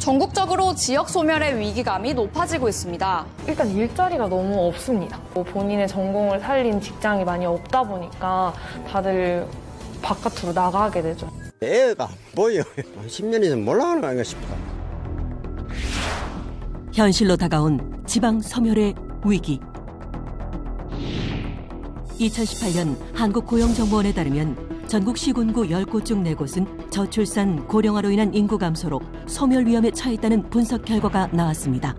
전국적으로 지역 소멸의 위기감이 높아지고 있습니다. 일단 일자리가 너무 없습니다. 본인의 전공을 살린 직장이 많이 없다 보니까 다들 바깥으로 나가게 되죠. 애가 뭐예요? 10년 이상 몰라가는 거 아닌가 싶어. 현실로 다가온 지방 소멸의 위기. 2018년 한국고용정보원에 따르면 전국 시군구 10곳 중 4곳은 저출산, 고령화로 인한 인구 감소로 소멸 위험에 처했다는 분석 결과가 나왔습니다.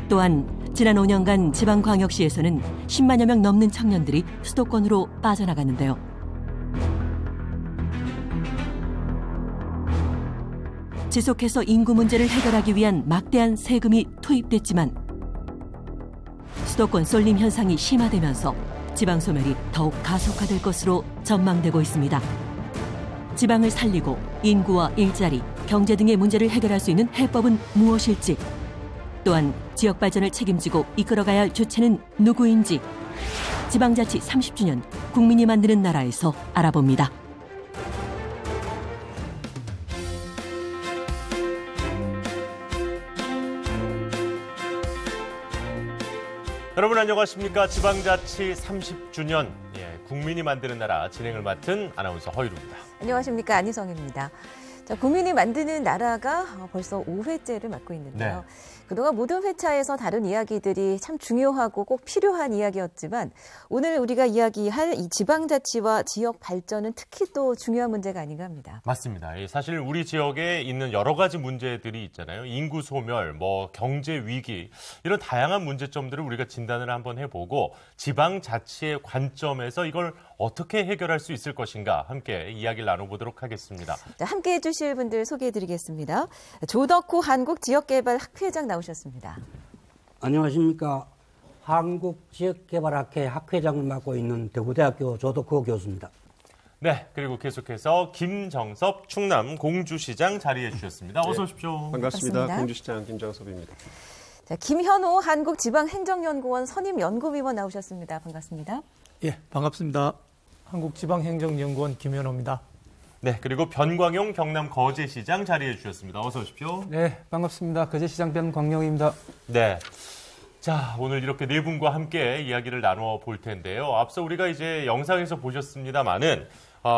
또한 지난 5년간 지방광역시에서는 10만여 명 넘는 청년들이 수도권으로 빠져나갔는데요. 지속해서 인구 문제를 해결하기 위한 막대한 세금이 투입됐지만 수도권 쏠림 현상이 심화되면서 지방 소멸이 더욱 가속화될 것으로 전망되고 있습니다. 지방을 살리고 인구와 일자리, 경제 등의 문제를 해결할 수 있는 해법은 무엇일지, 또한 지역 발전을 책임지고 이끌어가야 할 주체는 누구인지 지방자치 30주년 국민이 만드는 나라에서 알아봅니다. 여러분 안녕하십니까? 지방자치 30주년 국민이 만드는 나라 진행을 맡은 아나운서 허유루입니다. 안녕하십니까? 안희성입니다. 자, 국민이 만드는 나라가 벌써 5회째를 맡고 있는데요. 네. 그동안 모든 회차에서 다룬 이야기들이 참 중요하고 꼭 필요한 이야기였지만 오늘 우리가 이야기할 이 지방자치와 지역 발전은 특히 또 중요한 문제가 아닌가 합니다. 맞습니다. 사실 우리 지역에 있는 여러 가지 문제들이 있잖아요. 인구 소멸, 경제 위기 이런 다양한 문제점들을 우리가 진단을 한번 해보고 지방자치의 관점에서 이걸 어떻게 해결할 수 있을 것인가 함께 이야기를 나눠보도록 하겠습니다. 자, 함께해 주실 분들 소개해드리겠습니다. 조덕호 한국지역개발학회장 나오셨습니다. 안녕하십니까. 한국지역개발학회 학회장을 맡고 있는 대구대학교 조덕호 교수입니다. 네, 그리고 계속해서 김정섭 충남 공주시장 자리해 주셨습니다. 어서 오십시오. 반갑습니다. 공주시장 김정섭입니다. 자, 김현호 한국지방행정연구원 선임연구위원 나오셨습니다. 반갑습니다. 예, 반갑습니다. 한국지방행정연구원 김현호입니다. 네, 그리고 변광용 경남 거제시장 자리해 주셨습니다. 어서 오십시오. 네, 반갑습니다. 거제시장 변광용입니다. 네. 자, 오늘 이렇게 네 분과 함께 이야기를 나눠 볼 텐데요. 앞서 우리가 이제 영상에서 보셨습니다마는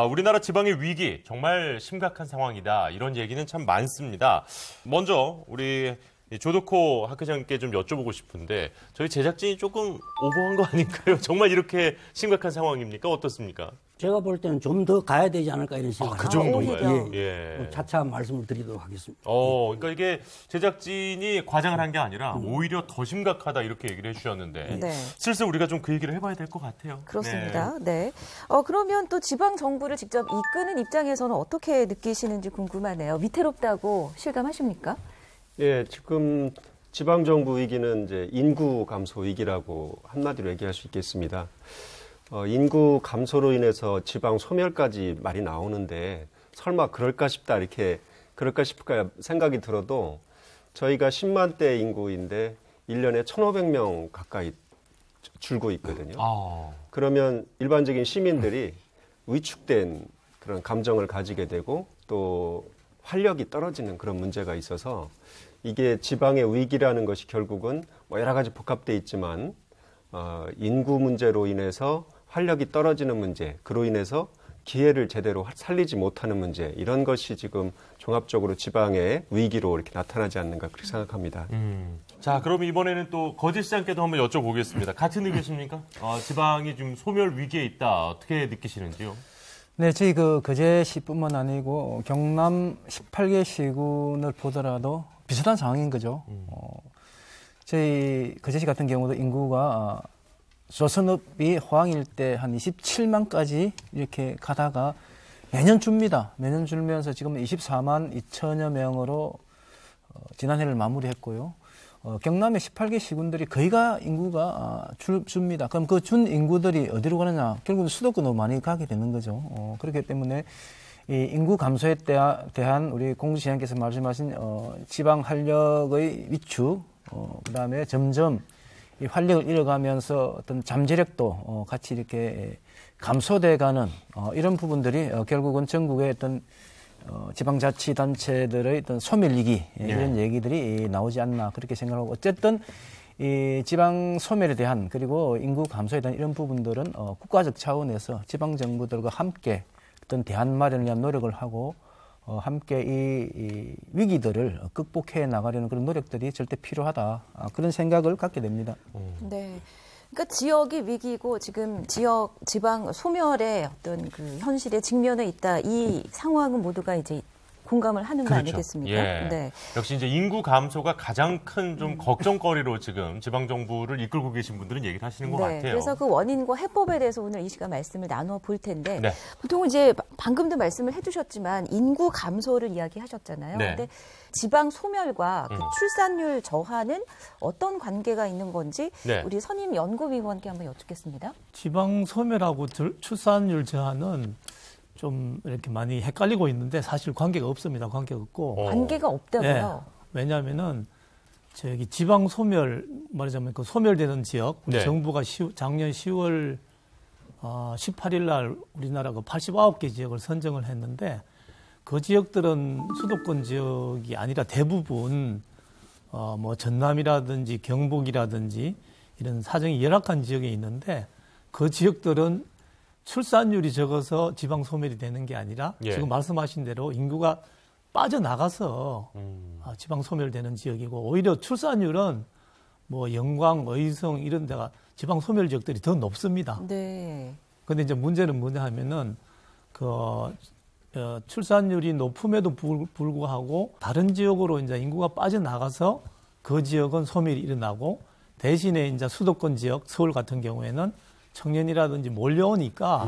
우리나라 지방의 위기 정말 심각한 상황이다. 이런 얘기는 참 많습니다. 먼저 우리 조덕호 학회장님께 좀 여쭤보고 싶은데 저희 제작진이 조금 오버한 거 아닌가요? 정말 이렇게 심각한 상황입니까? 어떻습니까? 제가 볼 때는 좀 더 가야 되지 않을까 이런 생각이 그 정도인가요? 예. 차차 말씀을 드리도록 하겠습니다. 그러니까 이게 제작진이 과장을 한 게 아니라 오히려 더 심각하다 이렇게 얘기를 해주셨는데 네. 슬슬 우리가 좀 그 얘기를 해봐야 될 것 같아요. 그렇습니다. 네. 그러면 또 지방 정부를 직접 이끄는 입장에서는 어떻게 느끼시는지 궁금하네요. 위태롭다고 실감하십니까? 예, 지금 지방정부 위기는 이제 인구 감소 위기라고 한마디로 얘기할 수 있겠습니다. 인구 감소로 인해서 지방 소멸까지 말이 나오는데 설마 그럴까 싶을까 생각이 들어도 저희가 10만대 인구인데 1년에 1,500명 가까이 줄고 있거든요. 그러면 일반적인 시민들이 위축된 그런 감정을 가지게 되고 또 활력이 떨어지는 그런 문제가 있어서 이게 지방의 위기라는 것이 결국은 여러 가지 복합돼 있지만 인구 문제로 인해서 활력이 떨어지는 문제, 그로 인해서 기회를 제대로 살리지 못하는 문제, 이런 것이 지금 종합적으로 지방의 위기로 이렇게 나타나지 않는가 그렇게 생각합니다. 자, 그럼 이번에는 또 거제시장께도 한번 여쭤보겠습니다. 같은 의견이십니까? 지방이 좀 소멸 위기에 있다. 어떻게 느끼시는지요? 네, 저희 거제시뿐만 아니고 경남 18개 시군을 보더라도 비슷한 상황인 거죠. 저희 거제시 같은 경우도 인구가 조선업이 호황일 때 한 27만까지 이렇게 가다가 매년 줍니다. 매년 줄면서 지금 24만 2천여 명으로 지난해를 마무리했고요. 경남의 18개 시군들이 거의가 인구가 줍니다. 그럼 그 준 인구들이 어디로 가느냐? 결국은 수도권으로 많이 가게 되는 거죠. 그렇기 때문에 이 인구 감소에 대한 우리 공주시장께서 말씀하신 지방 활력의 위축, 그다음에 점점 이 활력을 잃어가면서 어떤 잠재력도 같이 이렇게 감소돼가는 이런 부분들이 결국은 전국의 어떤 지방자치단체들의 어떤 소멸위기 이런 얘기들이 나오지 않나 그렇게 생각하고 어쨌든 이 지방 소멸에 대한 그리고 인구 감소에 대한 이런 부분들은 국가적 차원에서 지방 정부들과 함께 어떤 대안 마련을 위한 노력을 하고 함께 이 위기들을 극복해 나가려는 그런 노력들이 절대 필요하다 그런 생각을 갖게 됩니다. 네. 그러니까 지역이 위기고 지금 지방 소멸의 어떤 그 현실에 직면해 있다. 이 상황은 모두가 이제 공감을 하는 거 아니겠습니까? 예. 네. 역시 이제 인구 감소가 가장 큰 좀 걱정거리로 지금 지방 정부를 이끌고 계신 분들은 얘기를 하시는 것 같아요. 그래서 그 원인과 해법에 대해서 오늘 이 시간 말씀을 나누어 볼 텐데 네. 보통 이제 방금도 말씀을 해주셨지만 인구 감소를 이야기하셨잖아요. 네. 근데 지방 소멸과 그 출산율 저하는 어떤 관계가 있는 건지 네. 우리 선임 연구위원께 한번 여쭙겠습니다. 지방 소멸하고 출산율 저하는 좀 이렇게 많이 헷갈리고 있는데 사실 관계가 없습니다. 관계가 없고. 관계가 없다고요? 네. 왜냐하면은 저기 지방 소멸 말하자면 그 소멸되는 지역 우리 네. 정부가 작년 10월 18일 날 우리나라가 89개 지역을 선정을 했는데 그 지역들은 수도권 지역이 아니라 대부분 뭐 전남이라든지 경북이라든지 이런 사정이 열악한 지역에 있는데 그 지역들은 출산율이 적어서 지방 소멸이 되는 게 아니라 지금 말씀하신 대로 인구가 빠져나가서 지방 소멸되는 지역이고 오히려 출산율은 뭐 영광, 의성 이런 데가 지방 소멸 지역들이 더 높습니다. 네. 근데 이제 문제는 뭐냐 하면은 출산율이 높음에도 불구하고 다른 지역으로 이제 인구가 빠져나가서 그 지역은 소멸이 일어나고 대신에 이제 수도권 지역, 서울 같은 경우에는 청년이라든지 몰려오니까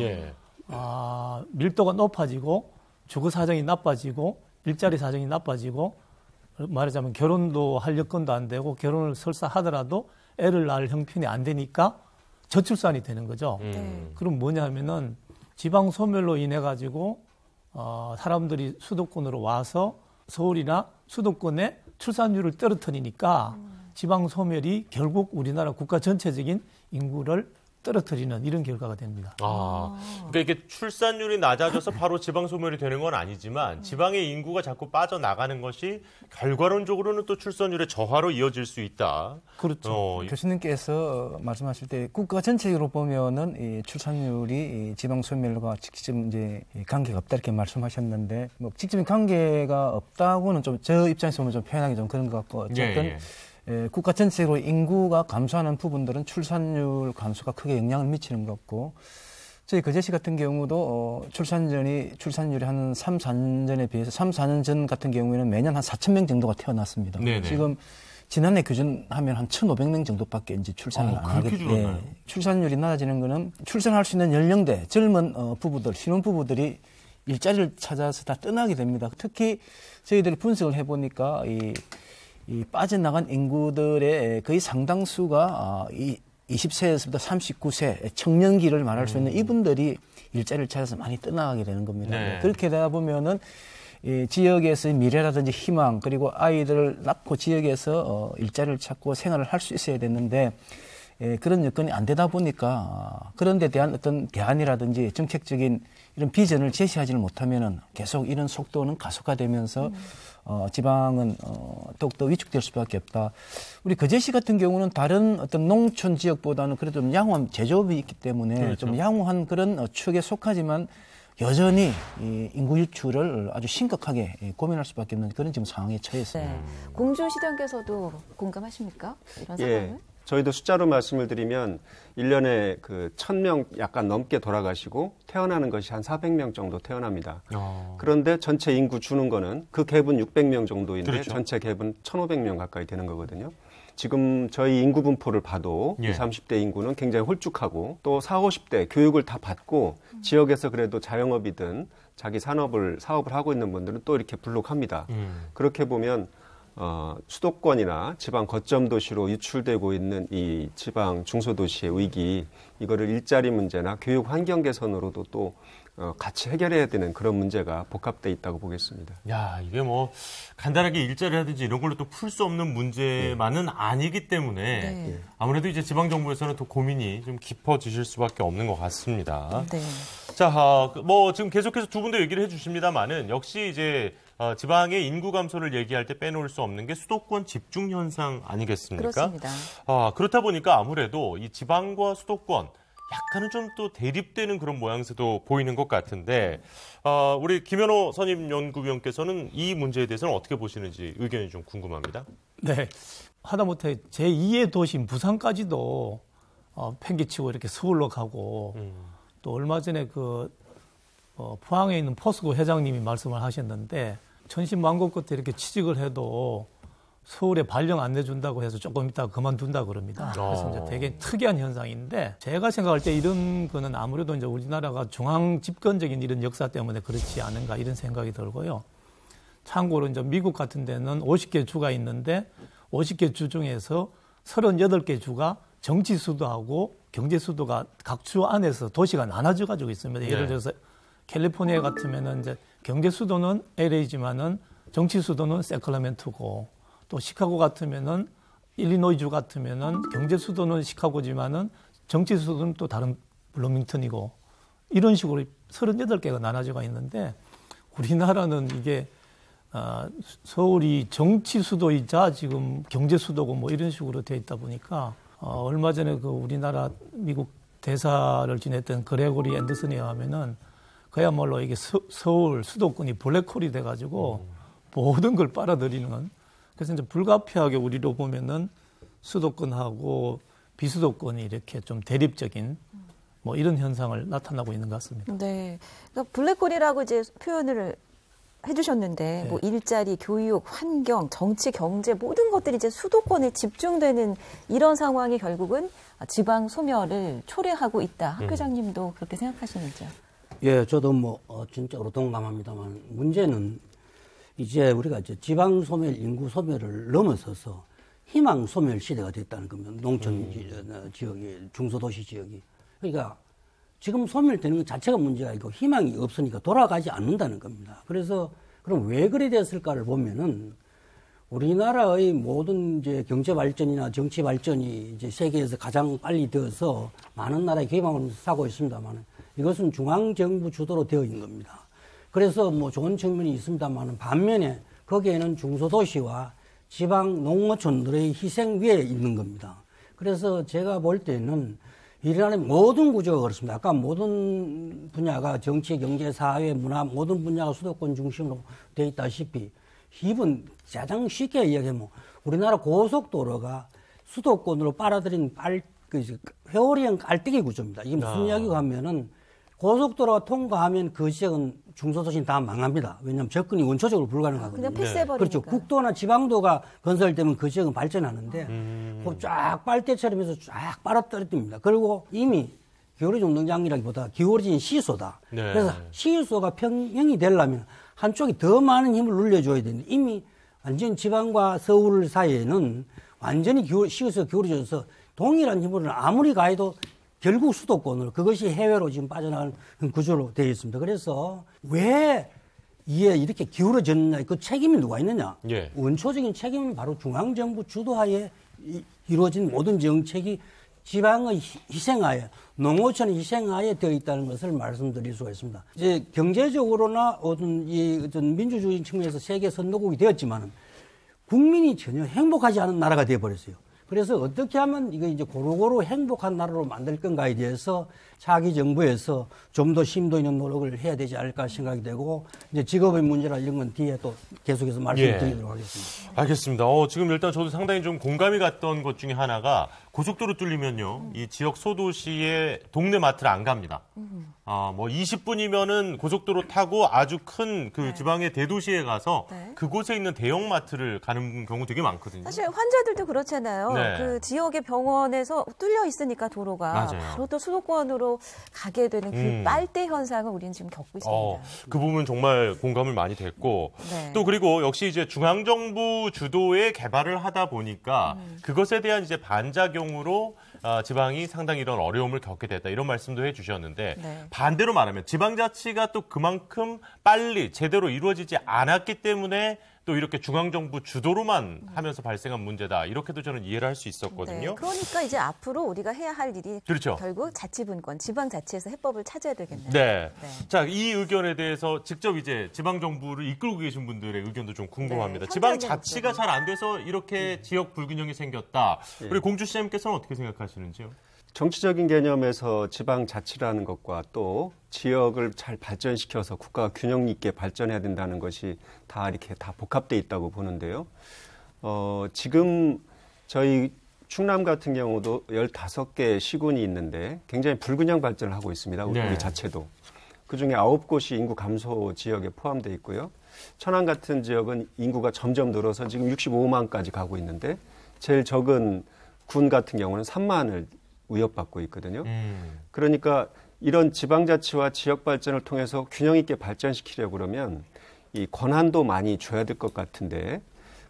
밀도가 높아지고 주거 사정이 나빠지고 일자리 사정이 나빠지고 말하자면 결혼도 할 여건도 안 되고 결혼을 설사 하더라도 애를 낳을 형편이 안 되니까 저출산이 되는 거죠. 그럼 뭐냐 하면은 지방 소멸로 인해 가지고 사람들이 수도권으로 와서 서울이나 수도권의 출산율을 떨어뜨리니까 지방 소멸이 결국 우리나라 국가 전체적인 인구를 떨어뜨리는 이런 결과가 됩니다. 그러니까 이게 출산율이 낮아져서 바로 지방 소멸이 되는 건 아니지만 지방의 인구가 자꾸 빠져나가는 것이 결과론적으로는 또 출산율의 저하로 이어질 수 있다. 그렇죠. 교수님께서 말씀하실 때 국가 전체적으로 보면은 이 출산율이 이 지방 소멸과 직접 이제 관계가 없다 이렇게 말씀하셨는데 뭐 직접적인 관계가 없다고는 좀 저 입장에서 보면 좀 표현하기 좀 그런 것 같고 어쨌든 국가 전체적으로 인구가 감소하는 부분들은 출산율 감소가 크게 영향을 미치는 것 같고 저희 거제시 같은 경우도 출산율이 한 3, 4년 전에 비해서 3, 4년 전 같은 경우에는 매년 한 4,000명 정도가 태어났습니다. 네네. 지금 지난해 기준하면 한 1,500명 정도밖에 이제 출산을 안 하게 돼요. 출산율이 낮아지는 거는 출산할 수 있는 연령대 젊은 부부들, 신혼부부들이 일자리를 찾아서 다 떠나게 됩니다. 특히 저희들이 분석을 해보니까 이 빠져나간 인구들의 거의 상당수가 20세에서부터 39세 청년기를 말할 수 있는 이분들이 일자리를 찾아서 많이 떠나가게 되는 겁니다. 네. 그렇게 되다 보면은 이 지역에서의 미래라든지 희망 그리고 아이들을 낳고 지역에서 일자리를 찾고 생활을 할 수 있어야 되는데 그런 여건이 안 되다 보니까 그런 데 대한 어떤 대안이라든지 정책적인 이런 비전을 제시하지를 못하면은 계속 이런 속도는 가속화되면서 지방은 더욱더 위축될 수밖에 없다. 우리 거제시 같은 경우는 다른 어떤 농촌 지역보다는 그래도 좀 양호한 제조업이 있기 때문에 좀 양호한 그런 축에 속하지만 여전히 이 인구 유출을 아주 심각하게 고민할 수밖에 없는 그런 지금 상황에 처했습니다. 네. 공주시장께서도 공감하십니까? 이런 상황을? 저희도 숫자로 말씀을 드리면 1년에 그 1,000명 약간 넘게 돌아가시고 태어나는 것이 한 400명 정도 태어납니다. 그런데 전체 인구 주는 거는 그 갭은 600명 정도인데 전체 갭은 1,500명 가까이 되는 거거든요. 지금 저희 인구 분포를 봐도 20, 30대 인구는 굉장히 홀쭉하고 또 40, 50대 교육을 다 받고 지역에서 그래도 자영업이든 자기 사업을 하고 있는 분들은 또 이렇게 불룩합니다. 그렇게 보면 수도권이나 지방 거점 도시로 유출되고 있는 이 지방 중소도시의 위기, 이거를 일자리 문제나 교육 환경 개선으로도 또 같이 해결해야 되는 그런 문제가 복합돼 있다고 보겠습니다. 야, 이게 뭐 간단하게 일자리라든지 이런 걸로 또 풀 수 없는 문제만은 아니기 때문에 아무래도 이제 지방 정부에서는 또 고민이 좀 깊어지실 수밖에 없는 것 같습니다. 네. 자, 뭐 지금 계속해서 두 분도 얘기를 해주십니다만은 역시 이제 지방의 인구 감소를 얘기할 때 빼놓을 수 없는 게 수도권 집중 현상 아니겠습니까? 그렇습니다. 그렇다 보니까 아무래도 이 지방과 수도권 약간은 좀 또 대립되는 그런 모양새도 보이는 것 같은데 우리 김현호 선임연구위원께서는 이 문제에 대해서는 어떻게 보시는지 의견이 좀 궁금합니다. 네. 하다못해 제2의 도시인 부산까지도 팽개치고 이렇게 서울로 가고 또 얼마 전에 포항에 있는 포스코 회장님이 말씀을 하셨는데 천신만고 끝에 이렇게 취직을 해도 서울에 발령 안 내준다고 해서 조금 있다가 그만둔다 그럽니다. 그래서 이제 되게 특이한 현상인데 제가 생각할 때 이런 거는 아무래도 이제 우리나라가 중앙 집권적인 이런 역사 때문에 그렇지 않은가 이런 생각이 들고요. 참고로 이제 미국 같은 데는 50개 주가 있는데 50개 주 중에서 38개 주가 정치 수도하고 경제 수도가 각 주 안에서 도시가 나눠져 가지고 있습니다. 예를 들어서 캘리포니아 같으면은 이제 경제 수도는 LA지만은 정치 수도는 세크라멘토고 또 시카고 같으면은 일리노이주 같으면은 경제 수도는 시카고지만은 정치 수도는 또 다른 블루밍턴이고 이런 식으로 38개가 나눠져가 있는데 우리나라는 이게 서울이 정치 수도이자 지금 경제 수도고 뭐 이런 식으로 되어 있다 보니까 얼마 전에 우리나라 미국 대사를 지냈던 그레고리 앤더슨에 의하면은 그야말로 이게 서울 수도권이 블랙홀이 돼가지고 모든 걸 빨아들이는 그래서 이제 불가피하게 우리로 보면은 수도권하고 비수도권이 이렇게 좀 대립적인 뭐 이런 현상을 나타나고 있는 것 같습니다. 네. 그러니까 블랙홀이라고 이제 표현을 해주셨는데 뭐 일자리, 교육, 환경, 정치, 경제 모든 것들이 이제 수도권에 집중되는 이런 상황이 결국은 지방 소멸을 초래하고 있다. 학 회장님도 그렇게 생각하시는지요? 예, 저도 진짜로 동감합니다만 문제는 이제 우리가 이제 지방 소멸, 인구 소멸을 넘어서서 희망 소멸 시대가 됐다는 겁니다. 농촌 지역이, 중소도시 지역이. 그러니까 지금 소멸되는 것 자체가 문제가 아니고 희망이 없으니까 돌아가지 않는다는 겁니다. 그래서 그럼 왜 그래 됐을까를 보면은 우리나라의 모든 이제 경제 발전이나 정치 발전이 이제 세계에서 가장 빨리 되어서 많은 나라의 기반으로 사고 있습니다만 이것은 중앙정부 주도로 되어 있는 겁니다. 그래서 뭐 좋은 측면이 있습니다만 반면에 거기에는 중소도시와 지방 농어촌들의 희생 위에 있는 겁니다. 그래서 제가 볼 때는 이란의 모든 구조가 그렇습니다. 아까 모든 분야가 정치, 경제, 사회, 문화 모든 분야가 수도권 중심으로 되어 있다시피 이번 가장 쉽게 이야기하면 우리나라 고속도로가 수도권으로 빨아들인 회오리형 깔때기 구조입니다. 이게 무슨 이야기가 하면은 고속도로가 통과하면 그 지역은 중소도시는 다 망합니다. 왜냐하면 접근이 원초적으로 불가능하거든요. 그냥 패스해버리니까. 그렇죠. 국도나 지방도가 건설되면 그 지역은 발전하는데 쫙 빨대처럼 해서 쫙 빨아떨어집니다. 그리고 이미 기울어진 운동장이라기보다 기울어진 시소다. 네. 그래서 시소가 평형이 되려면 한쪽이 더 많은 힘을 눌려줘야 되는데 이미 완전 지방과 서울 사이에는 완전히 시소가 기울어져서 동일한 힘으로는 아무리 가해도 결국 수도권으로 그것이 해외로 지금 빠져나가는 구조로 되어 있습니다. 그래서 왜 이게 이렇게 기울어졌느냐 그 책임이 누가 있느냐? 예. 원초적인 책임은 바로 중앙정부 주도하에 이루어진 모든 정책이 지방의 희생하에 농어촌의 희생하에 되어 있다는 것을 말씀드릴 수가 있습니다. 이제 경제적으로나 어떤 민주주의 측면에서 세계 선도국이 되었지만은 국민이 전혀 행복하지 않은 나라가 되어버렸어요. 그래서 어떻게 하면 이거 이제 고루고루 행복한 나라로 만들 건가에 대해서 차기 정부에서 좀 더 심도 있는 노력을 해야 되지 않을까 생각이 되고 이제 직업의 문제나 이런 건 뒤에 또 계속해서 말씀드리도록 하겠습니다. 알겠습니다. 지금 일단 저도 상당히 좀 공감이 갔던 것 중에 하나가 고속도로 뚫리면요. 이 지역 소도시의 동네 마트를 안 갑니다. 뭐 20분이면은 고속도로 타고 아주 큰 그 지방의 대도시에 가서 그곳에 있는 대형 마트를 가는 경우 되게 많거든요. 사실 환자들도 그렇잖아요. 네. 그 지역의 병원에서 뚫려 있으니까 도로가 맞아요. 바로 또 수도권으로 가게 되는 그 빨대 현상을 우리는 지금 겪고 있습니다. 그 부분 정말 공감을 많이 됐고 네. 또 그리고 역시 이제 중앙정부 주도의 개발을 하다 보니까 그것에 대한 이제 반작용으로 지방이 상당히 이런 어려움을 겪게 됐다 이런 말씀도 해주셨는데 네. 반대로 말하면 지방자치가 또 그만큼 빨리 제대로 이루어지지 않았기 때문에 또 이렇게 중앙정부 주도로만 하면서 발생한 문제다. 이렇게도 저는 이해를 할 수 있었거든요. 네, 그러니까 이제 앞으로 우리가 해야 할 일이 그렇죠. 결국 자치분권, 지방자치에서 해법을 찾아야 되겠네요. 네. 네. 자, 이 의견에 대해서 직접 이제 지방정부를 이끌고 계신 분들의 의견도 좀 궁금합니다. 네, 지방자치가 잘 안 돼서 이렇게 지역 불균형이 생겼다. 우리 공주시장님께서는 어떻게 생각하시는지요? 정치적인 개념에서 지방자치라는 것과 또 지역을 잘 발전시켜서 국가가 균형 있게 발전해야 된다는 것이 다 이렇게 다 복합돼 있다고 보는데요. 지금 저희 충남 같은 경우도 15개 시군이 있는데 굉장히 불균형 발전을 하고 있습니다. 우리 자체도. 그중에 9곳이 인구 감소 지역에 포함되어 있고요. 천안 같은 지역은 인구가 점점 늘어서 지금 65만까지 가고 있는데 제일 적은 군 같은 경우는 3만을 위협받고 있거든요. 그러니까 이런 지방자치와 지역 발전을 통해서 균형 있게 발전시키려고 그러면 이 권한도 많이 줘야 될 것 같은데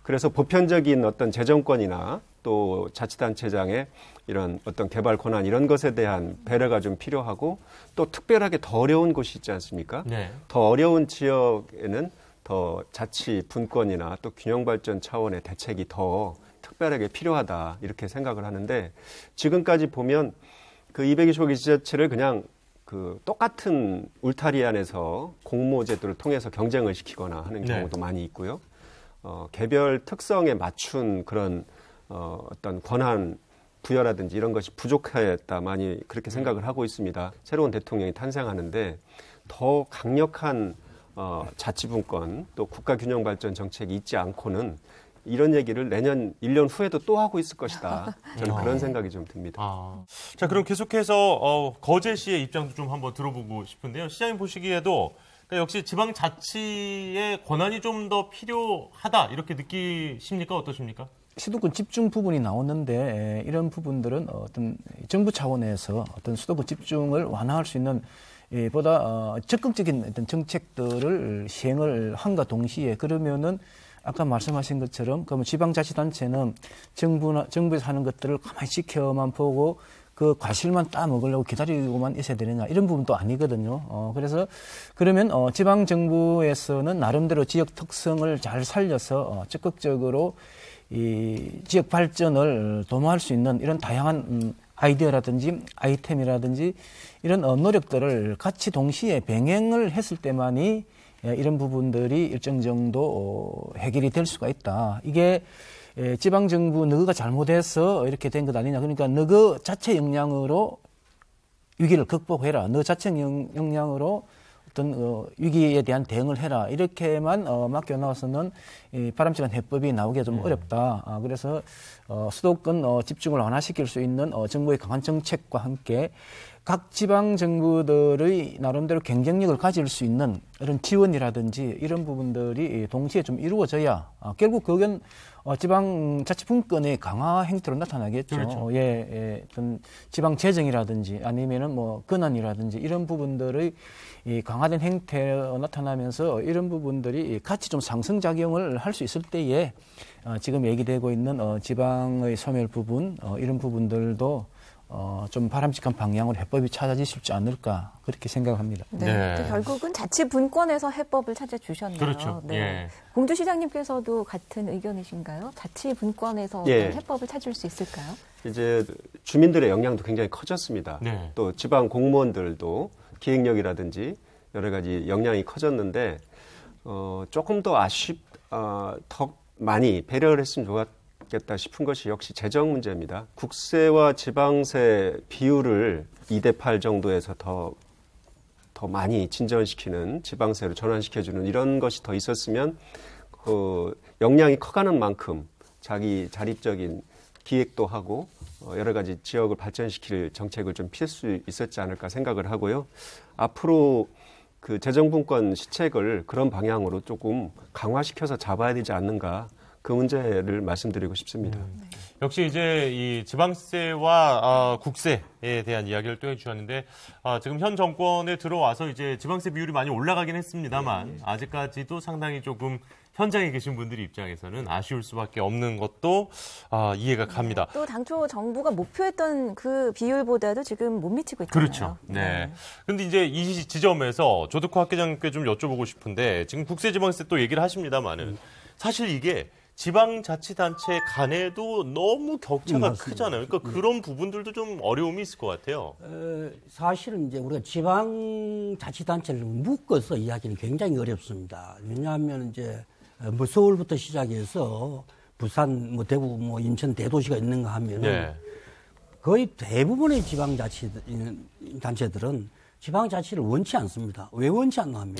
그래서 보편적인 어떤 재정권이나 또 자치단체장의 이런 어떤 개발 권한 이런 것에 대한 배려가 좀 필요하고 또 특별하게 더 어려운 곳이 있지 않습니까? 네. 더 어려운 지역에는 더 자치 분권이나 또 균형 발전 차원의 대책이 더 특별하게 필요하다 이렇게 생각을 하는데 지금까지 보면 그 225개 지자체를 그냥 그 똑같은 울타리 안에서 공모제도를 통해서 경쟁을 시키거나 하는 경우도 많이 있고요. 개별 특성에 맞춘 그런 어떤 권한 부여라든지 이런 것이 부족했다 많이 그렇게 생각을 하고 있습니다. 새로운 대통령이 탄생하는데 더 강력한 자치분권 또 국가균형발전 정책이 있지 않고는 이런 얘기를 내년 1년 후에도 또 하고 있을 것이다. 저는 그런 생각이 좀 듭니다. 자, 그럼 계속해서 거제시의 입장도 좀 한번 들어보고 싶은데요. 시장님 보시기에도 그러니까 역시 지방자치의 권한이 좀 더 필요하다 이렇게 느끼십니까? 어떠십니까? 수도권 집중 부분이 나오는데 이런 부분들은 어떤 정부 차원에서 어떤 수도권 집중을 완화할 수 있는 보다 적극적인 어떤 정책들을 시행을 한과 동시에 그러면은 아까 말씀하신 것처럼 그러면 지방자치단체는 정부에서 하는 것들을 가만히 지켜만 보고 그 과실만 따먹으려고 기다리고만 있어야 되느냐 이런 부분도 아니거든요. 그래서 그러면 지방정부에서는 나름대로 지역 특성을 잘 살려서 적극적으로 이 지역 발전을 도모할 수 있는 이런 다양한 아이디어라든지 아이템이라든지 이런 노력들을 같이 동시에 병행을 했을 때만이 이런 부분들이 일정 정도 해결이 될 수가 있다. 이게 지방정부 너그가 잘못해서 이렇게 된 것 아니냐. 그러니까 너그 자체 역량으로 위기를 극복해라. 너 자체 역량으로 어떤 위기에 대한 대응을 해라. 이렇게만 맡겨놔서는 바람직한 해법이 나오기가 좀 어렵다. 그래서 수도권 집중을 완화시킬 수 있는 정부의 강한 정책과 함께 각 지방 정부들의 나름대로 경쟁력을 가질 수 있는 이런 지원이라든지 이런 부분들이 동시에 좀 이루어져야 결국 그건 지방자치분권의 강화 행태로 나타나겠죠. 그렇죠. 어떤 지방 재정이라든지 아니면은 뭐 권한이라든지 이런 부분들의 이 강화된 행태로 나타나면서 이런 부분들이 같이 좀 상승작용을 할 수 있을 때에 지금 얘기되고 있는 지방의 소멸 부분 이런 부분들도 좀 바람직한 방향으로 해법이 찾아지실지 않을까 그렇게 생각합니다. 네. 결국은 자치분권에서 해법을 찾아주셨네요. 그렇죠. 네. 예. 공주시장님께서도 같은 의견이신가요? 자치분권에서 해법을 찾을 수 있을까요? 이제 주민들의 영향도 굉장히 커졌습니다. 또 지방 공무원들도 기획력이라든지 여러 가지 역량이 커졌는데 조금 더 더 많이 배려를 했으면 좋겠다 싶은 것이 역시 재정 문제입니다. 국세와 지방세 비율을 2대8 정도에서 더 많이 진전시키는 지방세로 전환시켜주는 이런 것이 더 있었으면 그 역량이 커가는 만큼 자기 자립적인 기획도 하고 여러 가지 지역을 발전시킬 정책을 좀 피할 수 있었지 않을까 생각을 하고요. 앞으로 그 재정분권 시책을 그런 방향으로 조금 강화시켜서 잡아야 되지 않는가 그 문제를 말씀드리고 싶습니다. 역시 이제 이 지방세와 국세에 대한 이야기를 또 해주셨는데 지금 현 정권에 들어와서 이제 지방세 비율이 많이 올라가긴 했습니다만 아직까지도 상당히 조금 현장에 계신 분들 입장에서는 아쉬울 수밖에 없는 것도 이해가 갑니다. 또 당초 정부가 목표했던 그 비율보다도 지금 못 미치고 있잖아요. 그렇죠. 네. 근데 이제 이 지점에서 조덕호 학계장님께 좀 여쭤보고 싶은데 지금 국세지방세 또 얘기를 하십니다만은 사실 이게 지방자치단체 간에도 너무 격차가 크잖아요. 그러니까 그런 부분들도 좀 어려움이 있을 것 같아요. 사실은 이제 우리가 지방자치단체를 묶어서 이야기는 굉장히 어렵습니다. 왜냐하면 이제 뭐 서울부터 시작해서 부산, 뭐 대구, 뭐 인천 대도시가 있는가 하면은 네. 거의 대부분의 지방자치단체들은 지방자치를 원치 않습니다. 왜 원치 않나 하면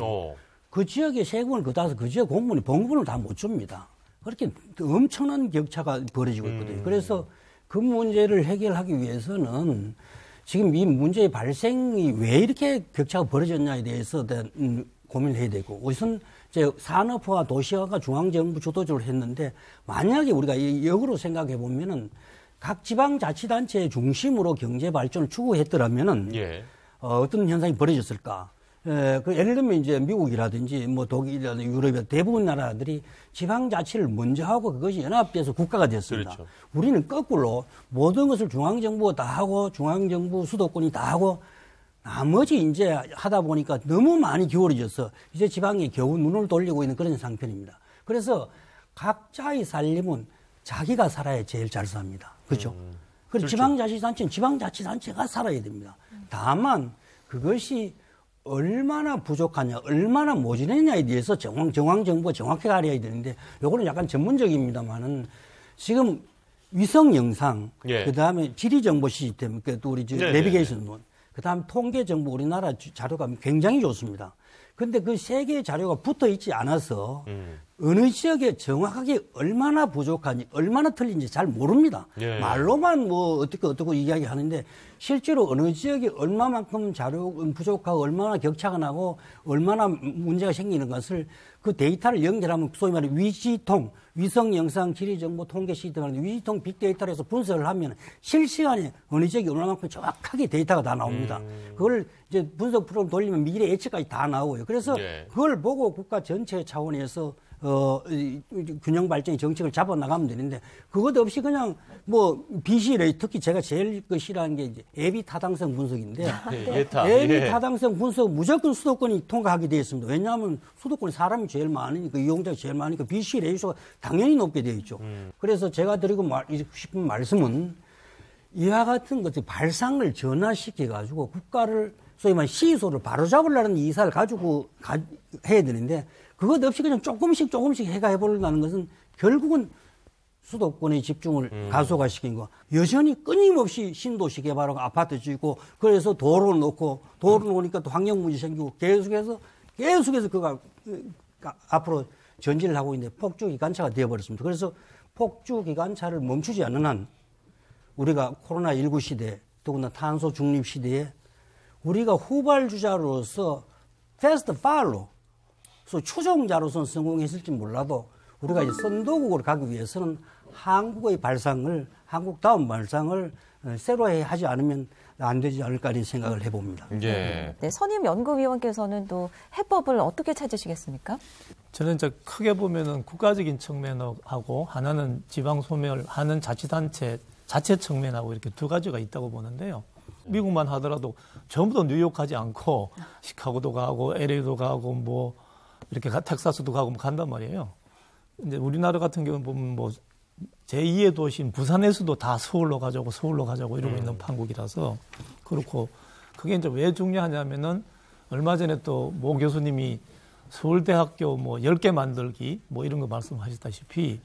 그 지역의 세금을 걷어서 그 지역 공무원이 봉급을 다 못 줍니다. 그렇게 엄청난 격차가 벌어지고 있거든요. 그래서 그 문제를 해결하기 위해서는 지금 이 문제의 발생이 왜 이렇게 격차가 벌어졌냐에 대해서 고민을 해야 되고, 우선 이제 산업화와 도시화가 중앙정부 주도적으로 했는데, 만약에 우리가 역으로 생각해 보면은 각 지방자치단체의 중심으로 경제 발전을 추구했더라면은 어떤 현상이 벌어졌을까? 예를 들면 이제 미국이라든지 뭐 독일이라든지 유럽의 대부분 나라들이 지방자치를 먼저 하고 그것이 연합돼서 국가가 됐습니다. 그렇죠. 우리는 거꾸로 모든 것을 중앙정부가 다 하고 중앙정부 수도권이 다 하고 나머지 이제 하다 보니까 너무 많이 기울어져서 이제 지방에 겨우 눈을 돌리고 있는 그런 상태입니다. 그래서 각자의 살림은 자기가 살아야 제일 잘 삽니다. 그렇죠? 그래서 지방자치단체는 지방자치단체가 살아야 됩니다. 다만 그것이 얼마나 부족하냐, 얼마나 모자라냐에 대해서 중앙정부가 정확하게 알아야 되는데, 요거는 약간 전문적입니다만은 지금 위성 영상, 그 다음에 지리정보 시스템, 또 우리 내비게이션, 그 다음 통계정보 우리나라 자료가 굉장히 좋습니다. 근데 그 세 개의 자료가 붙어 있지 않아서 어느 지역에 정확하게 얼마나 부족한지, 얼마나 틀린지 잘 모릅니다. 말로만 뭐 어떻고 이야기하는데 실제로 어느 지역에 얼마만큼 자료 부족하고 얼마나 격차가 나고 얼마나 문제가 생기는 것을 그 데이터를 연결하면 소위 말해 위지통, 위성 영상 지리정보 통계 시스템을 위지통 빅데이터로 해서 분석을 하면 실시간에 어느 지역에 얼마만큼 정확하게 데이터가 다 나옵니다. 그걸 이제 분석 프로그램 돌리면 미래 예측까지 다 나오고요. 그래서 그걸 보고 국가 전체 차원에서 균형 발전의 정책을 잡아 나가면 되는데, 그것 없이 그냥 뭐 BC레이, 특히 제가 제일 싫어하는 게 이제 예비 타당성 분석인데, 예비 타당성 분석 무조건 수도권이 통과하게 되어 있습니다. 왜냐하면 수도권에 사람이 제일 많으니까, 이용자가 제일 많으니까 BC 레이수가 당연히 높게 되어 있죠. 그래서 제가 드리고 싶은 말씀은 이와 같은 것들 발상을 전환시켜 가지고 국가를 소위 말해 시소를 바로잡으려는 이사를 가지고 해야 되는데, 그것 없이 그냥 조금씩 해가 해보려는 것은 결국은 수도권의 집중을 가속화시킨 거. 여전히 끊임없이 신도시 개발하고 아파트 짓고, 그래서 도로를 놓으니까 또 환경 문제 생기고, 계속해서 그가 앞으로 전진을 하고 있는데 폭주기관차가 되어버렸습니다. 그래서 폭주기관차를 멈추지 않는 한 우리가 코로나19 시대, 더구나 탄소 중립 시대에 우리가 후발주자로서 패스트 팔로 추종자로서는 성공했을지 몰라도 우리가 이제 선도국으로 가기 위해서는 한국의 발상을, 한국다운 발상을 새로 하지 않으면 안 되지 않을까 하는 생각을 해봅니다. 네, 선임 연구위원께서는 또 해법을 어떻게 찾으시겠습니까? 저는 이제 크게 보면은 국가적인 측면하고 하나는 지방 소멸하는 자치단체 자체 측면하고 이렇게 두 가지가 있다고 보는데요. 미국만 하더라도 전부 다 뉴욕 가지 않고 시카고도 가고 LA도 가고 뭐 이렇게 텍사스도 가고 간단 말이에요. 이제 우리나라 같은 경우는 보면 뭐 제2의 도시인 부산에서도 다 서울로 가자고 이러고 있는 판국이라서 그렇고, 그게 이제 왜 중요하냐면은 얼마 전에 또 모 교수님이 서울대학교 뭐 10개 만들기 뭐 이런 거 말씀하셨다시피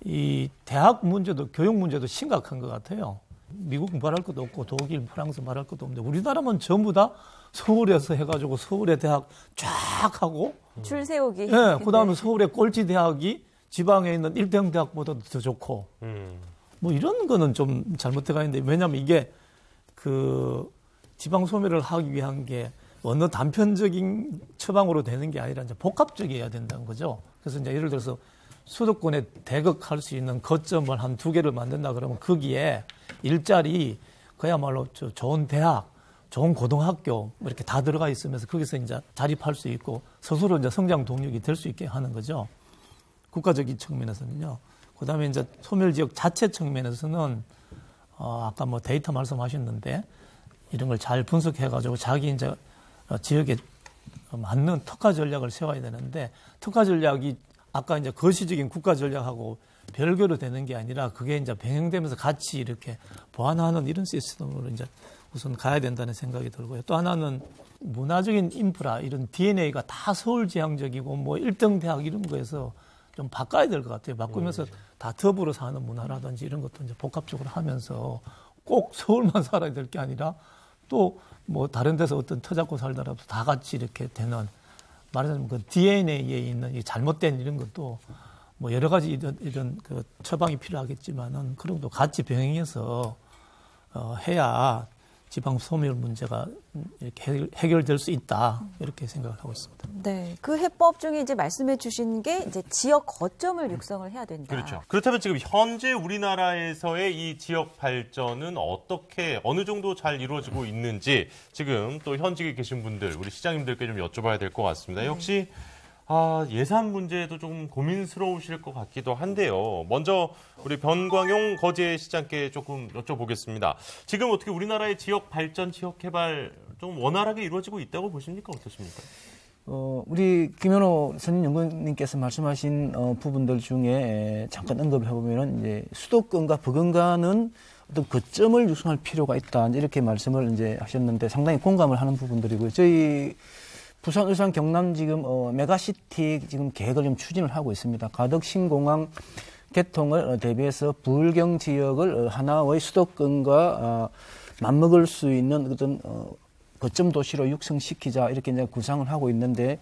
이 대학 문제도 교육 문제도 심각한 것 같아요. 미국 말할 것도 없고 독일, 프랑스 말할 것도 없는데 우리나라만 전부 다 서울에서 해가지고 서울의 대학 쫙 하고 줄 세우기. 네, 그다음에 서울의 꼴찌 대학이 지방에 있는 1등 대학보다도 더 좋고 뭐 이런 거는 좀 잘못돼가 있는데, 왜냐하면 이게 그 지방 소멸을 하기 위한 게 어느 단편적인 처방으로 되는 게 아니라 이제 복합적이어야 된다는 거죠. 그래서 이제 예를 들어서 수도권에 대극할 수 있는 거점을 한 2개를 만든다 그러면 거기에 일자리, 그야말로 좋은 대학, 좋은 고등학교 이렇게 다 들어가 있으면서 거기서 이제 자립할 수 있고 스스로 이제 성장 동력이 될 수 있게 하는 거죠. 국가적인 측면에서는요. 그다음에 이제 소멸 지역 자체 측면에서는 아까 뭐 데이터 말씀하셨는데 이런 걸 잘 분석해가지고 자기 이제 지역에 맞는 특화 전략을 세워야 되는데, 특화 전략이 아까 이제 거시적인 국가 전략하고 별개로 되는 게 아니라 그게 이제 병행되면서 같이 이렇게 보완하는 이런 시스템으로 이제 우선 가야 된다는 생각이 들고요. 또 하나는 문화적인 인프라, 이런 DNA가 다 서울지향적이고 뭐 1등 대학 이런 거에서 좀 바꿔야 될 것 같아요. 바꾸면서 다 더불어 사는 문화라든지 이런 것도 이제 복합적으로 하면서 꼭 서울만 살아야 될 게 아니라 또 뭐 다른 데서 어떤 터 잡고 살더라도 다 같이 이렇게 되는, 말하자면 그 DNA에 있는 이 잘못된 이런 것도 뭐 여러 가지 이런 그 처방이 필요하겠지만은 그런 것도 같이 병행해서 해야 지방 소멸 문제가 이렇게 해결될 수 있다, 이렇게 생각을 하고 있습니다. 네, 그 해법 중에 이제 말씀해 주신 게 이제 지역 거점을 육성을 해야 된다. 그렇죠. 그렇다면 지금 현재 우리나라에서의 이 지역 발전은 어느 정도 잘 이루어지고 있는지 지금 또 현직에 계신 분들, 우리 시장님들께 좀 여쭤봐야 될 것 같습니다. 역시 예산 문제도 좀 고민스러우실 것 같기도 한데요. 먼저 우리 변광용 거제시장께 조금 여쭤보겠습니다. 지금 어떻게 우리나라의 지역 발전, 지역 개발 좀 원활하게 이루어지고 있다고 보십니까? 어떻습니까? 우리 김현호 선임연구원님께서 말씀하신 부분들 중에 잠깐 언급을 해보면은 이제 수도권과 부근간은 어떤 거점을 육성할 필요가 있다, 이렇게 말씀을 이제 하셨는데 상당히 공감을 하는 부분들이고요. 저희 부산, 울산, 경남 지금 메가시티 지금 계획을 좀 추진을 하고 있습니다. 가덕 신공항 개통을 대비해서 부울경 지역을 하나의 수도권과 맞먹을 수 있는 어떤 거점 도시로 육성시키자, 이렇게 이제 구상을 하고 있는데,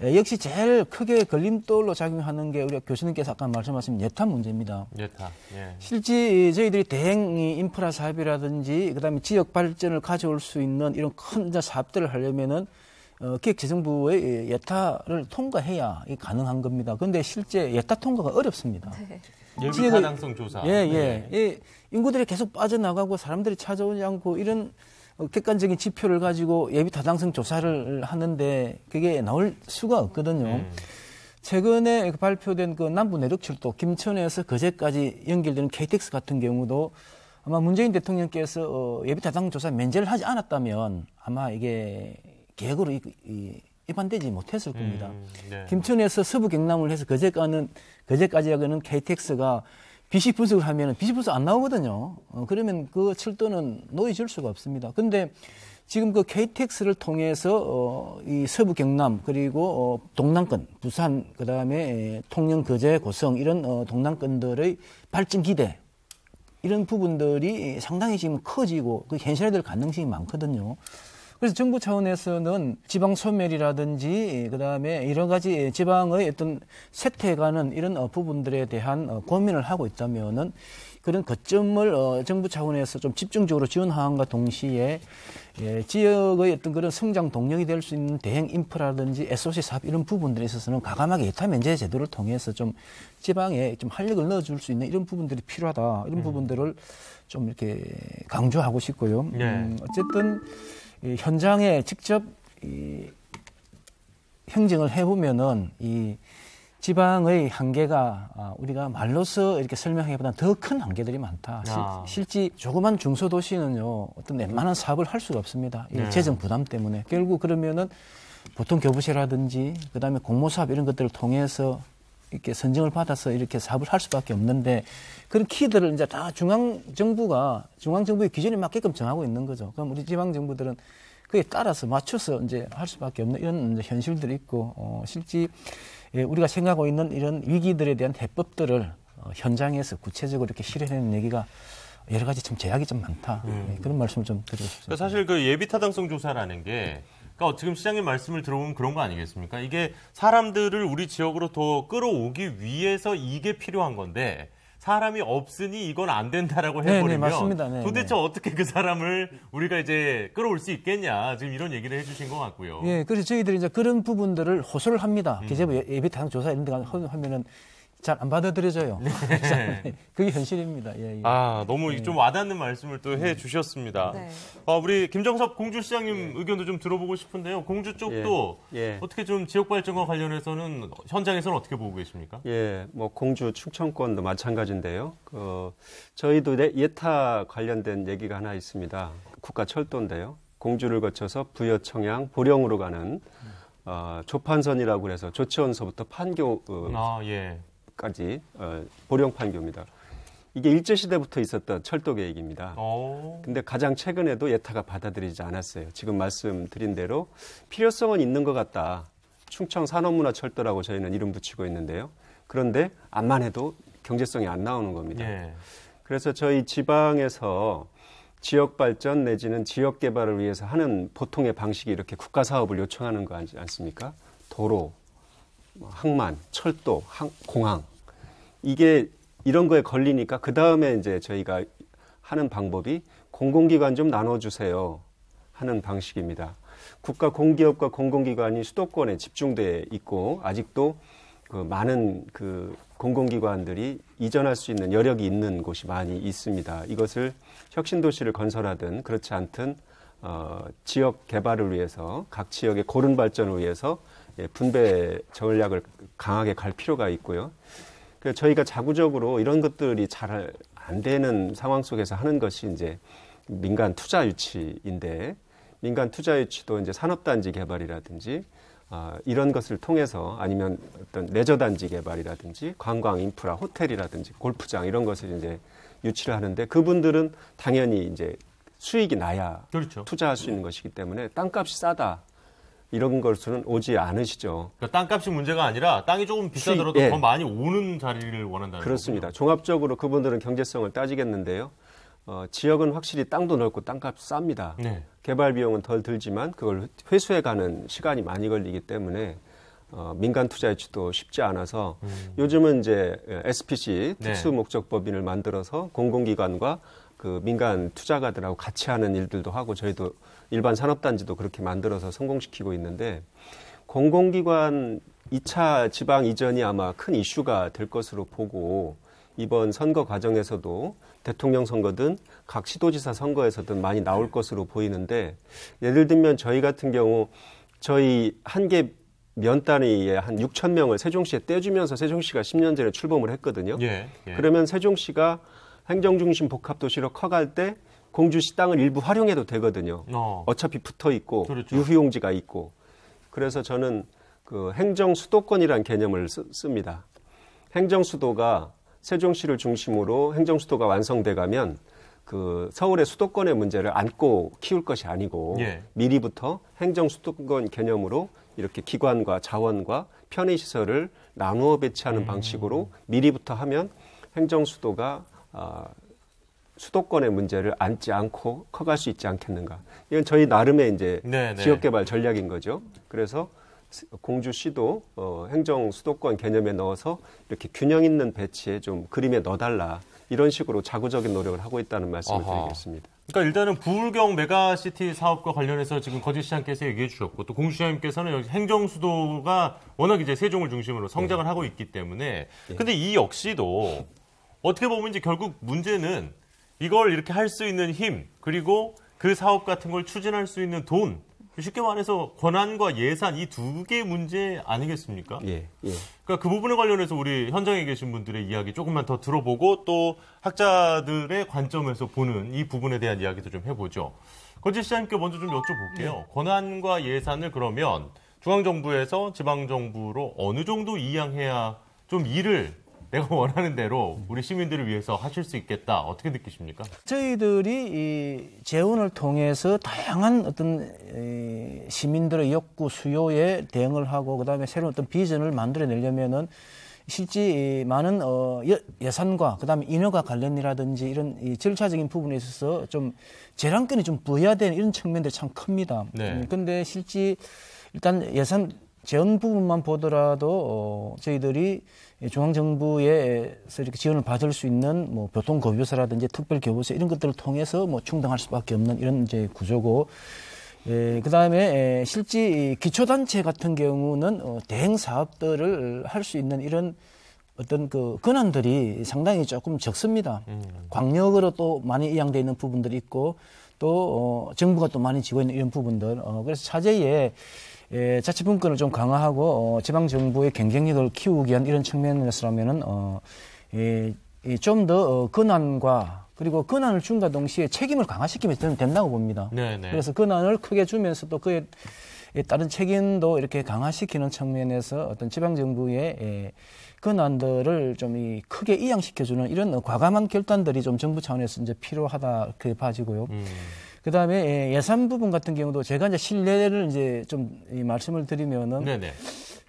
역시 제일 크게 걸림돌로 작용하는 게 우리 교수님께서 아까 말씀하신 예타 문제입니다. 예타. 예. 실제 저희들이 대행 인프라 사업이라든지 그다음에 지역 발전을 가져올 수 있는 이런 큰 사업들을 하려면은 기획재정부의 예타를 통과해야 가능한 겁니다. 그런데 실제 예타 통과가 어렵습니다. 네. 예비 타당성 조사. 예. 인구들이 계속 빠져나가고 사람들이 찾아오지 않고 이런 객관적인 지표를 가지고 예비 타당성 조사를 하는데 그게 나올 수가 없거든요. 최근에 발표된 그 남부 내륙철도 김천에서 거제까지 연결되는 KTX 같은 경우도 아마 문재인 대통령께서 예비 타당성 조사 면제를 하지 않았다면 아마 이게 계획으로 입안되지 못했을 겁니다. 네. 김천에서 서부 경남을 해서 거제까지 가는 KTX가 비시 분석을 하면 비시 분석 안 나오거든요. 그러면 그 철도는 놓여질 수가 없습니다. 근데 지금 그 KTX를 통해서 이 서부 경남 그리고 동남권, 부산, 그다음에 통영, 거제, 고성 이런 동남권들의 발전 기대, 이런 부분들이 상당히 지금 커지고 그 현실화될 가능성이 많거든요. 그래서 정부 차원에서는 지방 소멸이라든지 그다음에 여러 가지 지방의 어떤 쇠퇴해가는 이런 부분들에 대한 고민을 하고 있다면은 그런 거점을 정부 차원에서 좀 집중적으로 지원함과 동시에 지역의 어떤 그런 성장 동력이 될 수 있는 대행 인프라든지 SOC 사업 이런 부분들에 있어서는 과감하게 예타 면제 제도를 통해서 좀 지방에 좀 활력을 넣어줄 수 있는 이런 부분들이 필요하다, 이런 부분들을 좀 이렇게 강조하고 싶고요. 어쨌든 현장에 직접 형정을 해보면은 이 지방의 한계가 우리가 말로서 이렇게 설명하기보다 더 큰 한계들이 많다. 실제 조그만 중소도시는요, 어떤 웬만한 사업을 할 수가 없습니다. 이 재정 부담 때문에. 결국 그러면은 보통 교부세라든지 그다음에 공모사업 이런 것들을 통해서 이렇게 선정을 받아서 이렇게 사업을 할 수밖에 없는데, 그런 키들을 이제 다 중앙정부의 기준에 맞게끔 정하고 있는 거죠. 그럼 우리 지방정부들은 그에 따라서 맞춰서 이제 할 수밖에 없는 이런 현실들이 있고, 실제 우리가 생각하고 있는 이런 위기들에 대한 해법들을 현장에서 구체적으로 이렇게 실현하는 얘기가 여러 가지 좀 제약이 좀 많다. 그런 말씀을 좀 드리고 싶습니다. 사실 그 예비 타당성 조사라는 게, 그러니까 지금 시장님 말씀을 들어보면 그런 거 아니겠습니까? 이게 사람들을 우리 지역으로 더 끌어오기 위해서 이게 필요한 건데, 사람이 없으니 이건 안 된다라고 해버리면 맞습니다. 도대체 어떻게 그 사람을 우리가 이제 끌어올 수 있겠냐, 지금 이런 얘기를 해주신 것 같고요. 예, 그래서 저희들이 이제 그런 부분들을 호소를 합니다. 기재부 예비 타당 조사 이런 데 하면은 잘 안 받아들여져요. 그게 현실입니다. 예. 너무 좀 와닿는 말씀을 또 해주셨습니다. 네. 우리 김정섭 공주시장님 의견도 좀 들어보고 싶은데요. 공주 쪽도 어떻게 좀 지역 발전과 관련해서는 현장에서는 어떻게 보고 계십니까? 뭐 공주 충청권도 마찬가지인데요. 저희도 예타 관련된 얘기가 하나 있습니다. 국가철도인데요. 공주를 거쳐서 부여, 청양, 보령으로 가는 조판선이라고 해서 조치원서부터 예. 판교까지 보령 판교입니다. 이게 일제시대부터 있었던 철도 계획입니다. 근데 가장 최근에도 예타가 받아들이지 않았어요. 지금 말씀드린 대로 필요성은 있는 것 같다. 충청 산업문화철도라고 저희는 이름 붙이고 있는데요. 그런데 암만 해도 경제성이 안 나오는 겁니다. 예. 그래서 저희 지방에서 지역 발전 내지는 지역 개발을 위해서 하는 보통의 방식이 이렇게 국가 사업을 요청하는 거 아니지 않습니까? 도로, 항만, 철도, 공항. 이게 이런 거에 걸리니까 그 다음에 이제 저희가 하는 방법이 공공기관 좀 나눠주세요 하는 방식입니다. 국가 공기업과 공공기관이 수도권에 집중돼 있고 아직도 그 많은 그 공공기관들이 이전할 수 있는 여력이 있는 곳이 많이 있습니다. 이것을 혁신도시를 건설하든 그렇지 않든 지역 개발을 위해서 각 지역의 고른 발전을 위해서 분배 전략을 강하게 갈 필요가 있고요. 그래서 저희가 자구적으로 이런 것들이 잘 안 되는 상황 속에서 하는 것이 이제 민간 투자 유치인데 민간 투자 유치도 이제 산업단지 개발이라든지 이런 것을 통해서 아니면 어떤 레저단지 개발이라든지 관광 인프라, 호텔이라든지 골프장 이런 것을 이제 유치를 하는데 그분들은 당연히 이제 수익이 나야 그렇죠. 투자할 수 있는 것이기 때문에 땅값이 싸다. 이런 것은 오지 않으시죠. 그러니까 땅값이 문제가 아니라 땅이 조금 비싸더라도 예. 더 많이 오는 자리를 원한다는 그렇습니다. 거군요. 종합적으로 그분들은 경제성을 따지겠는데요. 지역은 확실히 땅도 넓고 땅값이 쌉니다. 네. 개발 비용은 덜 들지만 그걸 회수해가는 시간이 많이 걸리기 때문에 민간 투자 유치도 쉽지 않아서 요즘은 이제 SPC 네. 특수목적법인을 만들어서 공공기관과 그 민간 투자가들하고 같이 하는 일들도 하고 저희도 일반 산업단지도 그렇게 만들어서 성공시키고 있는데 공공기관 2차 지방 이전이 아마 큰 이슈가 될 것으로 보고 이번 선거 과정에서도 대통령 선거든 각 시도지사 선거에서든 많이 나올 것으로 보이는데 예를 들면 저희 같은 경우 저희 한 개 면 단위에 한 6천 명을 세종시에 떼주면서 세종시가 10년 전에 출범을 했거든요. 예. 그러면 세종시가 행정중심 복합도시로 커갈 때 공주시 땅을 일부 활용해도 되거든요. 어차피 붙어 있고 그렇죠. 유휴용지가 있고 그래서 저는 그 행정수도권이라는 개념을 씁니다. 행정수도가 세종시를 중심으로 행정수도가 완성돼 가면 그 서울의 수도권의 문제를 안고 키울 것이 아니고 예. 미리부터 행정수도권 개념으로 이렇게 기관과 자원과 편의시설을 나누어 배치하는 방식으로 미리부터 하면 행정수도가 수도권의 문제를 안지 않고 커갈 수 있지 않겠는가. 이건 저희 나름의 이제 지역개발 전략인 거죠. 그래서 공주시도 행정 수도권 개념에 넣어서 이렇게 균형 있는 배치에 좀 그림에 넣어달라. 이런 식으로 자구적인 노력을 하고 있다는 말씀을 드리겠습니다. 그러니까 일단은 부울경 메가시티 사업과 관련해서 지금 거제시장께서 얘기해 주셨고 또 공주시장님께서는 여기 행정수도가 워낙 이제 세종을 중심으로 성장을 하고 있기 때문에 근데 이 역시도 어떻게 보면 이제 결국 문제는 이걸 이렇게 할 수 있는 힘 그리고 그 사업 같은 걸 추진할 수 있는 돈 쉽게 말해서 권한과 예산 이 두 개의 문제 아니겠습니까? 예. 그러니까 그 부분에 관련해서 우리 현장에 계신 분들의 이야기 조금만 더 들어보고 또 학자들의 관점에서 보는 이 부분에 대한 이야기도 좀 해보죠. 거제시장님께 먼저 좀 여쭤볼게요. 권한과 예산을 그러면 중앙정부에서 지방정부로 어느 정도 이양해야 좀 일을 내가 원하는 대로 우리 시민들을 위해서 하실 수 있겠다. 어떻게 느끼십니까? 저희들이 이 재원을 통해서 다양한 어떤 시민들의 욕구, 수요에 대응을 하고 그다음에 새로운 어떤 비전을 만들어내려면은 실제 많은 예산과 그다음에 인허가 관련이라든지 이런 이 절차적인 부분에 있어서 좀 재량권이 좀 부여해야 되는 이런 측면들이 참 큽니다. 그런데 실제 일단 예산 재원 부분만 보더라도 저희들이 중앙정부에서 이렇게 지원을 받을 수 있는 뭐 교통급유소라든지 특별교부세 이런 것들을 통해서 뭐 충당할 수밖에 없는 이런 이제 구조고, 그다음에 실제 기초단체 같은 경우는 대행 사업들을 할 수 있는 이런 어떤 그 권한들이 상당히 조금 적습니다. 광역으로 또 많이 이양되어 있는 부분들이 있고 또 정부가 또 많이 지고 있는 이런 부분들. 그래서 차제에 자치분권을 좀 강화하고 지방정부의 경쟁력을 키우기 위한 이런 측면에서라면은 좀 더 권한과 그리고 권한을 준과 동시에 책임을 강화시키면 저는 된다고 봅니다. 그래서 권한을 크게 주면서 또 그에 다른 책임도 이렇게 강화시키는 측면에서 어떤 지방정부의 권한들을 좀 크게 이양시켜주는 이런 과감한 결단들이 좀 정부 차원에서 이제 필요하다 이렇게 봐지고요. 그다음에 예산 부분 같은 경우도 제가 이제 신뢰를 이제 좀 말씀을 드리면은 네네.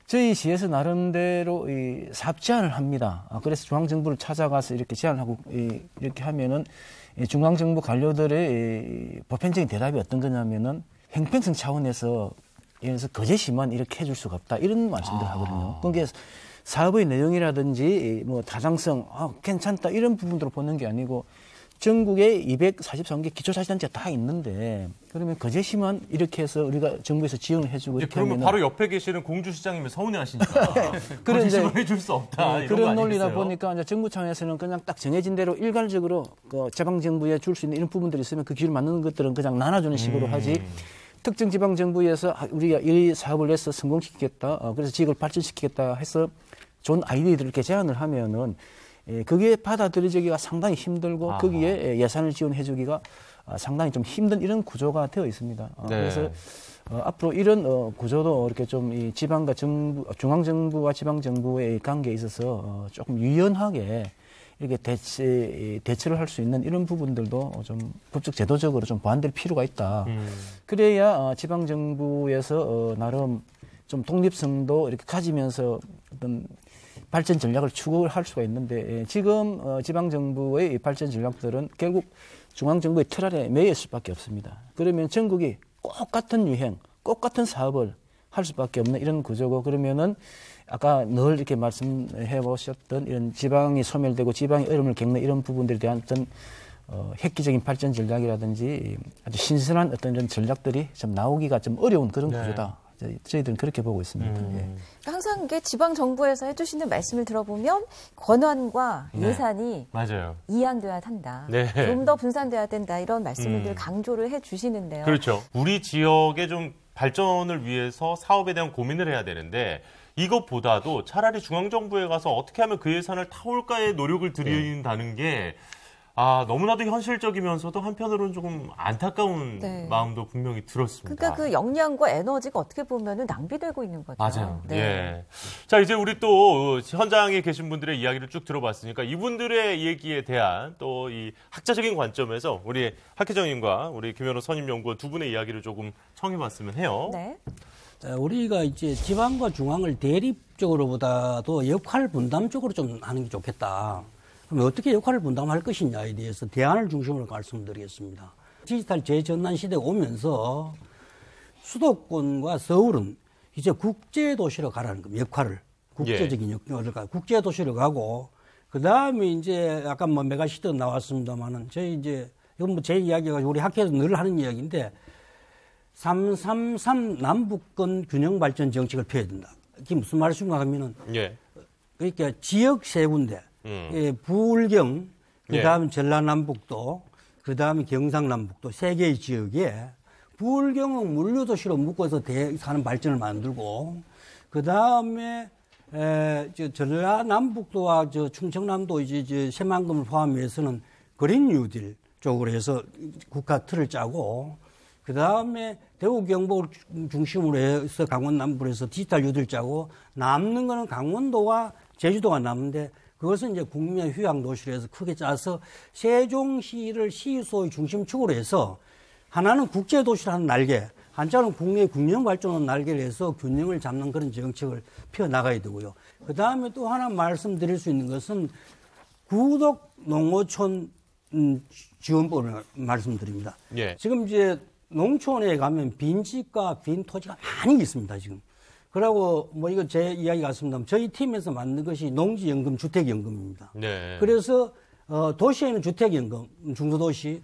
저희 시에서 나름대로 사업 제안을 합니다. 그래서 중앙정부를 찾아가서 이렇게 제안을 하고 이렇게 하면은 중앙정부 관료들의 보편적인 대답이 어떤 거냐면은 형평성 차원에서 예를 들어서 거제시만 이렇게 해줄 수가 없다 이런 말씀들 하거든요. 그러니까 사업의 내용이라든지 뭐 타당성 괜찮다 이런 부분들을 보는 게 아니고 전국에 243개 기초자치단체가 다 있는데 그러면 거제시만 이렇게 해서 우리가 정부에서 지원을 해주고 이렇게 그러면 하면은 바로 옆에 계시는 공주시장님이 서운해하시니까 그런 이제 지원해 줄 수 없다. 이런 그런 거 논리다 아니겠어요? 보니까 이제 정부 차원에서는 그냥 딱 정해진 대로 일괄적으로 그 지방 정부에 줄 수 있는 이런 부분들이 있으면 그 기준을 맞는 것들은 그냥 나눠주는 식으로 하지. 특정 지방 정부에서 우리가 이 사업을 내서 성공시키겠다. 그래서 지역을 발전시키겠다 해서 좋은 아이디어들을 이렇게 제안을 하면은 그게 받아들여지기가 상당히 힘들고 거기에 예산을 지원해주기가 상당히 좀 힘든 이런 구조가 되어 있습니다. 네. 그래서 앞으로 이런 구조도 이렇게 좀 이 지방과 정부, 중앙 정부와 지방 정부의 관계에 있어서 조금 유연하게 이렇게 대처를 할 수 있는 이런 부분들도 좀 법적 제도적으로 좀 보완될 필요가 있다. 그래야 지방 정부에서 나름 좀 독립성도 이렇게 가지면서 어떤 발전 전략을 추구할 수가 있는데 지금 지방 정부의 발전 전략들은 결국 중앙 정부의 틀 아래 매여 있을 수밖에 없습니다. 그러면 전국이 똑같은 유행, 똑같은 사업을 할 수밖에 없는 이런 구조고 그러면은 아까 늘 이렇게 말씀해 보셨던 이런 지방이 소멸되고 지방이 어려움을 겪는 이런 부분들에 대한 어떤 획기적인 발전 전략이라든지 아주 신선한 어떤 이런 전략들이 좀 나오기가 좀 어려운 그런 구조다. 저희들은 그렇게 보고 있습니다. 예. 항상 이게 지방 정부에서 해주시는 말씀을 들어보면 권한과 예산이 맞아요. 이양돼야 한다. 네. 좀 더 분산돼야 된다. 이런 말씀을 늘 강조를 해주시는데요. 그렇죠. 우리 지역의 좀 발전을 위해서 사업에 대한 고민을 해야 되는데 이것보다도 차라리 중앙정부에 가서 어떻게 하면 그 예산을 타올까의 노력을 들인다는 게 너무나도 현실적이면서도 한편으로는 조금 안타까운 마음도 분명히 들었습니다. 그러니까 그 역량과 에너지가 어떻게 보면 낭비되고 있는 거죠. 맞아요. 네. 예. 자, 이제 우리 또 현장에 계신 분들의 이야기를 쭉 들어봤으니까 이분들의 얘기에 대한 또 이 학자적인 관점에서 우리 학회장님과 우리 김현우 선임연구원 두 분의 이야기를 조금 청해봤으면 해요. 네. 우리가 이제 지방과 중앙을 대립적으로보다도 역할 분담 쪽으로 좀 하는 게 좋겠다. 그럼 어떻게 역할을 분담할 것이냐에 대해서 대안을 중심으로 말씀드리겠습니다. 디지털 재전환 시대가 오면서 수도권과 서울은 이제 국제도시로 가라는 겁니다. 역할을. 국제적인 역할을 가고, 국제도시로 가고, 그 다음에 이제 아까 뭐 메가시티 나왔습니다만은 저희 이제 이건 뭐 제 이야기가 우리 학회에서 늘 하는 이야기인데 333 남북권 균형 발전 정책을 펴야 된다. 이게 무슨 말씀인가 하면은 그러니까 지역 세 군데 부울경, 그 다음에 전라남북도, 그 다음에 경상남북도 세 개의 지역에 부울경은 물류도시로 묶어서 사는 발전을 만들고, 그 다음에 전라남북도와 충청남도 이제 새만금을 포함해서는 그린 뉴딜 쪽으로 해서 국가 틀을 짜고, 그 다음에 대구 경북을 중심으로 해서 강원 남부로 해서 디지털 뉴딜 짜고, 남는 거는 강원도와 제주도가 남는데 그것은 이제 국민의 휴양 도시로 해서 크게 짜서 세종시를 시소의 중심축으로 해서 하나는 국제 도시를 하는 날개, 한자는 국내 균형 발전하는 날개를 해서 균형을 잡는 그런 정책을 펴 나가야 되고요. 그 다음에 또 하나 말씀드릴 수 있는 것은 구독 농어촌 지원법을 말씀드립니다. 지금 이제 농촌에 가면 빈집과 빈 토지가 많이 있습니다, 지금. 그러고 뭐 이거 제 이야기 같습니다. 저희 팀에서 만든 것이 농지연금, 주택연금입니다. 그래서 도시에는 주택연금, 중소도시,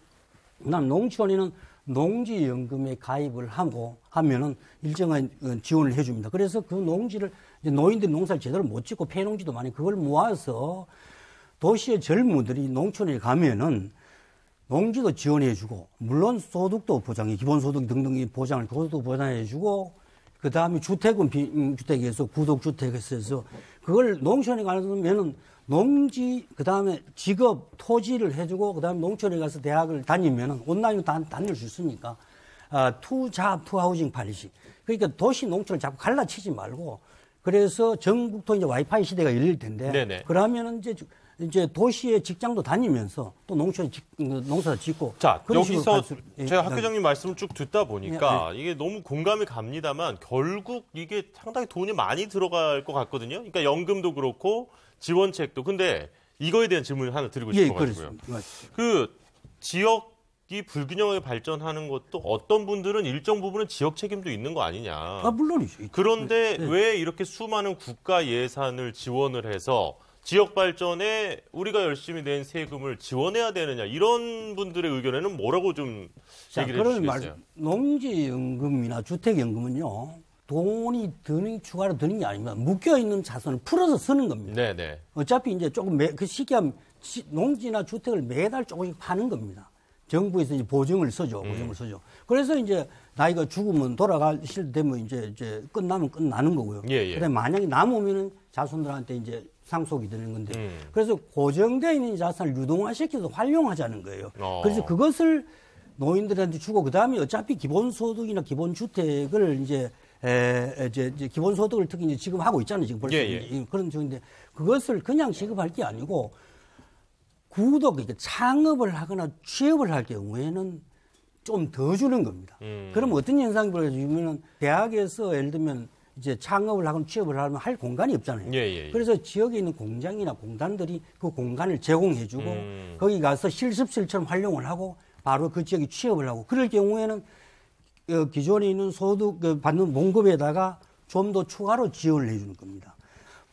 그다음 농촌에는 농지연금에 가입을 하고 하면은 일정한 지원을 해줍니다. 그래서 그 농지를 이제 노인들이 농사를 제대로 못 짓고 폐농지도 많이 그걸 모아서 도시의 젊은들이 농촌에 가면은 농지도 지원해주고 물론 소득도 보장해, 기본소득 등등의 보장을 소득도 보장해주고. 그 다음에 주택은 빈주택에서 구독주택에서 해서 그걸 농촌에 가면은 농지, 그 다음에 직업, 토지를 해주고 그 다음에 농촌에 가서 대학을 다니면은 온라인으로 다닐 수 있으니까 투하우징 팔리시. 그러니까 도시 농촌을 자꾸 갈라치지 말고 그래서 전국도 이제 와이파이 시대가 열릴 텐데 네네. 그러면은 이제 도시에 직장도 다니면서 또 농촌에 농사 짓고. 자, 그런 식으로 여기서 갈수록, 제가 학 교장님 말씀을 쭉 듣다 보니까 이게 너무 공감이 갑니다만 결국 이게 상당히 돈이 많이 들어갈 것 같거든요. 그러니까 연금도 그렇고 지원책도. 근데 이거에 대한 질문을 하나 드리고 싶어가지고요. 그 지역이 불균형하게 발전하는 것도 어떤 분들은 일정 부분은 지역 책임도 있는 거 아니냐. 물론이죠. 그런데 왜 이렇게 수많은 국가 예산을 지원을 해서 지역 발전에 우리가 열심히 낸 세금을 지원해야 되느냐 이런 분들의 의견에는 뭐라고 좀 얘기를 해주시겠어요? 농지연금이나 주택연금은요 돈이 추가로 드는 게 아닙니다. 묶여 있는 자산을 풀어서 쓰는 겁니다. 네네. 어차피 이제 조금 그 시기하면 농지나 주택을 매달 조금씩 파는 겁니다. 정부에서 이제 보증을 써줘. 그래서 이제 나이가 죽으면 돌아가실 되면 이제 끝나면 끝나는 거고요. 예. 그다음에 만약에 남으면은 자손들한테 이제 상속이 되는 건데 그래서 고정되어 있는 자산을 유동화시켜서 활용하자는 거예요. 그래서 그것을 노인들한테 주고 그다음에 어차피 기본소득이나 기본주택을 이제 기본소득을 특히 이제 지금 하고 있잖아요. 지금 벌써 그런 중인데 그것을 그냥 지급할 게 아니고 그러니까 창업을 하거나 취업을 할 경우에는 좀 더 주는 겁니다. 그럼 어떤 현상이 벌어지면은 대학에서 예를 들면 이제 창업을 하거나 취업을 하면 할 공간이 없잖아요. 그래서 지역에 있는 공장이나 공단들이 그 공간을 제공해주고 거기 가서 실습실처럼 활용을 하고 바로 그 지역에 취업을 하고 그럴 경우에는 기존에 있는 소득 받는 봉급에다가 좀 더 추가로 지원을 해주는 겁니다.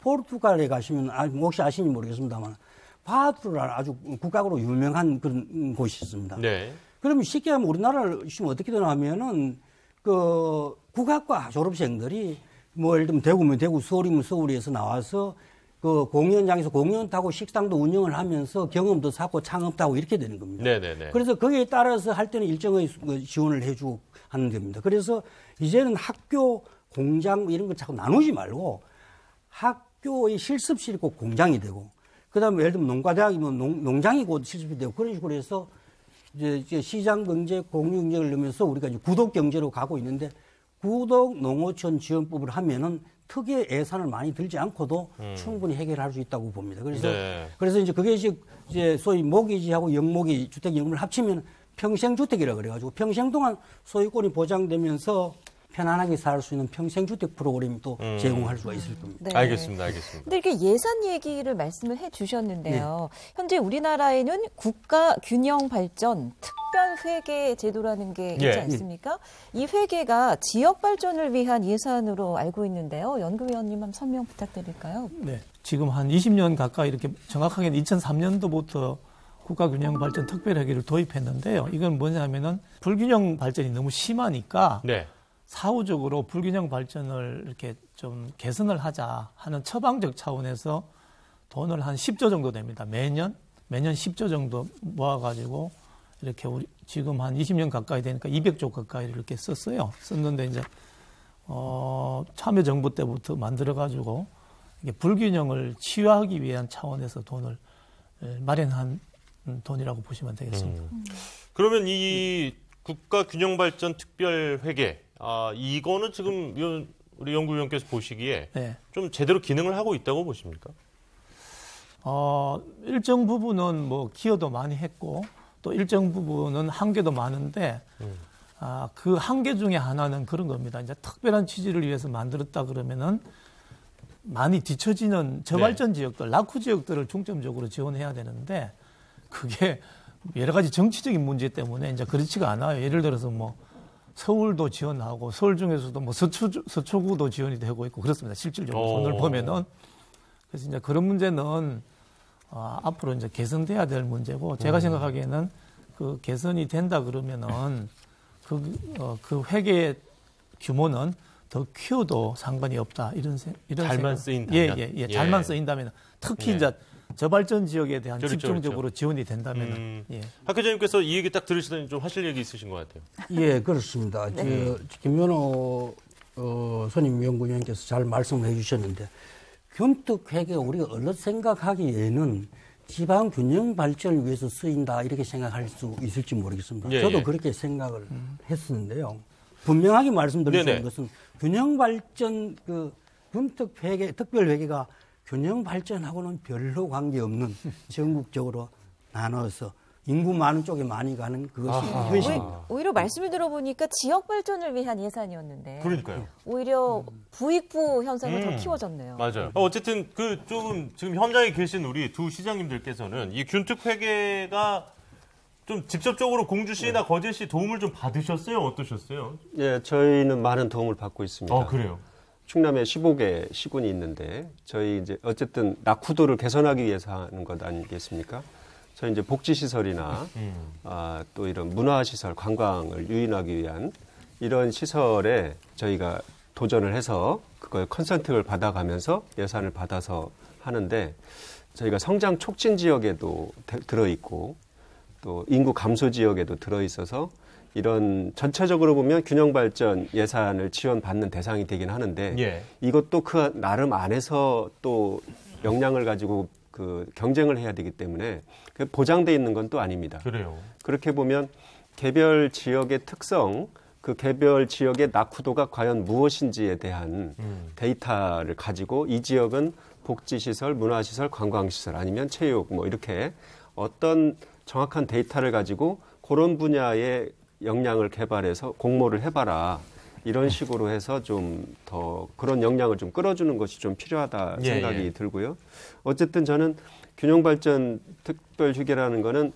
포르투갈에 가시면 혹시 아시는지 모르겠습니다만 바두라 아주 국가적으로 유명한 그런 곳이 있습니다. 네. 그러면 쉽게 하면 우리나라를 시면 어떻게 되냐면은 그 국악과 졸업생들이 뭐 예를 들면 대구면 대구, 서울이면 서울에서 나와서 그 공연장에서 공연도 하고 식당도 운영을 하면서 경험도 쌓고 창업도 하고 이렇게 되는 겁니다. 네네네. 그래서 거기에 따라서 할 때는 일정의 지원을 해주고 하는 겁니다. 그래서 이제는 학교, 공장 이런 걸 자꾸 나누지 말고 학교의 실습실이 꼭 공장이 되고 그다음에 예를 들면 농가대학이면 농장이 곧 실습이 되고 그런 식으로 해서 이제 시장 경제, 공유 경제를 넣으면서 우리가 이제 구독 경제로 가고 있는데 구독 농어촌 지원법을 하면은 특유의 예산을 많이 들지 않고도 충분히 해결할 수 있다고 봅니다. 그래서 이제 그게 이제 소위 모기지하고 영모기 주택연금을 합치면 평생주택이라 그래가지고 평생 동안 소유권이 보장되면서 편안하게 살 수 있는 평생주택 프로그램이 또 제공할 수가 있을 겁니다. 네. 알겠습니다. 근데 이렇게 예산 얘기를 말씀을 해 주셨는데요. 현재 우리나라에는 국가균형발전 특별회계 제도라는 게 있지 않습니까? 이 회계가 지역 발전을 위한 예산으로 알고 있는데요. 연구위원님 한번 설명 부탁드릴까요? 네. 지금 한 20년 가까이 이렇게 정확하게는 2003년도부터 국가균형발전 특별회계를 도입했는데요. 이건 뭐냐면은 불균형 발전이 너무 심하니까 사후적으로 불균형 발전을 이렇게 좀 개선을 하자 하는 처방적 차원에서 돈을 한 10조 정도 됩니다. 매년 10조 정도 모아가지고 이렇게 우리 지금 한 20년 가까이 되니까 200조 가까이를 이렇게 썼어요. 썼는데 이제 참여정부 때부터 만들어가지고 이게 불균형을 치유하기 위한 차원에서 돈을 마련한 돈이라고 보시면 되겠습니다. 그러면 이 국가균형발전 특별회계 이거는 지금 우리 연구위원께서 보시기에 좀 제대로 기능을 하고 있다고 보십니까? 일정 부분은 뭐 기여도 많이 했고 또 일정 부분은 한계도 많은데 그 한계 중에 하나는 그런 겁니다. 이제 특별한 취지를 위해서 만들었다 그러면은 많이 뒤처지는 저발전 지역들, 낙후 지역들을 중점적으로 지원해야 되는데 그게 여러 가지 정치적인 문제 때문에 이제 그렇지가 않아요. 예를 들어서 뭐 서울도 지원하고 서울 중에서도 뭐 서초구도 지원이 되고 있고 그렇습니다. 실질적으로 돈을 보면은 그래서 이제 그런 문제는 앞으로 이제 개선돼야 될 문제고 제가 생각하기에는 그 개선이 된다 그러면은 그 회계 규모는 더 키워도 상관이 없다 이런 잘만 쓰인다면 잘만 쓰인다면 특히 이제 저발전 지역에 대한 집중적으로 지원이 된다면 학교장님께서 이 얘기 딱 들으시더니 좀 하실 얘기 있으신 것 같아요. 예, 그렇습니다. 김연호 선임 연구위원께서 잘 말씀을 해주셨는데 균특회계 우리가 얼른 생각하기에는 지방 균형 발전을 위해서 쓰인다 이렇게 생각할 수 있을지 모르겠습니다. 예, 저도 예. 그렇게 생각을 했었는데요. 분명하게 말씀드릴 수 있는 것은 균형 발전 그 군특 회계, 특별 회계가 균형 발전하고는 별로 관계없는 전국적으로 나눠서 인구 많은 쪽에 많이 가는 그것이 현실입니다. 오히려 말씀을 들어보니까 지역 발전을 위한 예산이었는데 그러니까요. 오히려 부익부 현상이 더 키워졌네요. 맞아요. 어쨌든 그 조금 지금 현장에 계신 우리 두 시장님들께서는 이 균특 회계가 좀 직접적으로 공주시나 거제시 도움을 좀 받으셨어요? 어떠셨어요? 예, 저희는 많은 도움을 받고 있습니다. 그래요? 충남에 15개 시군이 있는데 저희 이제 어쨌든 낙후도를 개선하기 위해서 하는 것 아니겠습니까? 저희 이제 복지시설이나 또 이런 문화시설, 관광을 유인하기 위한 이런 시설에 저희가 도전을 해서 그걸 컨설팅을 받아가면서 예산을 받아서 하는데 저희가 성장 촉진 지역에도 들어있고 또 인구 감소 지역에도 들어있어서 이런 전체적으로 보면 균형 발전 예산을 지원받는 대상이 되긴 하는데 예. 이것도 그 나름 안에서 또 역량을 가지고 그 경쟁을 해야 되기 때문에 보장돼 있는 건 또 아닙니다. 그래요. 그렇게 보면 개별 지역의 특성, 그 개별 지역의 낙후도가 과연 무엇인지에 대한 데이터를 가지고 이 지역은 복지시설, 문화시설, 관광시설 아니면 체육 뭐 이렇게 어떤 정확한 데이터를 가지고 그런 분야의 역량을 개발해서 공모를 해봐라. 이런 식으로 해서 좀 더 그런 역량을 좀 끌어주는 것이 좀 필요하다 생각이 들고요. 어쨌든 저는 균형발전 특별휴게라는 거는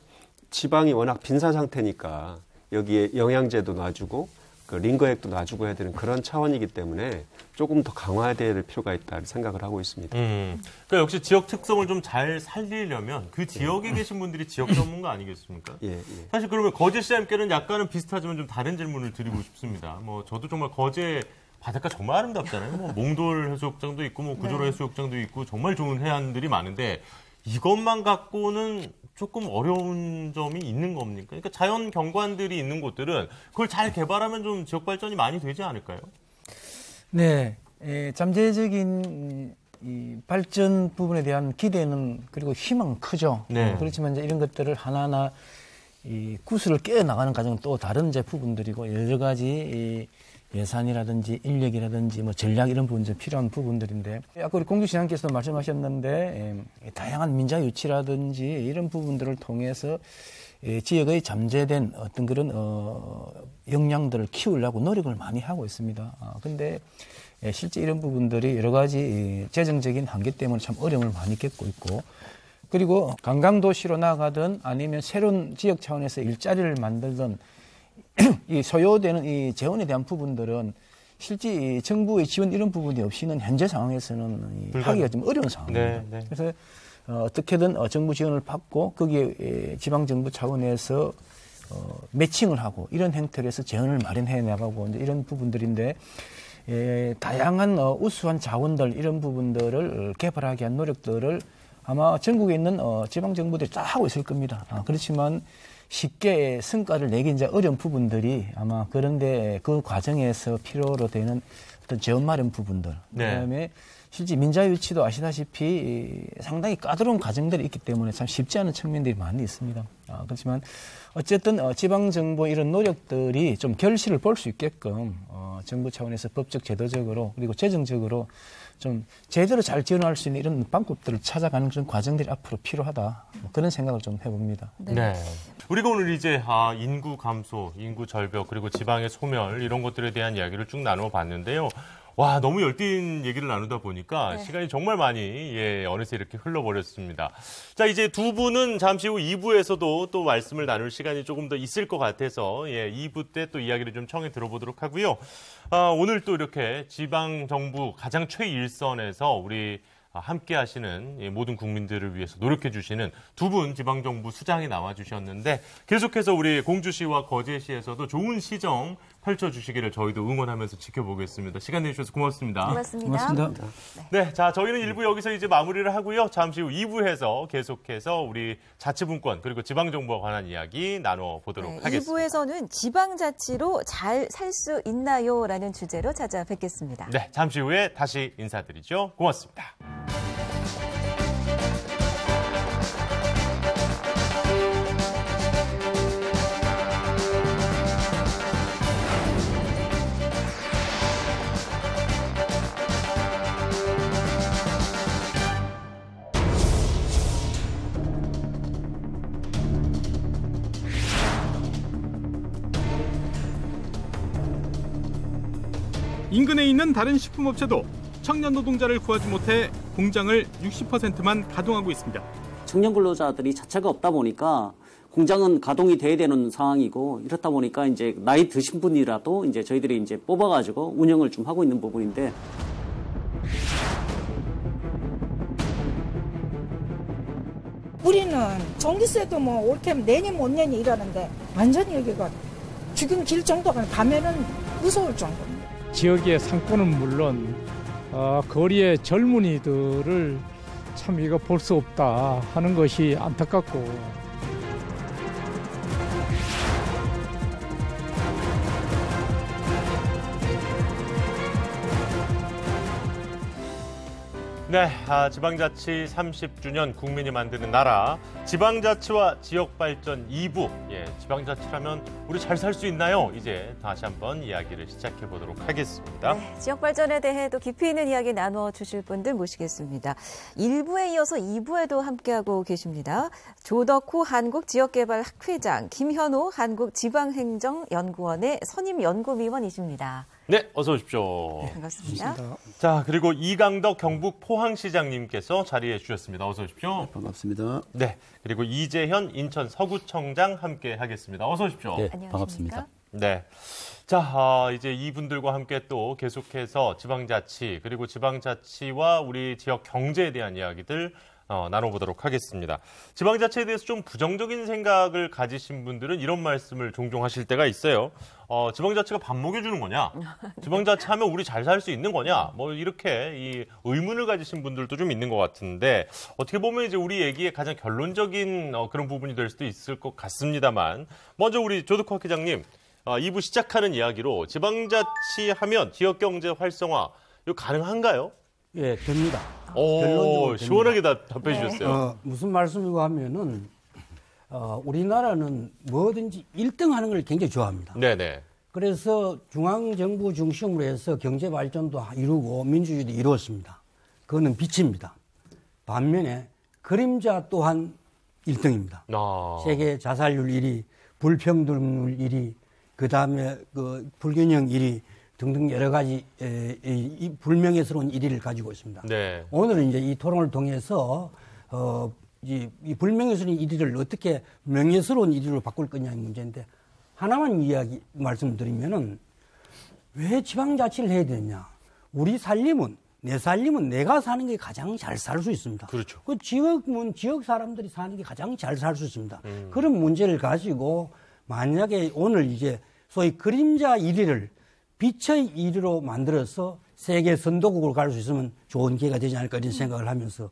지방이 워낙 빈사 상태니까 여기에 영양제도 놔주고 그 링거액도 놔주고 해야 되는 그런 차원이기 때문에 조금 더 강화해야 될 필요가 있다 생각을 하고 있습니다. 그러니까 역시 지역 특성을 좀 잘 살리려면 그 지역에 계신 분들이 지역 전문가 아니겠습니까? 예. 사실 그러면 거제 시장님께는 약간은 비슷하지만 좀 다른 질문을 드리고 싶습니다. 뭐 저도 정말 거제 바닷가 정말 아름답잖아요. 뭐 몽돌 해수욕장도 있고 뭐 구조로 해수욕장도 있고 정말 좋은 해안들이 많은데 이것만 갖고는 조금 어려운 점이 있는 겁니까? 그러니까 자연 경관들이 있는 곳들은 그걸 잘 개발하면 좀 지역 발전이 많이 되지 않을까요? 네, 잠재적인 이 발전 부분에 대한 기대는 그리고 희망은 크죠. 네. 그렇지만 이제 이런 것들을 하나하나 이 구슬을 깨어 나가는 과정은 또 다른 이제 부분들이고 여러 가지 이 예산이라든지 인력이라든지 뭐 전략 이런 부분 좀 필요한 부분들인데 아까 우리 공주시장께서도 말씀하셨는데 다양한 민자 유치라든지 이런 부분들을 통해서 지역의 잠재된 어떤 그런 역량들을 키우려고 노력을 많이 하고 있습니다. 근데 실제 이런 부분들이 여러 가지 재정적인 한계 때문에 참 어려움을 많이 겪고 있고 그리고 관광도시로 나가든 아니면 새로운 지역 차원에서 일자리를 만들든 이 소요되는 이 재원에 대한 부분들은 실제 이 정부의 지원 이런 부분이 없이는 현재 상황에서는 하기가 좀 어려운 상황입니다. 네. 그래서 어떻게든 정부 지원을 받고 거기에 지방정부 차원에서 매칭을 하고 이런 형태로 해서 재원을 마련해 나가고 이제 이런 부분들인데 다양한 우수한 자원들 이런 부분들을 개발하기 위한 노력들을 아마 전국에 있는 지방정부들이 다 하고 있을 겁니다. 그렇지만 쉽게 성과를 내기 이제 어려운 부분들이 아마 그런데 그 과정에서 필요로 되는 어떤 재원 마련 부분들, 그다음에 실제 민자 유치도 아시다시피 상당히 까다로운 과정들이 있기 때문에 참 쉽지 않은 측면들이 많이 있습니다. 그렇지만 어쨌든 지방 정부 이런 노력들이 좀 결실을 볼 수 있게끔 정부 차원에서 법적 제도적으로 그리고 재정적으로 좀 제대로 잘 지원할 수 있는 이런 방법들을 찾아가는 그런 과정들이 앞으로 필요하다. 그런 생각을 좀 해봅니다. 네. 우리가 오늘 이제 인구 감소, 인구 절벽, 그리고 지방의 소멸 이런 것들에 대한 이야기를 쭉 나누어 봤는데요. 와, 너무 열띤 얘기를 나누다 보니까 시간이 정말 많이 어느새 이렇게 흘러버렸습니다. 자, 이제 두 분은 잠시 후 2부에서도 또 말씀을 나눌 시간이 조금 더 있을 것 같아서 2부 때 또 이야기를 좀 청해 들어보도록 하고요. 오늘 또 이렇게 지방정부 가장 최일선에서 우리 함께 하시는 모든 국민들을 위해서 노력해 주시는 두 분 지방정부 수장이 나와주셨는데 계속해서 우리 공주시와 거제시에서도 좋은 시정 펼쳐주시기를 저희도 응원하면서 지켜보겠습니다. 시간 내주셔서 고맙습니다. 고맙습니다. 네, 자 저희는 1부 여기서 이제 마무리를 하고요. 잠시 후 2부에서 계속해서 우리 자치분권 그리고 지방정부와 관한 이야기 나눠보도록 하겠습니다. 2부에서는 지방자치로 잘 살 수 있나요? 라는 주제로 찾아뵙겠습니다. 네, 잠시 후에 다시 인사드리죠. 고맙습니다. 인근에 있는 다른 식품업체도 청년 노동자를 구하지 못해 공장을 60%만 가동하고 있습니다. 청년 근로자들이 자체가 없다 보니까 공장은 가동이 돼야 되는 상황이고, 이렇다 보니까 이제 나이 드신 분이라도 이제 저희들이 이제 뽑아가지고 운영을 좀 하고 있는 부분인데. 우리는 전기세도 뭐 올테면 내년 못 내니 이러는데 완전히 여기가 죽임 길 정도가 가면은 무서울 정도입니다. 지역의 상권은 물론 거리의 젊은이들을 참 이거 볼 수 없다 하는 것이 안타깝고. 네, 지방자치 30주년 국민이 만드는 나라, 지방자치와 지역발전 2부. 예, 지방자치라면 우리 잘 살 수 있나요? 이제 다시 한번 이야기를 시작해 보도록 하겠습니다. 네, 지역발전에 대해 또 깊이 있는 이야기 나눠 주실 분들 모시겠습니다. 1부에 이어서 2부에도 함께하고 계십니다. 조덕호 한국지역개발학회장, 김현호 한국지방행정연구원의 선임연구위원이십니다. 네, 어서 오십시오. 네, 반갑습니다. 자, 그리고 이강덕 경북 포항시장님께서 자리해 주셨습니다. 어서 오십시오. 네, 반갑습니다. 네, 그리고 이재현 인천 서구청장 함께 하겠습니다. 어서 오십시오. 네, 반갑습니다. 네. 자, 이제 이분들과 함께 또 계속해서 지방자치, 그리고 지방자치와 우리 지역 경제에 대한 이야기들 나눠보도록 하겠습니다. 지방자치에 대해서 좀 부정적인 생각을 가지신 분들은 이런 말씀을 종종 하실 때가 있어요. 지방자치가 밥 먹여주는 거냐? 지방자치 하면 우리 잘 살 수 있는 거냐? 뭐 이렇게 이 의문을 가지신 분들도 좀 있는 것 같은데, 어떻게 보면 이제 우리 얘기의 가장 결론적인 그런 부분이 될 수도 있을 것 같습니다만, 먼저 우리 조덕호 학회장님, 2부 시작하는 이야기로 지방자치 하면 지역경제 활성화, 이거 가능한가요? 예, 됩니다. 오, 시원하게 답해 주셨어요. 무슨 말씀이고 하면은, 우리나라는 뭐든지 1등 하는 걸 굉장히 좋아합니다. 네네. 그래서 중앙정부 중심으로 해서 경제 발전도 이루고 민주주의도 이루었습니다. 그거는 빛입니다. 반면에 그림자 또한 1등입니다. 세계 자살률 1위, 불평등률 1위, 그 다음에 그 불균형 1위 등등 여러 가지 이 불명예스러운 1위를 가지고 있습니다. 네. 오늘은 이제 이 토론을 통해서 이 불명예스러운 1위를 어떻게 명예스러운 1위로 바꿀 거냐의 문제인데, 하나만 말씀드리면은 왜 지방자치를 해야 되냐? 우리 살림은, 내 살림은 내가 사는 게 가장 잘 살 수 있습니다. 그렇죠. 그 지역은 지역 사람들이 사는 게 가장 잘 살 수 있습니다. 그런 문제를 가지고 만약에 오늘 이제 소위 그림자 1위를 빛의 1위로 만들어서 세계 선도국으로 갈 수 있으면 좋은 기회가 되지 않을까 이런 생각을 하면서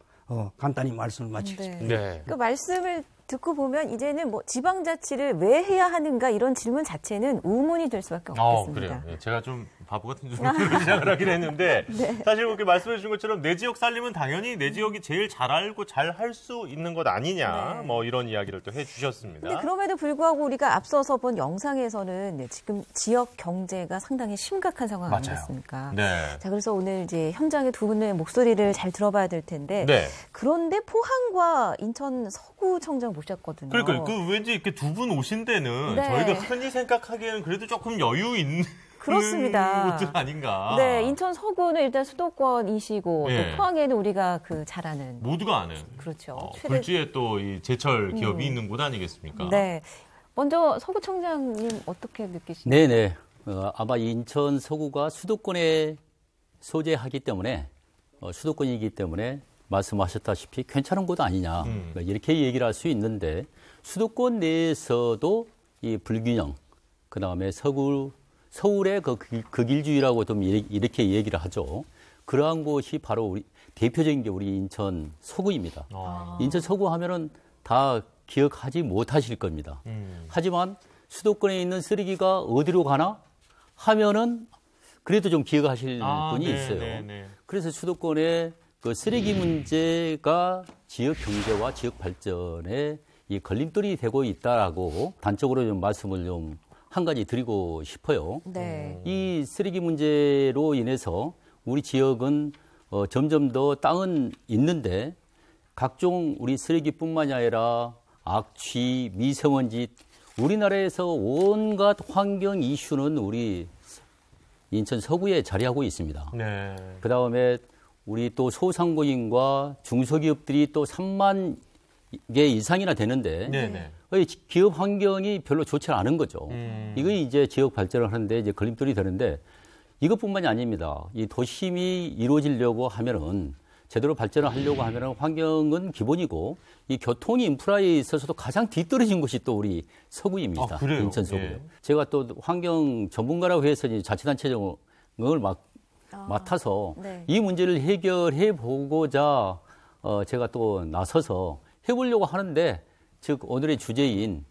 간단히 말씀을 마치겠습니다. 네. 그 말씀을 듣고 보면 이제는 뭐 지방자치를 왜 해야 하는가 이런 질문 자체는 의문이 될 수밖에 없겠습니다. 그래요. 제가 좀 바보 같은 질문으로 시작을 하긴 했는데 네. 사실 그렇게 말씀해 주신 것처럼 내 지역 살림은 당연히 내 지역이 제일 잘 알고 잘 할 수 있는 것 아니냐, 네. 뭐 이런 이야기를 또 해주셨습니다. 근데 그럼에도 불구하고 우리가 앞서서 본 영상에서는 지금 지역 경제가 상당히 심각한 상황 맞아요. 아니겠습니까? 네. 자, 그래서 오늘 이제 현장의 두 분의 목소리를 잘 들어봐야 될 텐데, 네. 그런데 포항과 인천 서구청장 모셨거든요. 그러니까 그 왠지 이렇게 두 분 오신 데는 네. 저희가 흔히 생각하기에는 그래도 조금 여유 있는 그렇습니다. 곳들 아닌가. 네, 인천 서구는 일단 수도권이시고 네. 또 포항에는 우리가 그 잘 아는 모두가 아는. 그렇죠. 굴지에 또 이 제철 기업이 있는 곳 아니겠습니까? 네. 먼저 서구청장님 어떻게 느끼시나요? 네네. 아마 인천 서구가 수도권에 소재하기 때문에 수도권이기 때문에 말씀하셨다시피 괜찮은 곳 아니냐 이렇게 얘기를 할 수 있는데, 수도권 내에서도 이 불균형, 그 다음에 서울의 그 극일주의라고 좀 이렇게 얘기를 하죠. 그러한 곳이 바로 우리 대표적인 게 우리 인천 서구입니다. 인천 서구 하면은 다 기억하지 못하실 겁니다. 하지만 수도권에 있는 쓰레기가 어디로 가나 하면은 그래도 좀 기억하실 분이 있어요. 네. 그래서 수도권의 그 쓰레기 문제가 지역 경제와 지역 발전에 이 걸림돌이 되고 있다라고 단적으로 좀 말씀을 좀 한 가지 드리고 싶어요. 네. 이 쓰레기 문제로 인해서 우리 지역은 점점 더 땅은 있는데 각종 우리 쓰레기뿐만이 아니라 악취, 미세먼지, 우리나라에서 온갖 환경 이슈는 우리 인천 서구에 자리하고 있습니다. 네. 그다음에 우리 또 소상공인과 중소기업들이 또 3만 개 이상이나 되는데 네네. 기업 환경이 별로 좋지 않은 거죠. 이거 이제 지역 발전을 하는데 이제 걸림돌이 되는데 이것뿐만이 아닙니다. 이 도심이 이루어지려고 하면은 제대로 발전을 하려고 하면은 환경은 기본이고 이 교통 인프라에 있어서도 가장 뒤떨어진 곳이 또 우리 서구입니다. 그래요? 인천 서구요. 예. 제가 또 환경 전문가라고 해서 이제 자치단체장을 맡아서 네. 이 문제를 해결해 보고자 제가 또 나서서 해보려고 하는데 즉 오늘의 주제인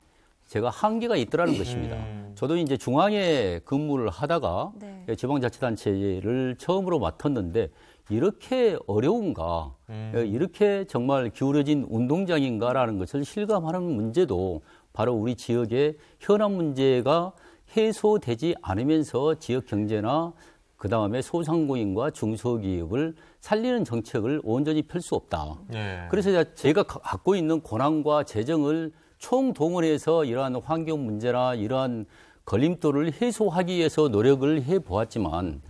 제가 한계가 있더라는 것입니다. 저도 이제 중앙에 근무를 하다가 네. 지방자치단체를 처음으로 맡았는데 이렇게 어려운가, 이렇게 정말 기울어진 운동장인가라는 것을 실감하는 문제도 바로 우리 지역의 현안 문제가 해소되지 않으면서 지역 경제나 그다음에 소상공인과 중소기업을 살리는 정책을 온전히 펼 수 없다. 네. 그래서 제가 갖고 있는 권한과 재정을 총동원해서 이러한 환경 문제나 이러한 걸림돌을 해소하기 위해서 노력을 해보았지만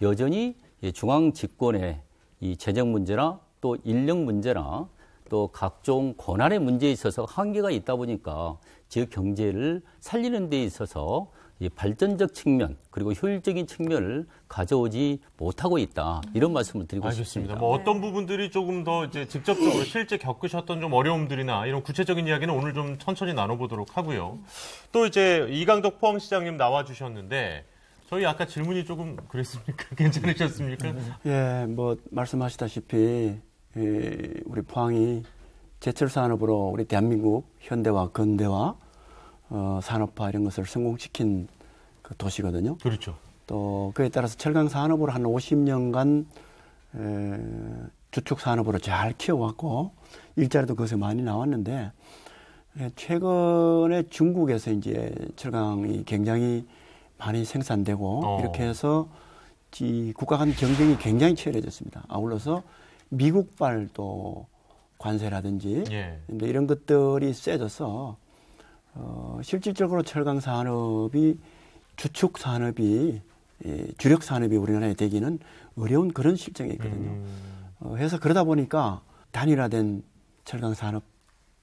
여전히 중앙 집권의 이 재정 문제나 또 인력 문제나 또 각종 권한의 문제에 있어서 한계가 있다 보니까 지역 경제를 살리는 데 있어서 이 발전적 측면 그리고 효율적인 측면을 가져오지 못하고 있다. 이런 말씀을 드리고 알겠습니다. 싶습니다. 뭐 어떤 부분들이 조금 더 이제 직접적으로 실제 겪으셨던 좀 어려움들이나 이런 구체적인 이야기는 오늘 좀 천천히 나눠보도록 하고요. 또 이제 이강덕 포항시장님 나와주셨는데 저희 아까 질문이 조금 그랬습니까? 괜찮으셨습니까? 예, 뭐 말씀하시다시피 우리 포항이 제철 산업으로 우리 대한민국 현대화, 근대화, 산업화 이런 것을 성공시킨 그 도시거든요. 그렇죠. 또 그에 따라서 철강 산업으로 한 50년간 주축 산업으로 잘 키워왔고 일자리도 거기서 많이 나왔는데 최근에 중국에서 이제 철강이 굉장히 많이 생산되고 이렇게 해서 국가 간 경쟁이 굉장히 치열해졌습니다. 아울러서 미국발 또 관세라든지 이런 것들이 세져서 실질적으로 철강 산업이 주축 산업이 주력 산업이 우리나라에 되기는 어려운 그런 실정이 있거든요. 해서 그러다 보니까 단일화된 철강 산업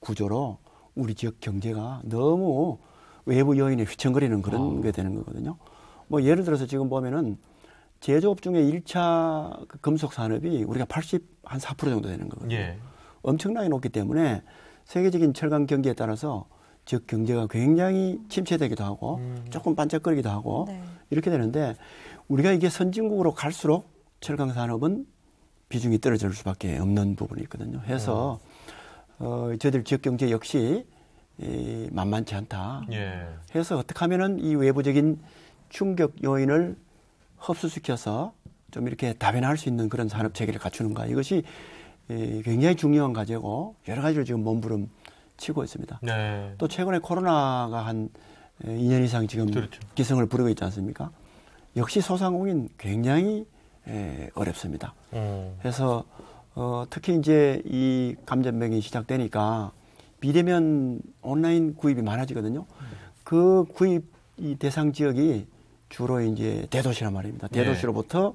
구조로 우리 지역 경제가 너무 외부 요인에 휘청거리는 그런 게 되는 거거든요. 뭐 예를 들어서 지금 보면은 제조업 중에 1차 금속 산업이 우리가 4% 정도 되는 거거든요. 예. 엄청나게 높기 때문에 세계적인 철강 경기에 따라서 지역 경제가 굉장히 침체되기도 하고 조금 반짝거리기도 하고 이렇게 되는데 우리가 이게 선진국으로 갈수록 철강 산업은 비중이 떨어질 수밖에 없는 부분이 있거든요. 해서 저희들 지역 경제 역시 만만치 않다. 해서 어떻게 하면은 이 외부적인 충격 요인을 흡수시켜서 좀 이렇게 다변화할 수 있는 그런 산업 체계를 갖추는가 이것이 굉장히 중요한 과제고 여러 가지를 지금 몸부림 치고 있습니다. 네. 또 최근에 코로나가 한 2년 이상 지금 기승을 부르고 있지 않습니까? 역시 소상공인 굉장히 어렵습니다. 그래서 특히 이제 이 감전병이 시작되니까 비대면 온라인 구입이 많아지거든요. 그 구입 이 대상 지역이 주로 이제 대도시란 말입니다. 대도시로부터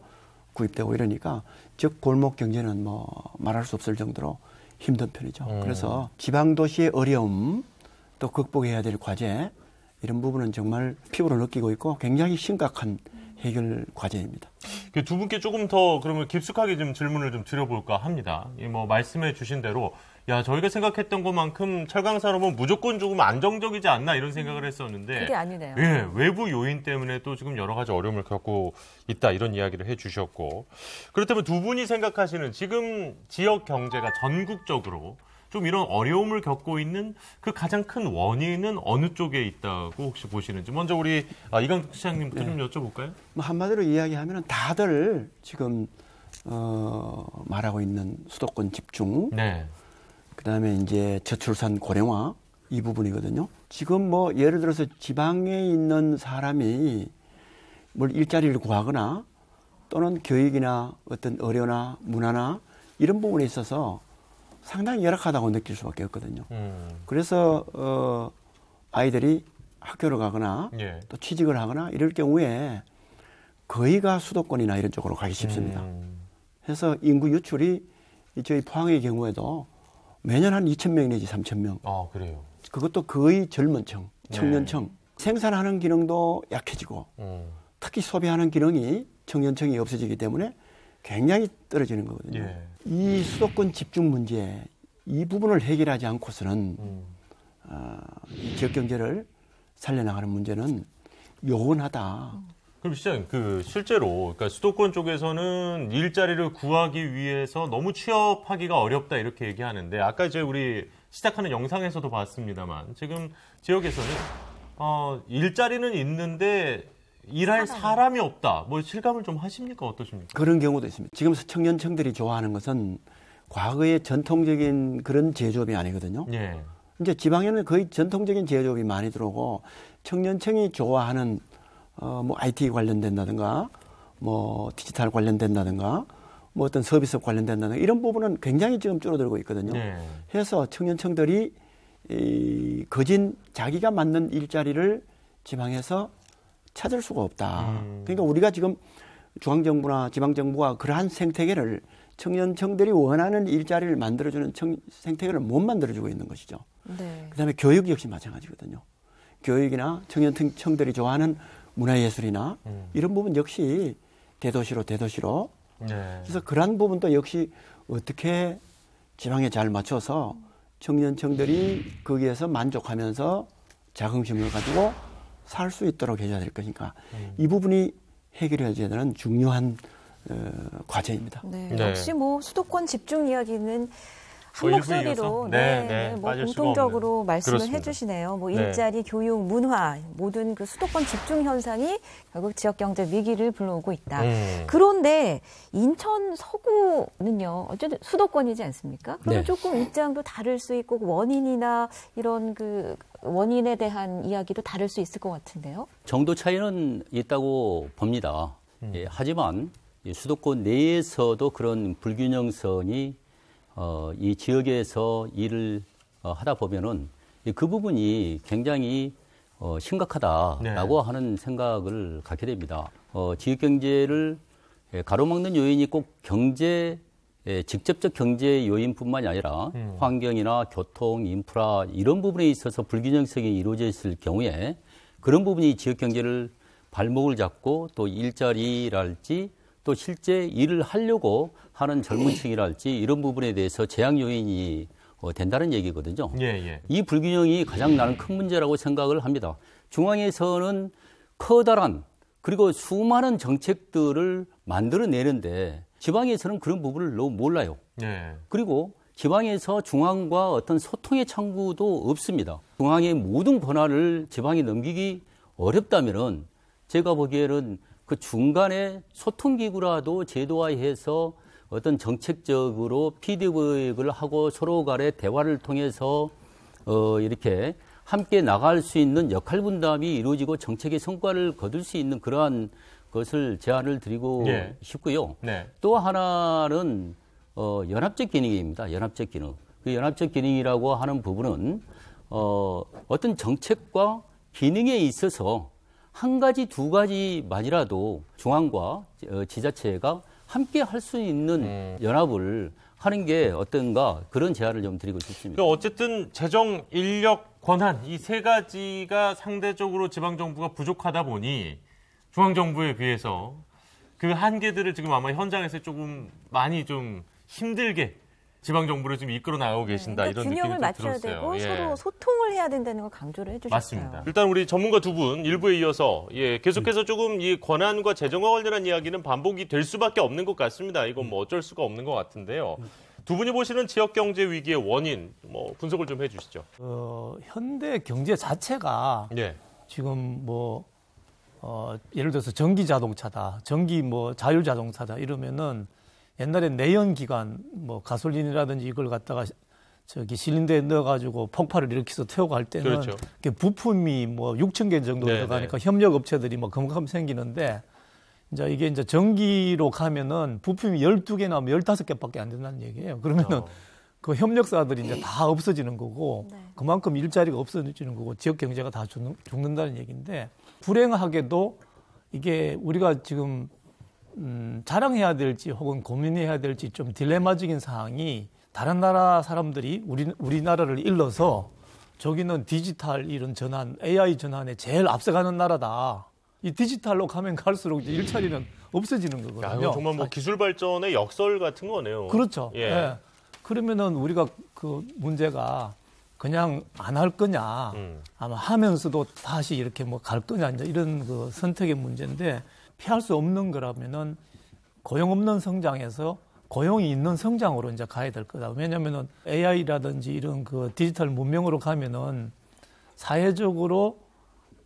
구입되고 이러니까 즉 골목 경제는 뭐 말할 수 없을 정도로 힘든 편이죠. 그래서 지방 도시의 어려움 또 극복해야 될 과제 이런 부분은 정말 피부로 느끼고 있고 굉장히 심각한 해결 과제입니다. 두 분께 조금 더 그러면 깊숙하게 좀 질문을 좀 드려볼까 합니다. 뭐 말씀해 주신 대로 저희가 생각했던 것만큼 철강 산업은 무조건 조금 안정적이지 않나 이런 생각을 했었는데 그게 아니네요. 예, 외부 요인 때문에 또 지금 여러 가지 어려움을 겪고 있다 이런 이야기를 해주셨고 그렇다면 두 분이 생각하시는 지금 지역 경제가 전국적으로 좀 이런 어려움을 겪고 있는 그 가장 큰 원인은 어느 쪽에 있다고 혹시 보시는지 먼저 우리 이강덕 시장님부터 좀 여쭤볼까요? 뭐 한마디로 이야기하면 다들 지금 말하고 있는 수도권 집중, 그다음에 이제 저출산 고령화 이 부분이거든요. 지금 뭐 예를 들어서 지방에 있는 사람이 뭘 일자리를 구하거나 또는 교육이나 어떤 의료나 문화나 이런 부분에 있어서 상당히 열악하다고 느낄 수밖에 없거든요. 그래서 아이들이 학교를 가거나 또 취직을 하거나 이럴 경우에 거의가 수도권이나 이런 쪽으로 가기 쉽습니다. 그래서 인구 유출이 저희 포항의 경우에도 매년 한 2,000명 내지 3,000명. 아, 그래요? 그것도 거의 젊은 층, 청년층. 생산하는 기능도 약해지고 특히 소비하는 기능이 청년층이 없어지기 때문에 굉장히 떨어지는 거거든요. 이 수도권 집중 문제, 이 부분을 해결하지 않고서는 이 지역 경제를 살려나가는 문제는 요원하다. 그럼 시장님, 실제로 그러니까 수도권 쪽에서는 일자리를 구하기 위해서 너무 취업하기가 어렵다 이렇게 얘기하는데 아까 이제 우리 시작하는 영상에서도 봤습니다만 지금 지역에서는 일자리는 있는데 일할 사람이 없다. 뭐 실감을 좀 하십니까? 어떠십니까? 그런 경우도 있습니다. 지금 청년층들이 좋아하는 것은 과거의 전통적인 그런 제조업이 아니거든요. 이제 지방에는 거의 전통적인 제조업이 많이 들어오고 청년층이 좋아하는 뭐 IT 관련된다든가 뭐 디지털 관련된다든가 뭐 어떤 서비스업 관련된다든가 이런 부분은 굉장히 지금 줄어들고 있거든요. 해서 청년층들이 거진 자기가 맞는 일자리를 지방에서 찾을 수가 없다. 그러니까 우리가 지금 중앙정부나 지방정부가 그러한 생태계를 청년층들이 원하는 일자리를 만들어주는 생태계를 못 만들어주고 있는 것이죠. 그다음에 교육 역시 마찬가지거든요. 교육이나 청년층들이 좋아하는 문화예술이나 이런 부분 역시 대도시로 그래서 그러한 부분도 역시 어떻게 지방에 잘 맞춰서 청년층들이 거기에서 만족하면서 자긍심을 가지고 살 수 있도록 해줘야 될 것이니까 이 부분이 해결해야 되는 중요한 과제입니다. 역시 뭐 수도권 집중 이야기는 한 목소리로 뭐 공통적으로 말씀을 그렇습니다. 해주시네요. 뭐 일자리, 교육, 문화 모든 그 수도권 집중 현상이 결국 지역 경제 위기를 불러오고 있다. 그런데 인천 서구는요, 어쨌든 수도권이지 않습니까? 그러면 조금 입장도 다를 수 있고 원인이나 이런 그 원인에 대한 이야기도 다를 수 있을 것 같은데요. 정도 차이는 있다고 봅니다. 하지만 수도권 내에서도 그런 불균형성이 이 지역에서 일을 하다 보면은 그 부분이 굉장히 심각하다라고 하는 생각을 갖게 됩니다. 지역 경제를 가로막는 요인이 꼭 직접적 경제 요인뿐만이 아니라 환경이나 교통, 인프라 이런 부분에 있어서 불균형성이 이루어져 있을 경우에 그런 부분이 지역 경제를 발목을 잡고 또 일자리랄지 또 실제 일을 하려고 하는 젊은 층이랄지 이런 부분에 대해서 제약 요인이 된다는 얘기거든요. 이 불균형이 가장 나는 큰 문제라고 생각을 합니다. 중앙에서는 커다란 그리고 수많은 정책들을 만들어내는데 지방에서는 그런 부분을 너무 몰라요. 그리고 지방에서 중앙과 어떤 소통의 창구도 없습니다. 중앙의 모든 권한을 지방에 넘기기 어렵다면은 제가 보기에는 그 중간에 소통기구라도 제도화해서 어떤 정책적으로 피드백을 하고 서로 간의 대화를 통해서 이렇게 함께 나갈 수 있는 역할 분담이 이루어지고 정책의 성과를 거둘 수 있는 그러한 것을 제안을 드리고 싶고요. 또 하나는 연합적 기능입니다. 연합적 기능. 그 연합적 기능이라고 하는 부분은 어떤 정책과 기능에 있어서 한 가지, 두 가지만이라도 중앙과 지자체가 함께 할 수 있는 연합을 하는 게 어떤가 그런 제안을 좀 드리고 싶습니다. 어쨌든 재정, 인력, 권한 이 세 가지가 상대적으로 지방정부가 부족하다 보니 중앙정부에 비해서 그 한계들을 지금 아마 현장에서 조금 많이 좀 힘들게 지방정부를 지금 이끌어 나가고 계신다. 이런 느낌이 균형을 맞춰야 들었어요. 되고 서로 소통을 해야 된다는 걸 강조를 해주셨어요. 맞습니다. 일단 우리 전문가 두 분 일부에 이어서 계속해서 조금 이 권한과 재정과 관련한 이야기는 반복이 될 수밖에 없는 것 같습니다. 이건 뭐 어쩔 수가 없는 것 같은데요. 두 분이 보시는 지역 경제 위기의 원인 뭐 분석을 좀 해주시죠. 현대 경제 자체가 지금 뭐 예를 들어서 전기 자동차다, 전기 뭐 자율 자동차다 이러면은 옛날에 내연기관 뭐 가솔린이라든지 이걸 갖다가 실린더에 넣어가지고 폭발을 일으켜서 태우고 할 때는 부품이 뭐 6,000개 정도 들어가니까 협력 업체들이 뭐 금방 생기는데 이제 이게 이제 전기로 가면은 부품이 12개 나오면 15개밖에 안 된다는 얘기예요. 그러면은 그 협력사들이 이제 다 없어지는 거고 그만큼 일자리가 없어지는 거고 지역 경제가 다 죽는다는 얘기인데 불행하게도 이게 우리가 지금 자랑해야 될지 혹은 고민해야 될지 좀 딜레마적인 상황이 다른 나라 사람들이 우리나라를 일러서 저기는 디지털 이런 전환, AI 전환에 제일 앞서가는 나라다. 이 디지털로 가면 갈수록 이제 일자리는 없어지는 거거든요. 야, 이거 정말 뭐 기술 발전의 역설 같은 거네요. 그렇죠. 예. 예. 그러면은 우리가 그 문제가 그냥 안 할 거냐, 아마 하면서도 다시 이렇게 뭐 갈 거냐, 이제 이런 그 선택의 문제인데 피할 수 없는 거라면은 고용 없는 성장에서 고용이 있는 성장으로 이제 가야 될 거다. 왜냐면은 AI라든지 이런 그 디지털 문명으로 가면은 사회적으로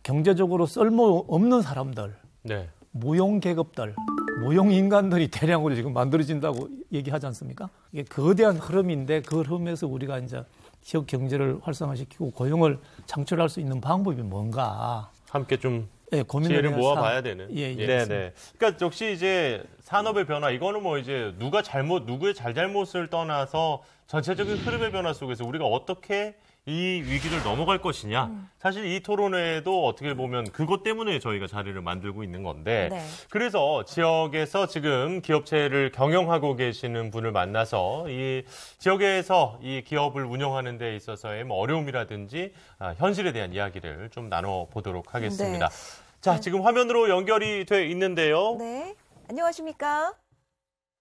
경제적으로 쓸모 없는 사람들, 네. 무용 계급들, 무용 인간들이 대량으로 지금 만들어진다고 얘기하지 않습니까? 이게 거대한 흐름인데 그 흐름에서 우리가 이제 지역 경제를 활성화시키고 고용을 창출할 수 있는 방법이 뭔가 함께 좀 예, 지혜를 모아봐야 되는. 예, 네. 그러니까 역시 이제 산업의 변화 이거는 뭐 이제 누구의 잘잘못을 떠나서 전체적인 흐름의 변화 속에서 우리가 어떻게 이 위기를 넘어갈 것이냐. 사실 이 토론회도 어떻게 보면 그것 때문에 저희가 자리를 만들고 있는 건데 네. 그래서 지역에서 지금 기업체를 경영하고 계시는 분을 만나서 이 지역에서 이 기업을 운영하는 데 있어서의 뭐 어려움이라든지 현실에 대한 이야기를 좀 나눠보도록 하겠습니다. 네. 자, 지금 화면으로 연결이 돼 있는데요. 네. 안녕하십니까?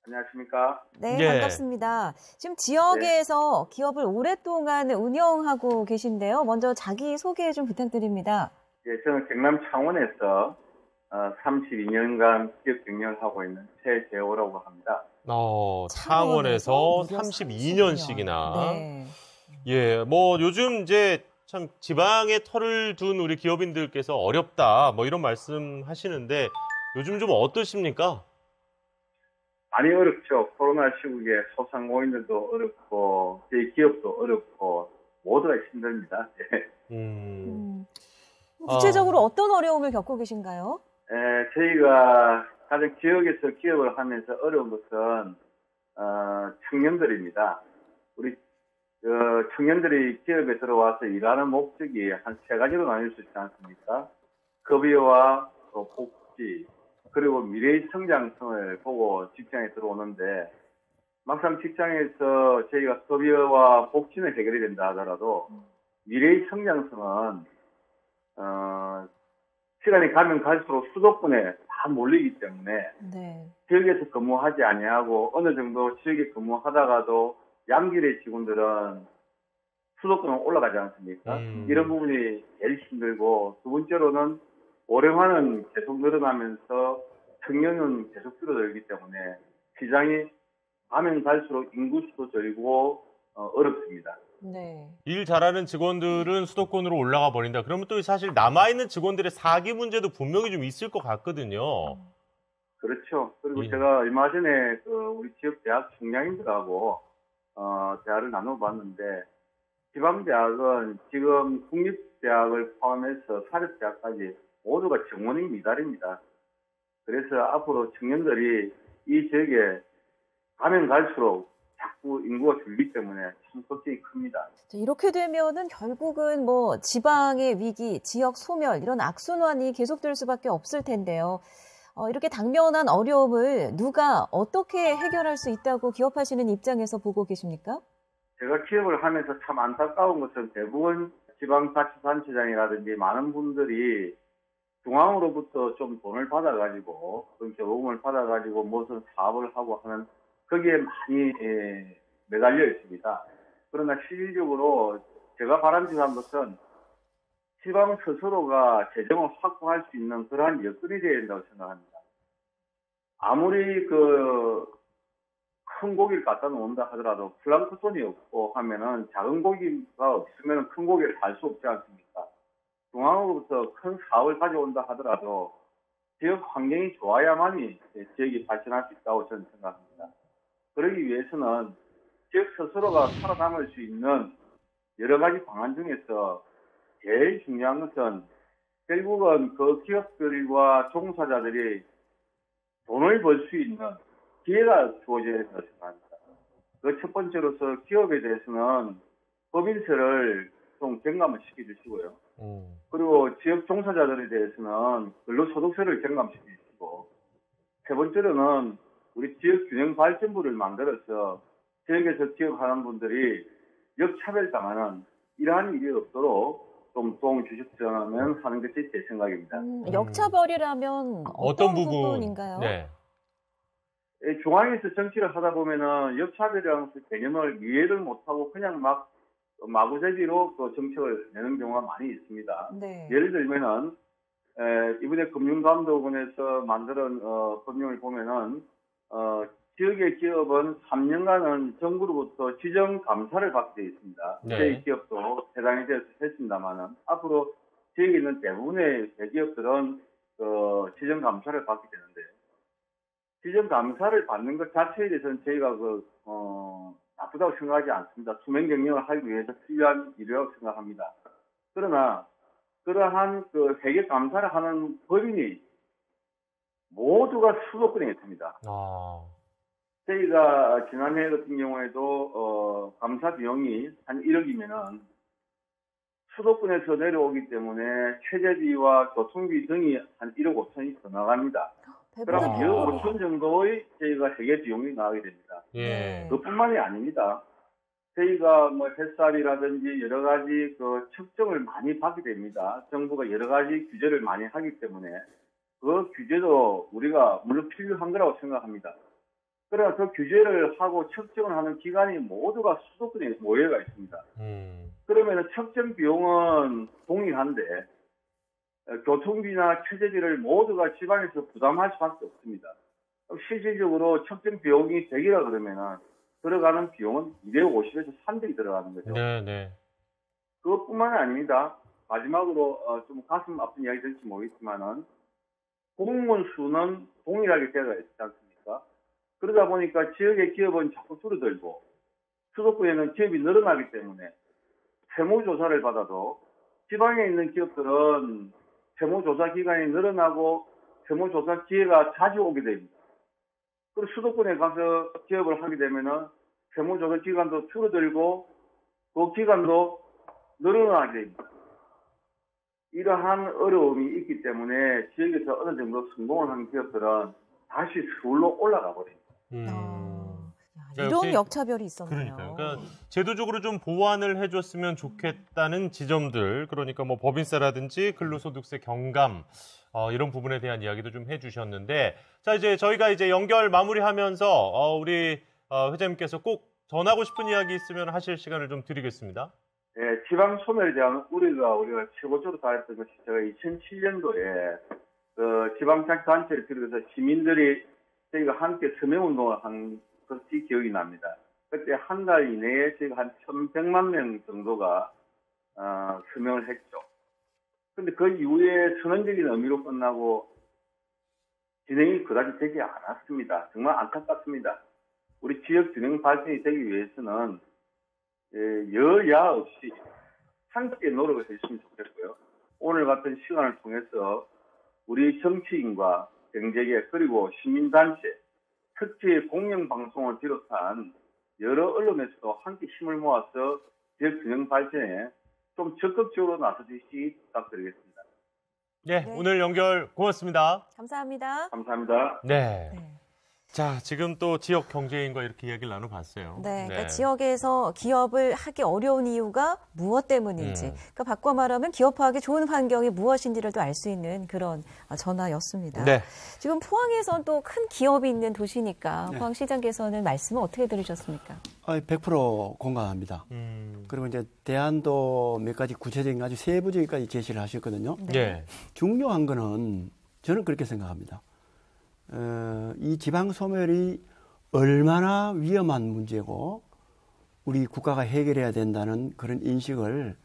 안녕하십니까? 네, 예. 반갑습니다. 지금 지역에서 기업을 오랫동안 운영하고 계신데요. 먼저 자기 소개 좀 부탁드립니다. 예, 저는 경남 창원에서 32년간 기업 경영을 하고 있는 최재호라고 합니다. 창원에서 32년씩이나. 네. 예, 뭐 요즘 이제 참 지방에 털을 둔 우리 기업인들께서 어렵다 뭐 이런 말씀 하시는데 요즘 좀 어떠십니까? 많이 어렵죠. 코로나 시국에 소상공인들도 어렵고 저희 기업도 어렵고 모두가 힘듭니다. 구체적으로 어떤 어려움을 겪고 계신가요? 저희가 가장 지역에서 기업을 하면서 어려운 것은 청년들입니다. 우리 청년들이 기업에 들어와서 일하는 목적이 한 세 가지로 나뉠 수 있지 않습니까? 급여와 복지, 그리고 미래의 성장성을 보고 직장에 들어오는데 막상 직장에서 저희가 급여와 복지는 해결이 된다 하더라도 미래의 성장성은 시간이 가면 갈수록 수도권에 다 몰리기 때문에 네. 지역에서 근무하지 아니하고 어느 정도 지역에 근무하다가도 양질의 직원들은 수도권으로 올라가지 않습니까? 이런 부분이 제일 힘들고 두 번째로는 고령화는 계속 늘어나면서 청년은 계속 줄어들기 때문에 시장이 가면 갈수록 인구수도 줄고 어렵습니다. 네. 일 잘하는 직원들은 수도권으로 올라가 버린다. 그러면 또 사실 남아있는 직원들의 사기 문제도 분명히 좀 있을 것 같거든요. 그렇죠. 그리고 제가 얼마 전에 우리 지역 대학 총장님들하고 대화를 나눠봤는데 지방대학은 지금 국립대학을 포함해서 사립대학까지 모두가 정원이 미달입니다. 그래서 앞으로 청년들이 이 지역에 가면 갈수록 자꾸 인구가 줄기 때문에 참 걱정이 큽니다. 이렇게 되면은 결국은 뭐 지방의 위기, 지역 소멸 이런 악순환이 계속될 수밖에 없을 텐데요. 이렇게 당면한 어려움을 누가 어떻게 해결할 수 있다고 기업하시는 입장에서 보고 계십니까? 제가 기업을 하면서 참 안타까운 것은 대부분 지방자치단체장이라든지 많은 분들이 중앙으로부터 좀 돈을 받아가지고 그런 교부금을 받아가지고 무슨 사업을 하고 하는 거기에 많이 매달려 있습니다. 그러나 실질적으로 제가 바람직한 것은 지방 스스로가 재정을 확보할 수 있는 그러한 여건이 되어야 된다고 생각합니다. 아무리 큰 고기를 갖다 놓는다 하더라도 플랑크톤이 없고 하면은 작은 고기가 없으면 큰 고기를 살 수 없지 않습니까? 중앙으로부터 큰 사업을 가져온다 하더라도 지역 환경이 좋아야만이 지역이 발전할 수 있다고 저는 생각합니다. 그러기 위해서는 지역 스스로가 살아남을 수 있는 여러 가지 방안 중에서 제일 중요한 것은 결국은 그 기업들과 종사자들이 돈을 벌 수 있는 기회가 주어져야 된다고 생각합니다. 그 첫 번째로서 기업에 대해서는 법인세를 좀 경감을 시켜주시고요. 그리고 지역 종사자들에 대해서는 근로소득세를 경감시키고, 세 번째로는 우리 지역균형발전부를 만들어서 지역에서 기업하는 분들이 역차별당하는 이러한 일이 없도록 좀 도움을 주셨으면 하는 것이 제 생각입니다. 역차별이라면 어떤 부분인가요? 네. 중앙에서 정치를 하다 보면은 역차별이라는 개념을 이해를 못하고 그냥 막 마구잡이로 그 정책을 내는 경우가 많이 있습니다. 네. 예를 들면은 이번에 금융감독원에서 만든 법령을 보면은 지역의 기업은 3년간은 정부로부터 지정 감사를 받게 되어 있습니다. 네. 저희 기업도 해당이 되어서 했습니다만은 앞으로 지역에 있는 대부분의 대기업들은 지정 감사를 받게 되는데요. 지정 감사를 받는 것 자체에 대해서는 저희가 나쁘다고 생각하지 않습니다. 투명 경영을 하기 위해서 필요한 일이라고 생각합니다. 그러나 그러한 회계 감사를 하는 법인이 모두가 수도권에 있습니다. 저희가 지난해 같은 경우에도 감사 비용이 한 1억이면은 수도권에서 내려오기 때문에 최저비와 교통비 등이 한 1억 5천이 더 나갑니다. 그럼 1억 5천 정도의 저희가 회계 비용이 나가게 됩니다. 예. 그뿐만이 아닙니다. 저희가 뭐 햇살이라든지 여러 가지 측정을 많이 받게 됩니다. 정부가 여러 가지 규제를 많이 하기 때문에 그 규제도 우리가 물론 필요한 거라고 생각합니다. 그러나 그 규제를 하고 측정을 하는 기관이 모두가 수도권에 모여가 있습니다. 그러면 측정 비용은 동일한데 교통비나 최저비를 모두가 지방에서 부담할 수밖에 없습니다. 실질적으로 측정 비용이 100이라 그러면은 들어가는 비용은 250에서 300이 들어가는 거죠. 네. 그것뿐만 아닙니다. 마지막으로 좀 가슴 아픈 이야기 될지 모르겠지만은 공무원 수는 동일하게 되어 있지 않습니까? 그러다 보니까 지역의 기업은 자꾸 줄어들고 수도권에는 기업이 늘어나기 때문에 세무조사를 받아도 지방에 있는 기업들은 세무조사 기간이 늘어나고 세무조사 기회가 자주 오게 됩니다. 그리고 수도권에 가서 기업을 하게 되면은 세무조사 기간도 줄어들고 그 기간도 늘어나게 됩니다. 이러한 어려움이 있기 때문에 지역에서 어느 정도 성공을 한 기업들은 다시 서울로 올라가 버립니다. 이런 역차별이 있었네요. 그러니까 제도적으로 좀 보완을 해줬으면 좋겠다는 지점들, 그러니까 뭐 법인세라든지 근로소득세 경감 이런 부분에 대한 이야기도 좀 해주셨는데, 자 이제 저희가 이제 연결 마무리하면서 우리 회장님께서 꼭 전하고 싶은 이야기 있으면 하실 시간을 좀 드리겠습니다. 네, 지방 소멸에 대한 우리가 최고적으로 다했던 것이 제가 2007년도에 지방자치단체를 비롯해서 시민들이 저희가 함께 서명운동을 한 것이 기억이 납니다. 그때 한 달 이내에 저희가 한 1,100만 명 정도가 서명을 했죠. 근데 그 이후에 선언적인 의미로 끝나고 진행이 그다지 되지 않았습니다. 정말 안타깝습니다. 우리 지역 균형 발전이 되기 위해서는 여야 없이 함께 노력을 했으면 좋겠고요. 오늘 같은 시간을 통해서 우리 정치인과 경제계 그리고 시민단체, 특히 공영방송을 비롯한 여러 언론에서도 함께 힘을 모아서 지역 균형 발전에 좀 적극적으로 나서주시기 부탁드리겠습니다. 네, 오늘 연결 고맙습니다. 감사합니다. 감사합니다. 네. 자, 지금 또 지역 경제인과 이렇게 이야기를 나눠봤어요. 네, 그러니까 지역에서 기업을 하기 어려운 이유가 무엇 때문인지, 그러니까 바꿔 말하면 기업화하기 좋은 환경이 무엇인지를 또 알 수 있는 그런 전화였습니다. 네. 지금 포항에선 또 큰 기업이 있는 도시니까 네. 포항시장께서는 말씀을 어떻게 들으셨습니까? 100% 공감합니다. 그리고 이제 대안도 몇 가지 구체적인 아주 세부적인까지 제시를 하셨거든요. 네. 중요한 거는 저는 그렇게 생각합니다. 이 지방 소멸이 얼마나 위험한 문제고 우리 국가가 해결해야 된다는 그런 인식을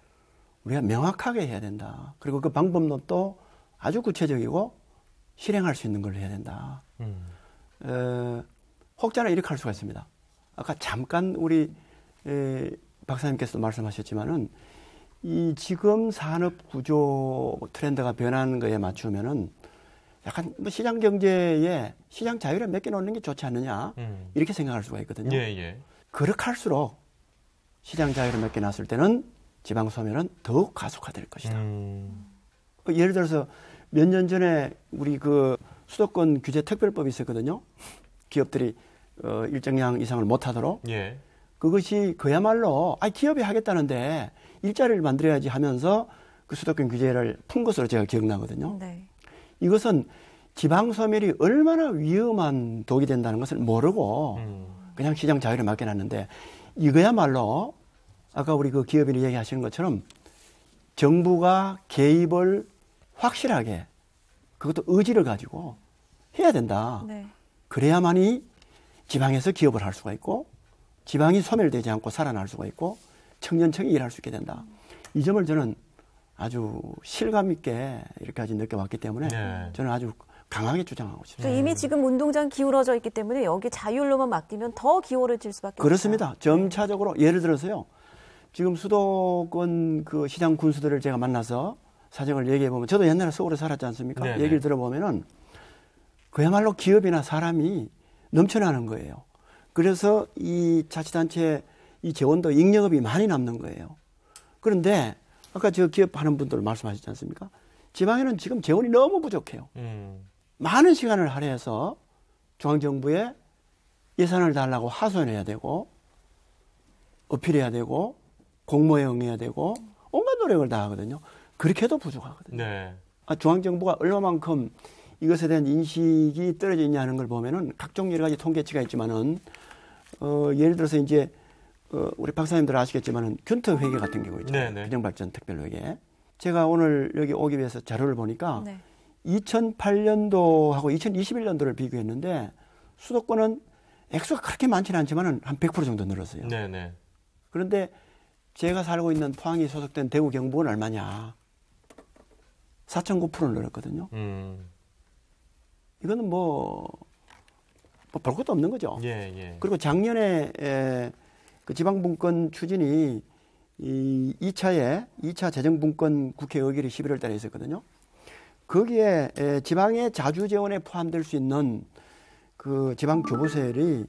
우리가 명확하게 해야 된다. 그리고 그 방법도 또 아주 구체적이고 실행할 수 있는 걸 해야 된다. 혹자는 이렇게 할 수가 있습니다. 아까 잠깐 우리 박사님께서도 말씀하셨지만은 이 지금 산업 구조 트렌드가 변하는 거에 맞추면은 약간 뭐 시장 경제에 시장 자유를 맡겨놓는 게 좋지 않느냐 이렇게 생각할 수가 있거든요. 예. 그렇게 할수록 시장 자유를 맡겨놨을 때는 지방 소멸은 더욱 가속화될 것이다. 예를 들어서 몇 년 전에 우리 그 수도권 규제 특별법이 있었거든요. 기업들이 일정량 이상을 못하도록. 예. 그것이 그야말로 기업이 하겠다는데 일자리를 만들어야지 하면서 그 수도권 규제를 푼 것으로 제가 기억나거든요. 네. 이것은 지방 소멸이 얼마나 위험한 독이 된다는 것을 모르고 그냥 시장 자유를 맡겨놨는데 이거야말로 아까 우리 그 기업인이 얘기하시는 것처럼 정부가 개입을 확실하게 그것도 의지를 가지고 해야 된다. 네. 그래야만이 지방에서 기업을 할 수가 있고 지방이 소멸되지 않고 살아날 수가 있고 청년층이 일할 수 있게 된다. 이 점을 저는 아주 실감 있게 이렇게까지 느껴왔기 때문에 저는 아주 강하게 주장하고 싶습니다. 이미 지금 운동장 기울어져 있기 때문에 여기 자율로만 맡기면 더 기울어질 수밖에 그렇습니다. 없다. 점차적으로 예를 들어서요. 지금 수도권 그 시장 군수들을 제가 만나서 사정을 얘기해 보면 저도 옛날에 서울에 살았지 않습니까? 네네. 얘기를 들어보면은 그야말로 기업이나 사람이 넘쳐나는 거예요. 그래서 이 자치단체 이 재원도 잉여금이 많이 남는 거예요. 그런데 아까 저 기업하는 분들 말씀하셨지 않습니까? 지방에는 지금 재원이 너무 부족해요. 많은 시간을 할애해서 중앙정부에 예산을 달라고 하소연해야 되고 어필해야 되고 공모에 응해야 되고 온갖 노력을 다 하거든요. 그렇게 해도 부족하거든요. 네. 중앙정부가 얼마만큼 이것에 대한 인식이 떨어져 있냐는 걸 보면은 각종 여러 가지 통계치가 있지만은 예를 들어서 이제 우리 박사님들 아시겠지만은 균터 회계 같은 경우 있잖아요. 균형발전 특별회계. 제가 오늘 여기 오기 위해서 자료를 보니까 2008년도하고 2021년도를 비교했는데 수도권은 액수가 그렇게 많지는 않지만은 한 100% 정도 늘었어요. 네네. 그런데 제가 살고 있는 포항이 소속된 대구 경북은 얼마냐? 4.9% 늘었거든요. 이거는 뭐 볼 것도 없는 거죠. 그리고 작년에 그 지방분권 추진이 이 2차 재정분권 국회 의결이 11월 달에 있었거든요. 거기에 지방의 자주재원에 포함될 수 있는 그 지방 교부세율이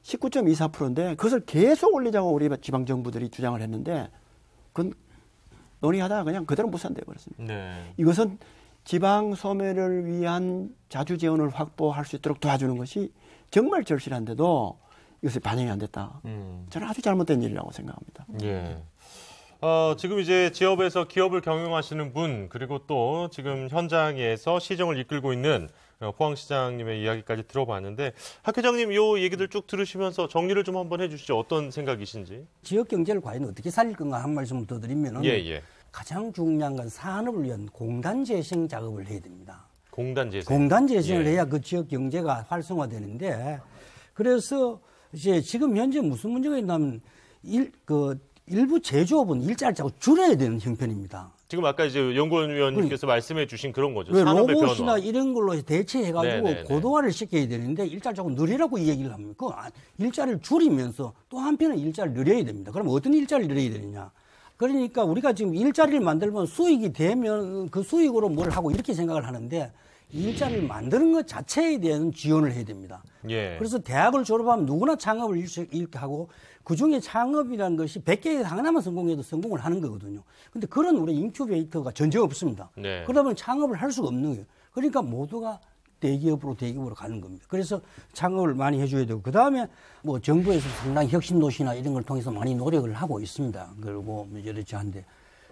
19.24%인데 그것을 계속 올리자고 우리 지방 정부들이 주장을 했는데 그건 논의하다가 그냥 그대로 무산되어 버렸습니다. 이것은 지방 소멸을 위한 자주재원을 확보할 수 있도록 도와주는 것이 정말 절실한데도 이것이 반영이 안 됐다. 저는 아주 잘못된 일이라고 생각합니다. 지금 이제 지역에서 기업을 경영하시는 분 그리고 또 지금 현장에서 시정을 이끌고 있는 포항시장님의 이야기까지 들어봤는데 학 회장님 이 얘기들 쭉 들으시면서 정리를 좀 한번 해주시죠. 어떤 생각이신지. 지역 경제를 과연 어떻게 살릴 건가 한 말씀 더 드리면은 가장 중요한 건 산업을 위한 공단 재생 작업을 해야 됩니다. 공단 재생. 공단 재생을 해야 그 지역 경제가 활성화되는데 그래서 이제 지금 현재 무슨 문제가 있냐면 일부 제조업은 일자리를 자꾸 줄여야 되는 형편입니다. 지금 아까 이제 연구원님께서 말씀해 주신 그런 거죠. 산업의 로봇이나 이런 걸로 대체해가지고 고도화를 시켜야 되는데 일자리 자꾸 늘리라고 이 얘기를 합니까? 일자리를 줄이면서 또 한편은 일자리를 늘려야 됩니다. 그럼 어떤 일자리를 늘려야 되느냐? 그러니까 우리가 지금 일자리를 만들면 수익이 되면 그 수익으로 뭘 하고 이렇게 생각을 하는데 일자리를 만드는 것 자체에 대한 지원을 해야 됩니다. 그래서 대학을 졸업하면 누구나 창업을 이렇게 하고 그중에 창업이라는 것이 100개에서 하나만 성공해도 성공을 하는 거거든요. 근데 그런 우리 인큐베이터가 전혀 없습니다. 그러다 보면 창업을 할 수가 없는 거예요. 그러니까 모두가 대기업으로 가는 겁니다. 그래서 창업을 많이 해줘야 되고 그다음에 뭐 정부에서 상당히 혁신도시나 이런 걸 통해서 많이 노력을 하고 있습니다. 그리고 여러지 한데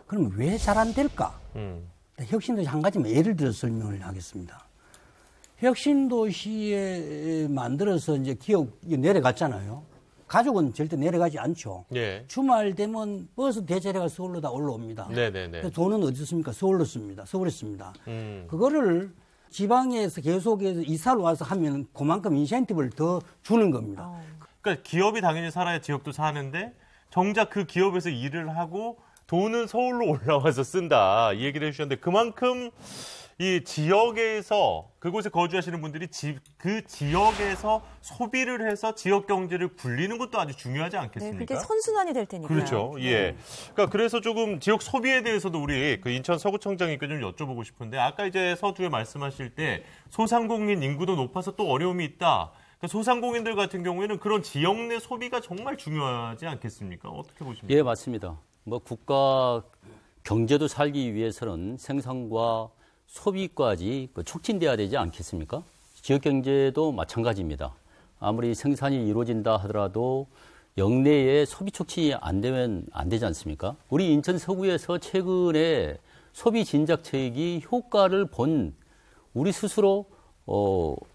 그러면 왜 잘 안 될까? 혁신도시 한 가지만 예를 들어 설명을 하겠습니다. 혁신도시에 만들어서 이제 기업이 내려갔잖아요. 가족은 절대 내려가지 않죠. 주말 되면 버스 대절해가 서울로 다 올라옵니다. 돈은 어디서 씁니까? 서울로 씁니다. 서울에 씁니다. 그거를 지방에서 계속해서 이사를 와서 하면 그만큼 인센티브를 더 주는 겁니다. 그러니까 기업이 당연히 살아야 지역도 사는데 정작 그 기업에서 일을 하고 돈은 서울로 올라와서 쓴다. 이 얘기를 해주셨는데 그만큼 이 지역에서 그곳에 거주하시는 분들이 그 지역에서 소비를 해서 지역 경제를 굴리는 것도 아주 중요하지 않겠습니까? 그게 선순환이 될 테니까요. 그렇죠. 그러니까 그래서 조금 지역 소비에 대해서도 우리 그 인천 서구청장님께 좀 여쭤보고 싶은데 아까 이제 서두에 말씀하실 때 소상공인 인구도 높아서 또 어려움이 있다. 그러니까 소상공인들 같은 경우에는 그런 지역 내 소비가 정말 중요하지 않겠습니까? 어떻게 보십니까? 예, 맞습니다. 뭐 국가 경제도 살기 위해서는 생산과 소비까지 촉진돼야 되지 않겠습니까? 지역 경제도 마찬가지입니다. 아무리 생산이 이루어진다 하더라도 영내에 소비 촉진이 안 되면 안 되지 않습니까? 우리 인천 서구에서 최근에 소비 진작책이 효과를 본 우리 스스로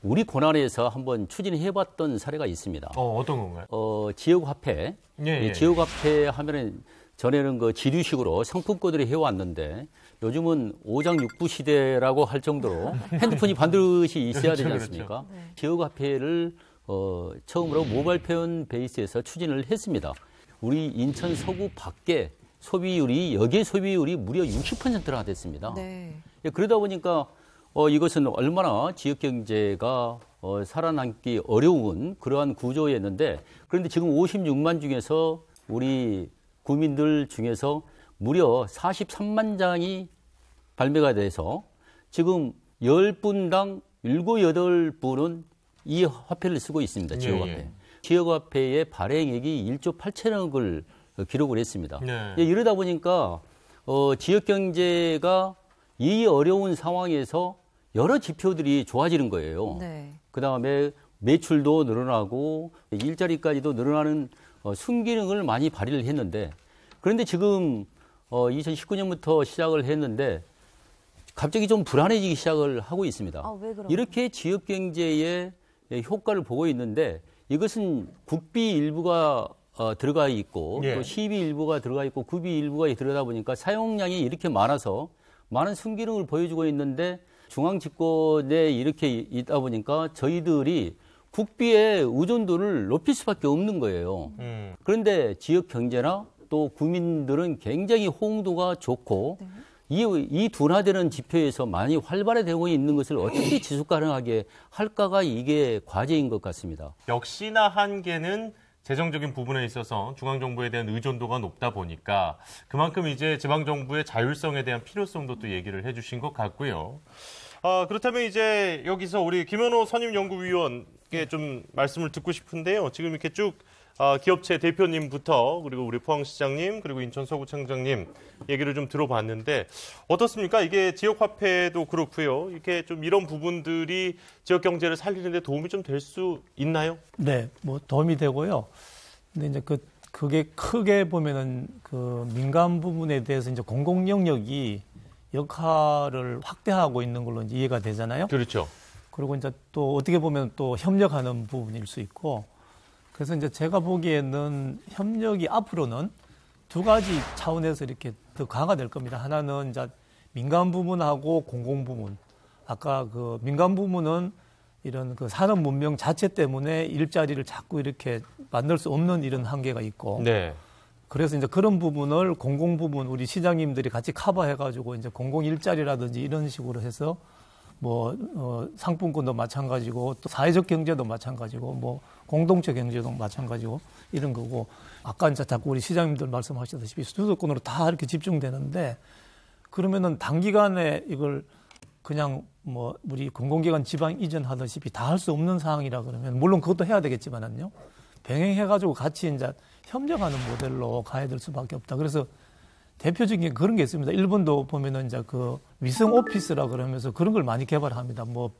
우리 권한에서 한번 추진해봤던 사례가 있습니다. 어떤 건가요? 지역화폐. 예. 지역화폐 하면은 전에는 그 지류식으로 상품권들이 해왔는데 요즘은 5장 6부 시대라고 할 정도로 핸드폰이 반드시 있어야 되지 않습니까? 그렇죠. 지역화폐를 처음으로 모바일 페이먼트 베이스에서 추진을 했습니다. 우리 인천 서구 밖에 소비율이 여기에 소비율이 무려 60%나 됐습니다. 네. 그러다 보니까 이것은 얼마나 지역 경제가 살아남기 어려운 그러한 구조였는데 그런데 지금 56만 중에서 우리 국민들 중에서 무려 43만 장이 발매가 돼서 지금 10분당 7, 8분은 이 화폐를 쓰고 있습니다. 지역화폐. 예. 지역화폐의 발행액이 1조 8천억을 기록을 했습니다. 네. 이러다 보니까 지역 경제가 이 어려운 상황에서 여러 지표들이 좋아지는 거예요. 네. 그다음에 매출도 늘어나고 일자리까지도 늘어나는 순기능을 많이 발휘를 했는데 그런데 지금 2019년부터 시작을 했는데 갑자기 좀 불안해지기 시작을 하고 있습니다. 왜 그런가요? 이렇게 지역 경제에 효과를 보고 있는데 이것은 국비 일부가 들어가 있고 예. 또 시비 일부가 들어가 있고 구비 일부가 들어가다 보니까 사용량이 이렇게 많아서 많은 순기능을 보여주고 있는데 중앙 집권에 이렇게 있다 보니까 저희들이 국비의 의존도를 높일 수밖에 없는 거예요. 그런데 지역 경제나 또 국민들은 굉장히 호응도가 좋고 이 둔화되는 지표에서 많이 활발해지고 있는 것을 어떻게 지속 가능하게 할까가 이게 과제인 것 같습니다. 역시나 한계는 재정적인 부분에 있어서 중앙정부에 대한 의존도가 높다 보니까 그만큼 이제 지방정부의 자율성에 대한 필요성도 또 얘기를 해주신 것 같고요. 그렇다면 이제 여기서 우리 김현호 선임연구위원께 좀 말씀을 듣고 싶은데요. 지금 이렇게 쭉 기업체 대표님부터 그리고 우리 포항시장님 그리고 인천 서구청장님 얘기를 좀 들어봤는데 어떻습니까? 이게 지역화폐도 그렇고요. 이렇게 좀 이런 부분들이 지역 경제를 살리는 데 도움이 좀 될 수 있나요? 네, 뭐 도움이 되고요. 근데 이제 그게 크게 보면은 그 민간 부분에 대해서 이제 공공 영역이 역할을 확대하고 있는 걸로 이제 이해가 되잖아요. 그렇죠. 그리고 이제 또 어떻게 보면 또 협력하는 부분일 수 있고 그래서 이제 제가 보기에는 협력이 앞으로는 두 가지 차원에서 이렇게 더 강화될 겁니다. 하나는 이제 민간 부문하고 공공 부문. 아까 그 민간 부문은 이런 그 산업 문명 자체 때문에 일자리를 자꾸 이렇게 만들 수 없는 이런 한계가 있고. 네. 그래서 이제 그런 부분을 공공 부문 우리 시장님들이 같이 커버해가지고 이제 공공 일자리라든지 이런 식으로 해서 뭐 상품권도 마찬가지고 또 사회적 경제도 마찬가지고 뭐 공동체 경제도 마찬가지고 이런 거고 아까 이제 자꾸 우리 시장님들 말씀하셨다시피 수도권으로 다 이렇게 집중되는데 그러면은 단기간에 이걸 그냥 뭐 우리 공공기관 지방 이전하다시피 다 할 수 없는 상황이라 그러면 물론 그것도 해야 되겠지만은요 병행해가지고 같이 이제 협력하는 모델로 가야 될 수밖에 없다. 그래서 대표적인 그런 게 있습니다. 일본도 보면은 이제 그 위성 오피스라 그러면서 그런 걸 많이 개발합니다. 뭐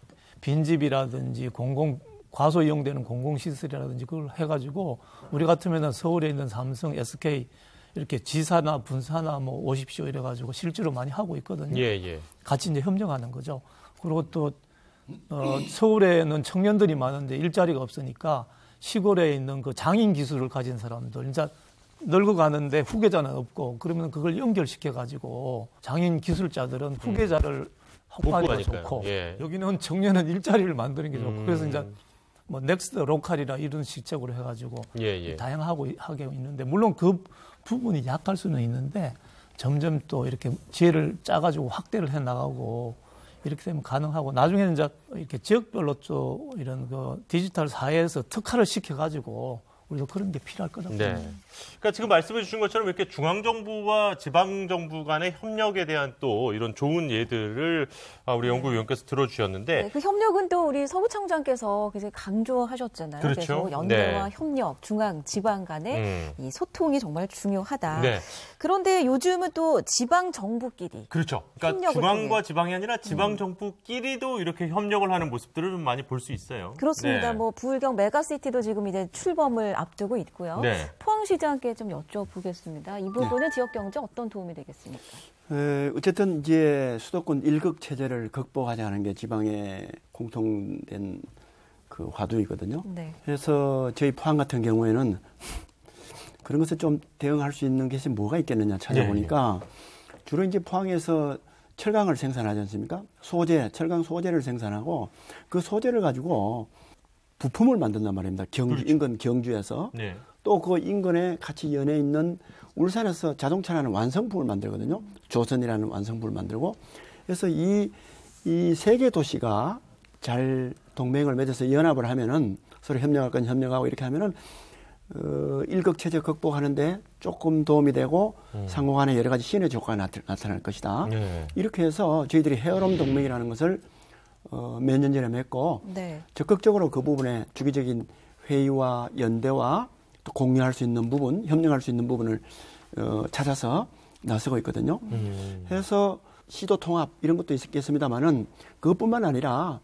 빈집이라든지 과소 이용되는 공공시설이라든지 그걸 해가지고 우리 같으면은 서울에 있는 삼성, SK 이렇게 지사나 분사나 뭐 오십시오 이래가지고 실제로 많이 하고 있거든요. 예. 같이 이제 협력하는 거죠. 그리고 또 서울에는 청년들이 많은데 일자리가 없으니까 시골에 있는 그 장인 기술을 가진 사람들 이제 늙어가는데 후계자는 없고 그러면 그걸 연결시켜가지고 장인 기술자들은 후계자를 확보하기가 좋고 예. 여기는 청년은 일자리를 만드는 게 좋고 그래서 이제 뭐 넥스트 로컬이나 이런 식적으로 해가지고 다양하게 있는데 물론 그 부분이 약할 수는 있는데 점점 또 이렇게 지혜를 짜가지고 확대를 해 나가고 이렇게 되면 가능하고 나중에는 이제 이렇게 지역별로 또 이런 그 디지털 사회에서 특화를 시켜가지고 우리도 그런 게 필요할 거라고. 네. 그러니까 지금 말씀해 주신 것처럼 이렇게 중앙정부와 지방정부 간의 협력에 대한 또 이런 좋은 예들을 우리 연구위원께서 들어주셨는데. 네, 그 협력은 또 우리 서구청장께서 굉장히 강조하셨잖아요. 그렇죠. 그래서 연대와 네. 협력, 중앙, 지방 간의 이 소통이 정말 중요하다. 네. 그런데 요즘은 또 지방정부끼리. 그렇죠. 그러니까 중앙과 통해. 지방이 아니라 지방정부끼리도 이렇게 협력을 하는 모습들을 좀 많이 볼 수 있어요. 그렇습니다. 네. 뭐 부울경 메가시티도 지금 이제 출범을 앞두고 있고요. 네. 포항시장께 좀 여쭤보겠습니다. 이 부분은 지역 경제 어떤 도움이 되겠습니까? 어쨌든 이제 수도권 일극 체제를 극복하자는 게 지방의 공통된 그 화두이거든요. 네. 그래서 저희 포항 같은 경우에는 그런 것을 좀 대응할 수 있는 것이 뭐가 있겠느냐 찾아보니까 주로 이제 포항에서 철강을 생산하지 않습니까? 소재, 철강 소재를 생산하고 그 소재를 가지고 부품을 만든단 말입니다. 그렇죠. 인근 경주에서. 네. 또 그 인근에 같이 연해 있는 울산에서 자동차라는 완성품을 만들거든요. 조선이라는 완성품을 만들고. 그래서 이 세 개 도시가 잘 동맹을 맺어서 연합을 하면은 서로 협력할 건 협력하고 이렇게 하면은 일극체제 극복하는데 조금 도움이 되고 상호간에 여러 가지 시너지 효과가 나타날 것이다. 네. 이렇게 해서 저희들이 헤어롬 동맹이라는 것을 몇 년 전에 맺고 네. 적극적으로 그 부분에 주기적인 회의와 연대와 또 공유할 수 있는 부분, 협력할 수 있는 부분을 찾아서 나서고 있거든요. 그래서 시도 통합 이런 것도 있겠습니다만은 그것뿐만 아니라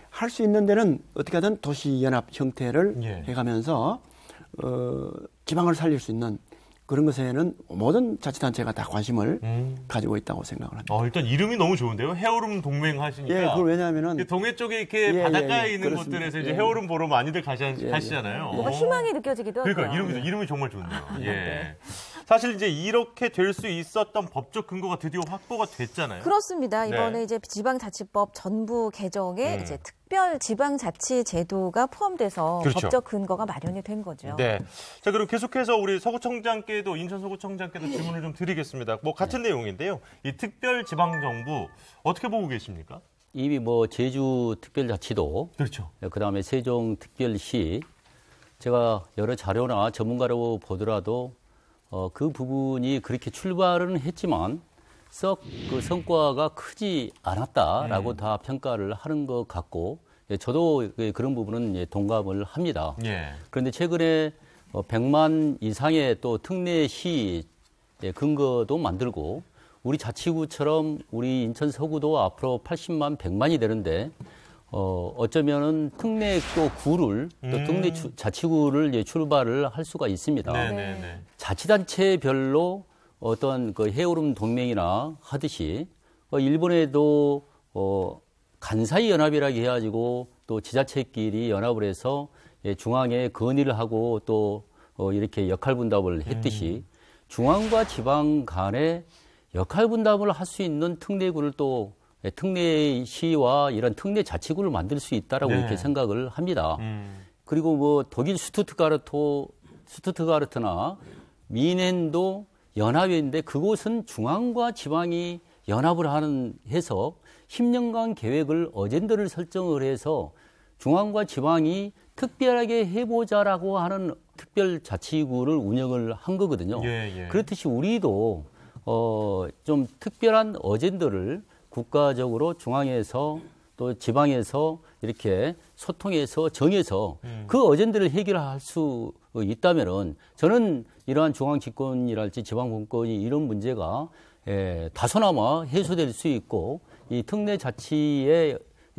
할 수 있는 데는 어떻게 하든 도시 연합 형태를 해가면서 지방을 살릴 수 있는 그런 것에는 모든 자치단체가 다 관심을 가지고 있다고 생각을 합니다. 일단 이름이 너무 좋은데요. 헤어룸 동맹 하시니까. 예, 그걸 왜냐하면은 동해 쪽에 이렇게 바닷가에 있는 곳들에서 이제 헤어룸 보러 많이들 가시잖아요. 뭔가 희망이 느껴지기도 하고요. 그러니까 이름이 정말 좋네요. 예. 사실 이제 이렇게 될 수 있었던 법적 근거가 드디어 확보가 됐잖아요. 그렇습니다. 이번에 네. 이제 지방자치법 전부 개정에 이제 특별 지방자치 제도가 포함돼서 그렇죠. 법적 근거가 마련이 된 거죠. 네. 자, 그럼 계속해서 우리 서구청장께도 인천 서구청장께도 질문을 좀 드리겠습니다. 뭐 같은 내용인데요. 이 특별 지방정부 어떻게 보고 계십니까? 이미 뭐 제주 특별자치도 그렇죠. 그다음에 세종 특별시 제가 여러 자료나 전문가로 보더라도 그 부분이 그렇게 출발은 했지만 썩 그 성과가 크지 않았다라고 다 평가를 하는 것 같고 저도 그런 부분은 동감을 합니다. 그런데 최근에 100만 이상의 또 특례시 근거도 만들고 우리 자치구처럼 우리 인천 서구도 앞으로 80만, 100만이 되는데 어쩌면은 특례 또 구를 또 특례 자치구를 출발을 할 수가 있습니다. 네네네. 자치단체별로 어떤 그 헤어룸 동맹이나 하듯이 일본에도 간사이 연합이라고 해가지고 또 지자체끼리 연합을 해서 중앙에 건의를 하고 또 이렇게 역할 분담을 했듯이 중앙과 지방 간에 역할 분담을 할 수 있는 특례구를 또 특례시와 이런 특례 자치구를 만들 수 있다라고 이렇게 생각을 합니다. 그리고 뭐 독일 슈투트가르트나 미넨도 연합인데 그곳은 중앙과 지방이 연합을 해서 10년간 계획을 어젠더를 설정을 해서 중앙과 지방이 특별하게 해보자라고 하는 특별자치구를 운영을 한 거거든요. 그렇듯이 우리도 좀 특별한 어젠더를 국가적으로 중앙에서 또 지방에서 이렇게 소통해서 정해서 그 어젠더를 해결할 수 있다면은 저는 이러한 중앙 집권이랄지 지방 분권이 이런 문제가 다소나마 해소될 수 있고 이 특례 자치의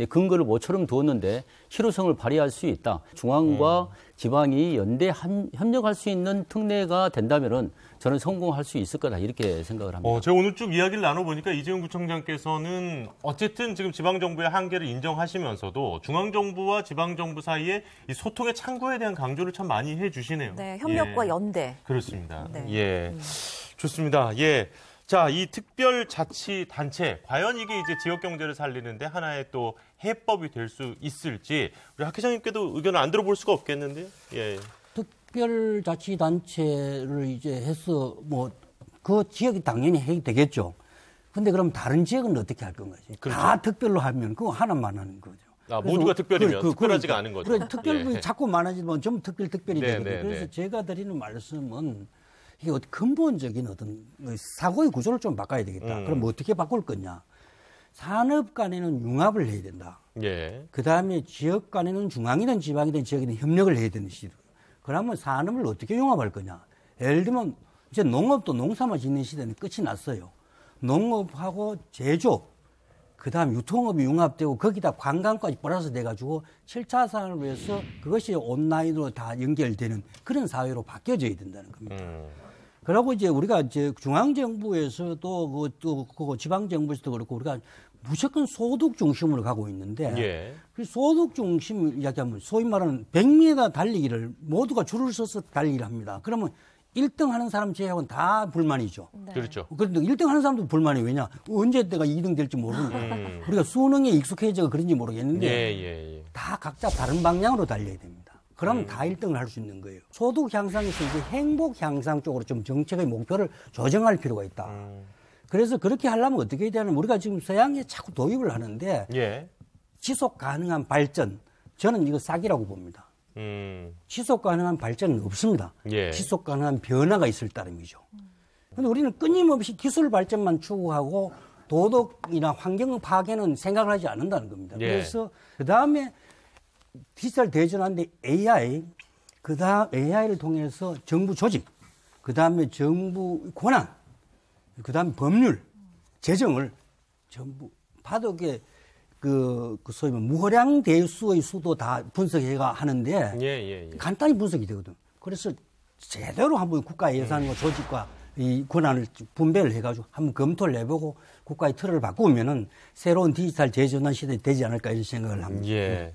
근거를 모처럼 두었는데 실효성을 발휘할 수 있다. 중앙과 지방이 연대 협력할 수 있는 특례가 된다면은 저는 성공할 수 있을 거다 이렇게 생각을 합니다. 제가 오늘 쭉 이야기를 나눠보니까 이재용 구청장께서는 어쨌든 지금 지방정부의 한계를 인정하시면서도 중앙정부와 지방정부 사이에 이 소통의 창구에 대한 강조를 참 많이 해주시네요. 네, 협력과 연대. 그렇습니다. 네. 예, 좋습니다. 예. 자, 이 특별자치단체, 과연 이게 이제 지역 경제를 살리는데 하나의 또 해법이 될 수 있을지 우리 학 회장님께도 의견을 안 들어볼 수가 없겠는데요. 예. 특별자치단체를 이제 해서 뭐 그 지역이 당연히 해야 되겠죠. 근데 그럼 다른 지역은 어떻게 할 건가요? 그렇죠. 다 특별로 하면 그거 하나만 하는 거죠. 모두가 특별이면 특별하지가 않은 거죠. 그래, 특별히 예. 자꾸 많아지면 좀 특별히 네, 되거든요. 네, 그래서 네. 제가 드리는 말씀은 이게 근본적인 어떤 사고의 구조를 좀 바꿔야 되겠다. 그럼 어떻게 바꿀 거냐? 산업 간에는 융합을 해야 된다. 예. 그 다음에 지역 간에는 중앙이든 지방이든 지역이든 협력을 해야 되는 시대. 그러면 산업을 어떻게 융합할 거냐? 예를 들면 이제 농업도 농사만 짓는 시대는 끝이 났어요. 농업하고 제조업, 그 다음 유통업이 융합되고 거기다 관광까지 플러스 돼가지고 7차 산업에서 그것이 온라인으로 다 연결되는 그런 사회로 바뀌어져야 된다는 겁니다. 그리고 이제 우리가 이제 중앙정부에서도 그 지방정부에서도 그렇고 우리가 무조건 소득 중심으로 가고 있는데 예. 그 소득 중심 이야기하면 소위 말하는 100m 달리기를 모두가 줄을 서서 달리기를 합니다. 그러면 1등 하는 사람 제외하고는 다 불만이죠. 네. 그렇죠. 그런데 1등 하는 사람도 불만이 왜냐? 언제 때가 2등 될지 모르니까. 우리가 수능에 익숙해져서 그런지 모르겠는데 다 각자 다른 방향으로 달려야 됩니다. 그러면 다 1등을 할 수 있는 거예요. 소득 향상에서 이제 행복 향상 쪽으로 좀 정책의 목표를 조정할 필요가 있다. 그래서 그렇게 하려면 어떻게 해야 되냐면 우리가 지금 서양에 자꾸 도입을 하는데 예. 지속 가능한 발전, 저는 이거 싹이라고 봅니다. 지속 가능한 발전은 없습니다. 예. 지속 가능한 변화가 있을 따름이죠. 그런데 우리는 끊임없이 기술 발전만 추구하고 도덕이나 환경 파괴는 생각을 하지 않는다는 겁니다. 예. 그래서 그 다음에 디지털 대전환데 AI, 그 다음 AI를 통해서 정부 조직, 그 다음에 정부 권한, 그 다음에 법률, 재정을 전부 바둑에 소위 무허량 대수의 수도 다 분석해가 하는데 간단히 분석이 되거든. 그래서 제대로 한번 국가 예산과 조직과 이 권한을 분배를 해가지고 한번 검토를 해보고 국가의 틀을 바꾸면은 새로운 디지털 재전환 시대에 되지 않을까 이런 생각을 합니다. 예.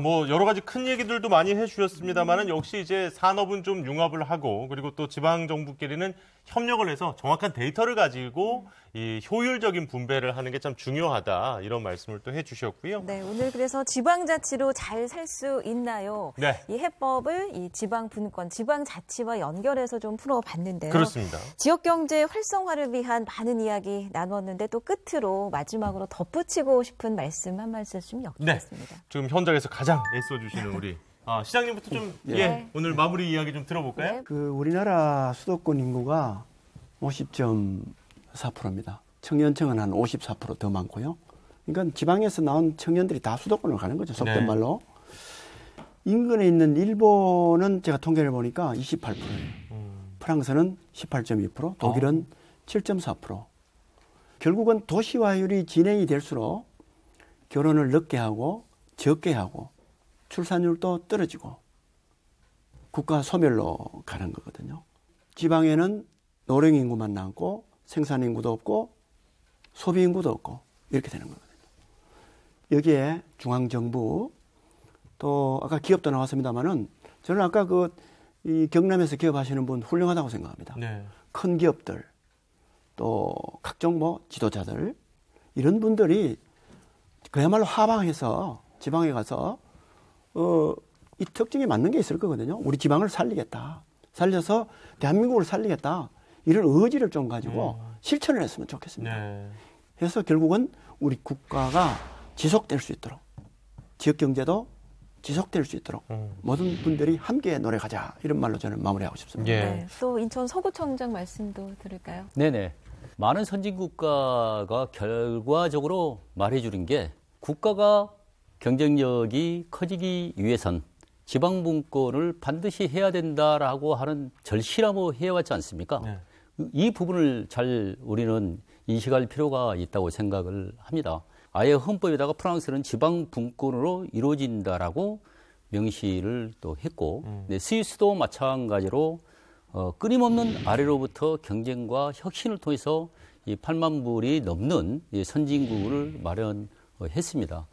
뭐 여러 가지 큰 얘기들도 많이 해주셨습니다만은 역시 이제 산업은 좀 융합을 하고 그리고 또 지방 정부끼리는 협력을 해서 정확한 데이터를 가지고 이 효율적인 분배를 하는 게 참 중요하다 이런 말씀을 또 해주셨고요. 네, 오늘 그래서 지방자치로 잘 살 수 있나요? 네. 이 해법을 이 지방분권, 지방자치와 연결해서 좀 풀어봤는데요. 그렇습니다. 지역경제 활성화를 위한 많은 이야기 나눴는데 또 끝으로 마지막으로 덧붙이고 싶은 말씀 한 말씀 여쭙겠습니다. 네. 지금 현장에서 가장 애써주시는 우리 시장님부터 좀 오늘 마무리 이야기 좀 들어볼까요? 우리나라 수도권 인구가 50.4%입니다. 청년층은 한 54% 더 많고요. 그러니까 지방에서 나온 청년들이 다 수도권으로 가는 거죠. 속된 말로. 인근에 있는 일본은 제가 통계를 보니까 28%예요. 프랑스는 18.2%, 독일은 7.4%. 결국은 도시화율이 진행이 될수록 결혼을 늦게 하고 적게 하고 출산율도 떨어지고 국가 소멸로 가는 거거든요. 지방에는 노령 인구만 남고 생산 인구도 없고 소비 인구도 없고 이렇게 되는 거거든요. 여기에 중앙정부 또 아까 기업도 나왔습니다만은 저는 아까 이 경남에서 기업하시는 분 훌륭하다고 생각합니다. 네. 큰 기업들 또 각종 지도자들 이런 분들이 그야말로 하방해서 지방에 가서 이 특징에 맞는 게 있을 거거든요. 우리 지방을 살리겠다. 살려서 대한민국을 살리겠다. 이런 의지를 좀 가지고 실천을 했으면 좋겠습니다. 그래서 결국은 우리 국가가 지속될 수 있도록 지역 경제도 지속될 수 있도록 모든 분들이 함께 노력하자 이런 말로 저는 마무리하고 싶습니다. 네. 또 인천 서구청장 말씀도 들을까요? 네네. 많은 선진 국가가 결과적으로 말해주는 게 국가가 경쟁력이 커지기 위해선 지방분권을 반드시 해야 된다라고 하는 절실함을 해왔지 않습니까? 네. 이 부분을 잘 우리는 인식할 필요가 있다고 생각을 합니다. 아예 헌법에다가 프랑스는 지방분권으로 이루어진다라고 명시를 또 했고, 스위스도 마찬가지로 끊임없는 아래로부터 경쟁과 혁신을 통해서 이 8만 불이 넘는 선진국을 마련했습니다.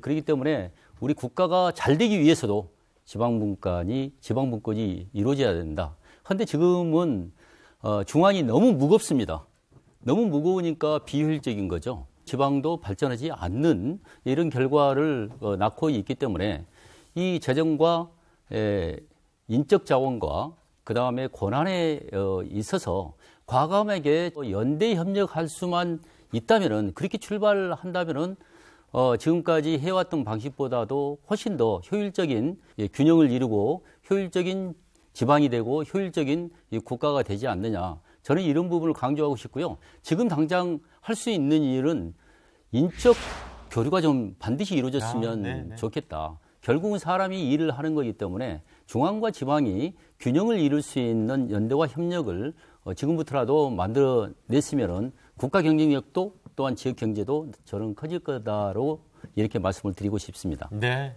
그렇기 때문에 우리 국가가 잘 되기 위해서도 지방분권이 이루어져야 된다. 그런데 지금은 중앙이 너무 무겁습니다. 너무 무거우니까 비효율적인 거죠. 지방도 발전하지 않는 이런 결과를 낳고 있기 때문에 이 재정과 인적 자원과 그다음에 권한에 있어서 과감하게 연대 협력할 수만 있다면은 그렇게 출발한다면은 지금까지 해왔던 방식보다도 훨씬 더 효율적인 균형을 이루고 효율적인 지방이 되고 효율적인 국가가 되지 않느냐. 저는 이런 부분을 강조하고 싶고요. 지금 당장 할 수 있는 일은 인적 교류가 좀 반드시 이루어졌으면 좋겠다. 결국은 사람이 일을 하는 거기 때문에 중앙과 지방이 균형을 이룰 수 있는 연대와 협력을 지금부터라도 만들어냈으면은 국가 경쟁력도 또한 지역 경제도 저는 커질 거다로 이렇게 말씀을 드리고 싶습니다. 네.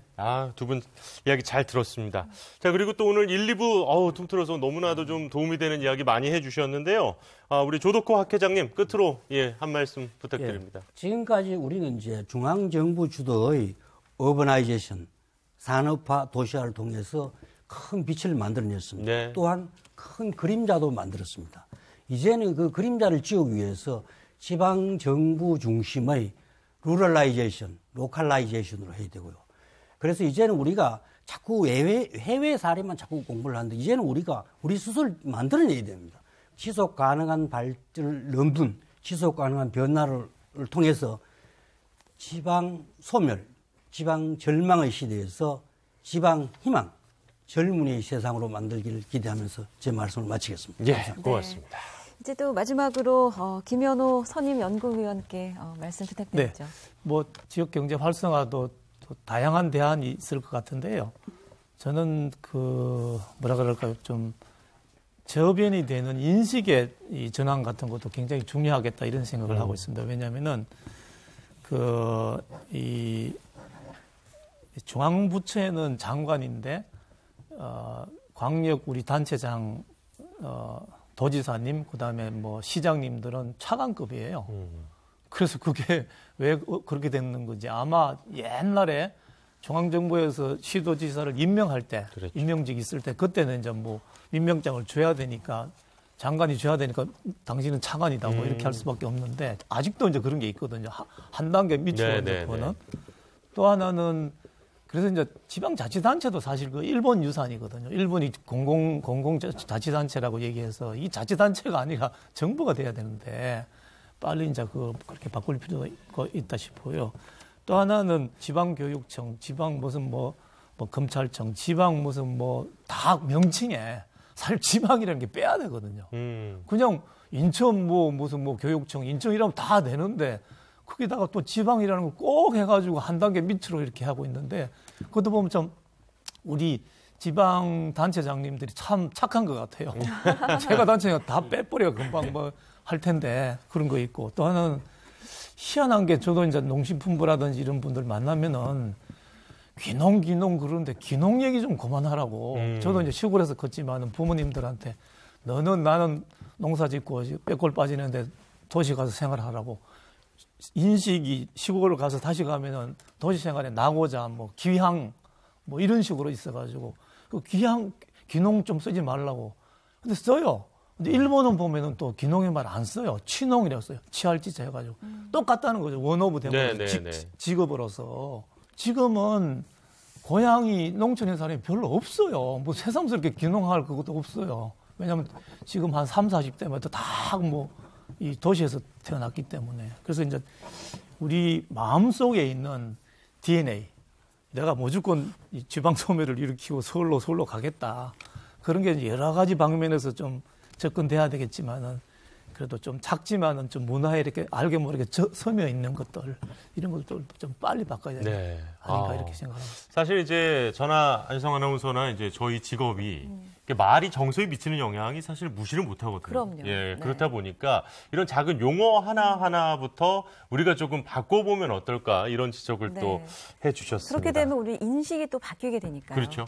두 분 이야기 잘 들었습니다. 자, 그리고 또 오늘 1, 2부 퉁틀어서 너무나도 좀 도움이 되는 이야기 많이 해주셨는데요. 우리 조덕호 학회장님 끝으로 한 말씀 부탁드립니다. 지금까지 우리는 이제 중앙정부 주도의 어버나이제이션, 산업화, 도시화를 통해서 큰 빛을 만들어냈습니다. 또한 큰 그림자도 만들었습니다. 이제는 그 그림자를 지우기 위해서 지방정부 중심의 루럴라이제이션, 로컬라이제이션으로 해야 되고요. 그래서 이제는 우리가 자꾸 해외 사례만 자꾸 공부를 하는데 이제는 우리가 우리 스스로 만들어내야 됩니다. 지속 가능한 발전을 넘는 지속 가능한 변화를 통해서 지방 소멸, 지방 절망의 시대에서 지방 희망, 젊은이의 세상으로 만들기를 기대하면서 제 말씀을 마치겠습니다. 감사합니다. 고맙습니다. 이제 또 마지막으로 김현호 선임 연구위원께 말씀 부탁드리죠. 네. 뭐 지역 경제 활성화도 또 다양한 대안이 있을 것 같은데요. 저는 뭐라 그럴까요? 좀 저변이 되는 인식의 이 전환 같은 것도 굉장히 중요하겠다 이런 생각을 하고 있습니다. 왜냐하면은 이 중앙부처에는 장관인데 광역 우리 단체장 도지사님 그다음에 뭐 시장님들은 차관급이에요. 그래서 그게 왜 그렇게 됐는 건지 아마 옛날에 중앙정부에서 시도지사를 임명할 때 임명직 있을 때 그때는 이제 뭐 임명장을 줘야 되니까 장관이 줘야 되니까 당신은 차관이다 뭐 이렇게 할 수밖에 없는데 아직도 이제 그런 게 있거든요. 한 단계 밑으로 보는. 또 하나는 그래서 이제 지방자치단체도 사실 그 일본 유산이거든요. 일본이 공공자치단체라고 얘기해서 이 자치단체가 아니라 정부가 돼야 되는데 빨리 이제 그렇게 바꿀 필요가 있다 싶어요. 또 하나는 지방교육청, 지방 무슨 뭐 검찰청, 지방 무슨 뭐 다 명칭에 사실 지방이라는 게 빼야 되거든요. 그냥 인천 무슨 교육청, 인천이라면 다 되는데 거기다가 또 지방이라는 걸 꼭 해가지고 한 단계 밑으로 이렇게 하고 있는데 그것도 보면 좀 우리 지방 단체장님들이 참 착한 것 같아요. 제가 단체가 다 빼버려 금방 뭐 할 텐데 그런 거 있고 또 하나는 희한한 게 저도 이제 농식품부라든지 이런 분들 만나면은 귀농 그러는데 귀농 얘기 좀 그만하라고. 저도 이제 시골에서 컸지만은 부모님들한테 나는 농사 짓고 빼골 빠지는데 도시 가서 생활하라고. 인식이 시골을 가서 다시 가면은 도시 생활에 나고자 뭐 귀향 뭐 이런 식으로 있어가지고 그 귀농 좀 쓰지 말라고. 근데 써요. 근데 일본은 보면은 또 귀농의 말 안 써요. 취농이라고 써요. 취할지자 해가지고 똑같다는 거죠. 원오브 되면 직업으로서 지금은 고향이 농촌인 사람이 별로 없어요. 뭐 새삼스럽게 귀농할 그것도 없어요. 왜냐하면 지금 한 30, 40대마다 다 뭐 이 도시에서 태어났기 때문에. 그래서 이제 우리 마음속에 있는 DNA, 내가 무조건 이 지방 소멸을 일으키고 서울로 가겠다. 그런 게 여러 가지 방면에서 좀 접근돼야 되겠지만은 그래도 좀 작지만은 좀 문화에 이렇게 알게 모르게 서며 있는 것들 이런 것들 좀 빨리 바꿔야 되는 아닌가 이렇게 생각합니다. 사실 이제 저나 안성 아나운서나 이제 저희 직업이 말이 정서에 미치는 영향이 사실 무시를 못 하거든요. 그럼요. 그렇다 보니까 이런 작은 용어 하나하나부터 우리가 조금 바꿔보면 어떨까 이런 지적을 또 해주셨습니다. 그렇게 되면 우리 인식이 또 바뀌게 되니까요. 그렇죠.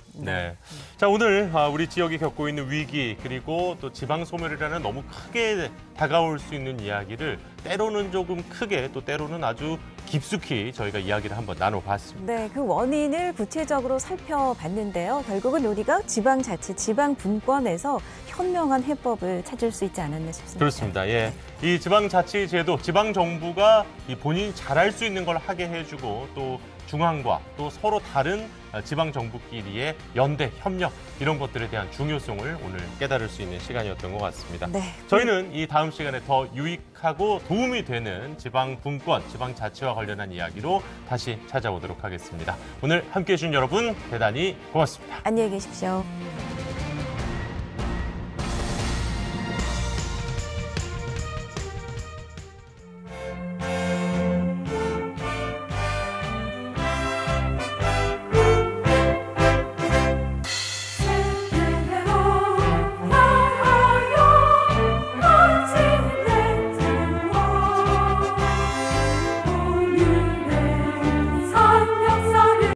자, 오늘 우리 지역이 겪고 있는 위기 그리고 또 지방 소멸이라는 너무 크게 다가올 수 있는 이야기를 때로는 조금 크게 또 때로는 아주 깊숙이 저희가 이야기를 한번 나눠봤습니다. 네, 그 원인을 구체적으로 살펴봤는데요. 결국은 우리가 지방자치, 지방분권에서 현명한 해법을 찾을 수 있지 않았나 싶습니다. 그렇습니다. 이 지방자치제도, 지방정부가 이 본인이 잘할 수 있는 걸 하게 해주고 또 중앙과 또 서로 다른 지방정부끼리의 연대, 협력 이런 것들에 대한 중요성을 오늘 깨달을 수 있는 시간이었던 것 같습니다. 네. 저희는 이 다음 시간에 더 유익하고 도움이 되는 지방분권, 지방자치와 관련한 이야기로 다시 찾아오도록 하겠습니다. 오늘 함께해 주신 여러분 대단히 고맙습니다. 안녕히 계십시오.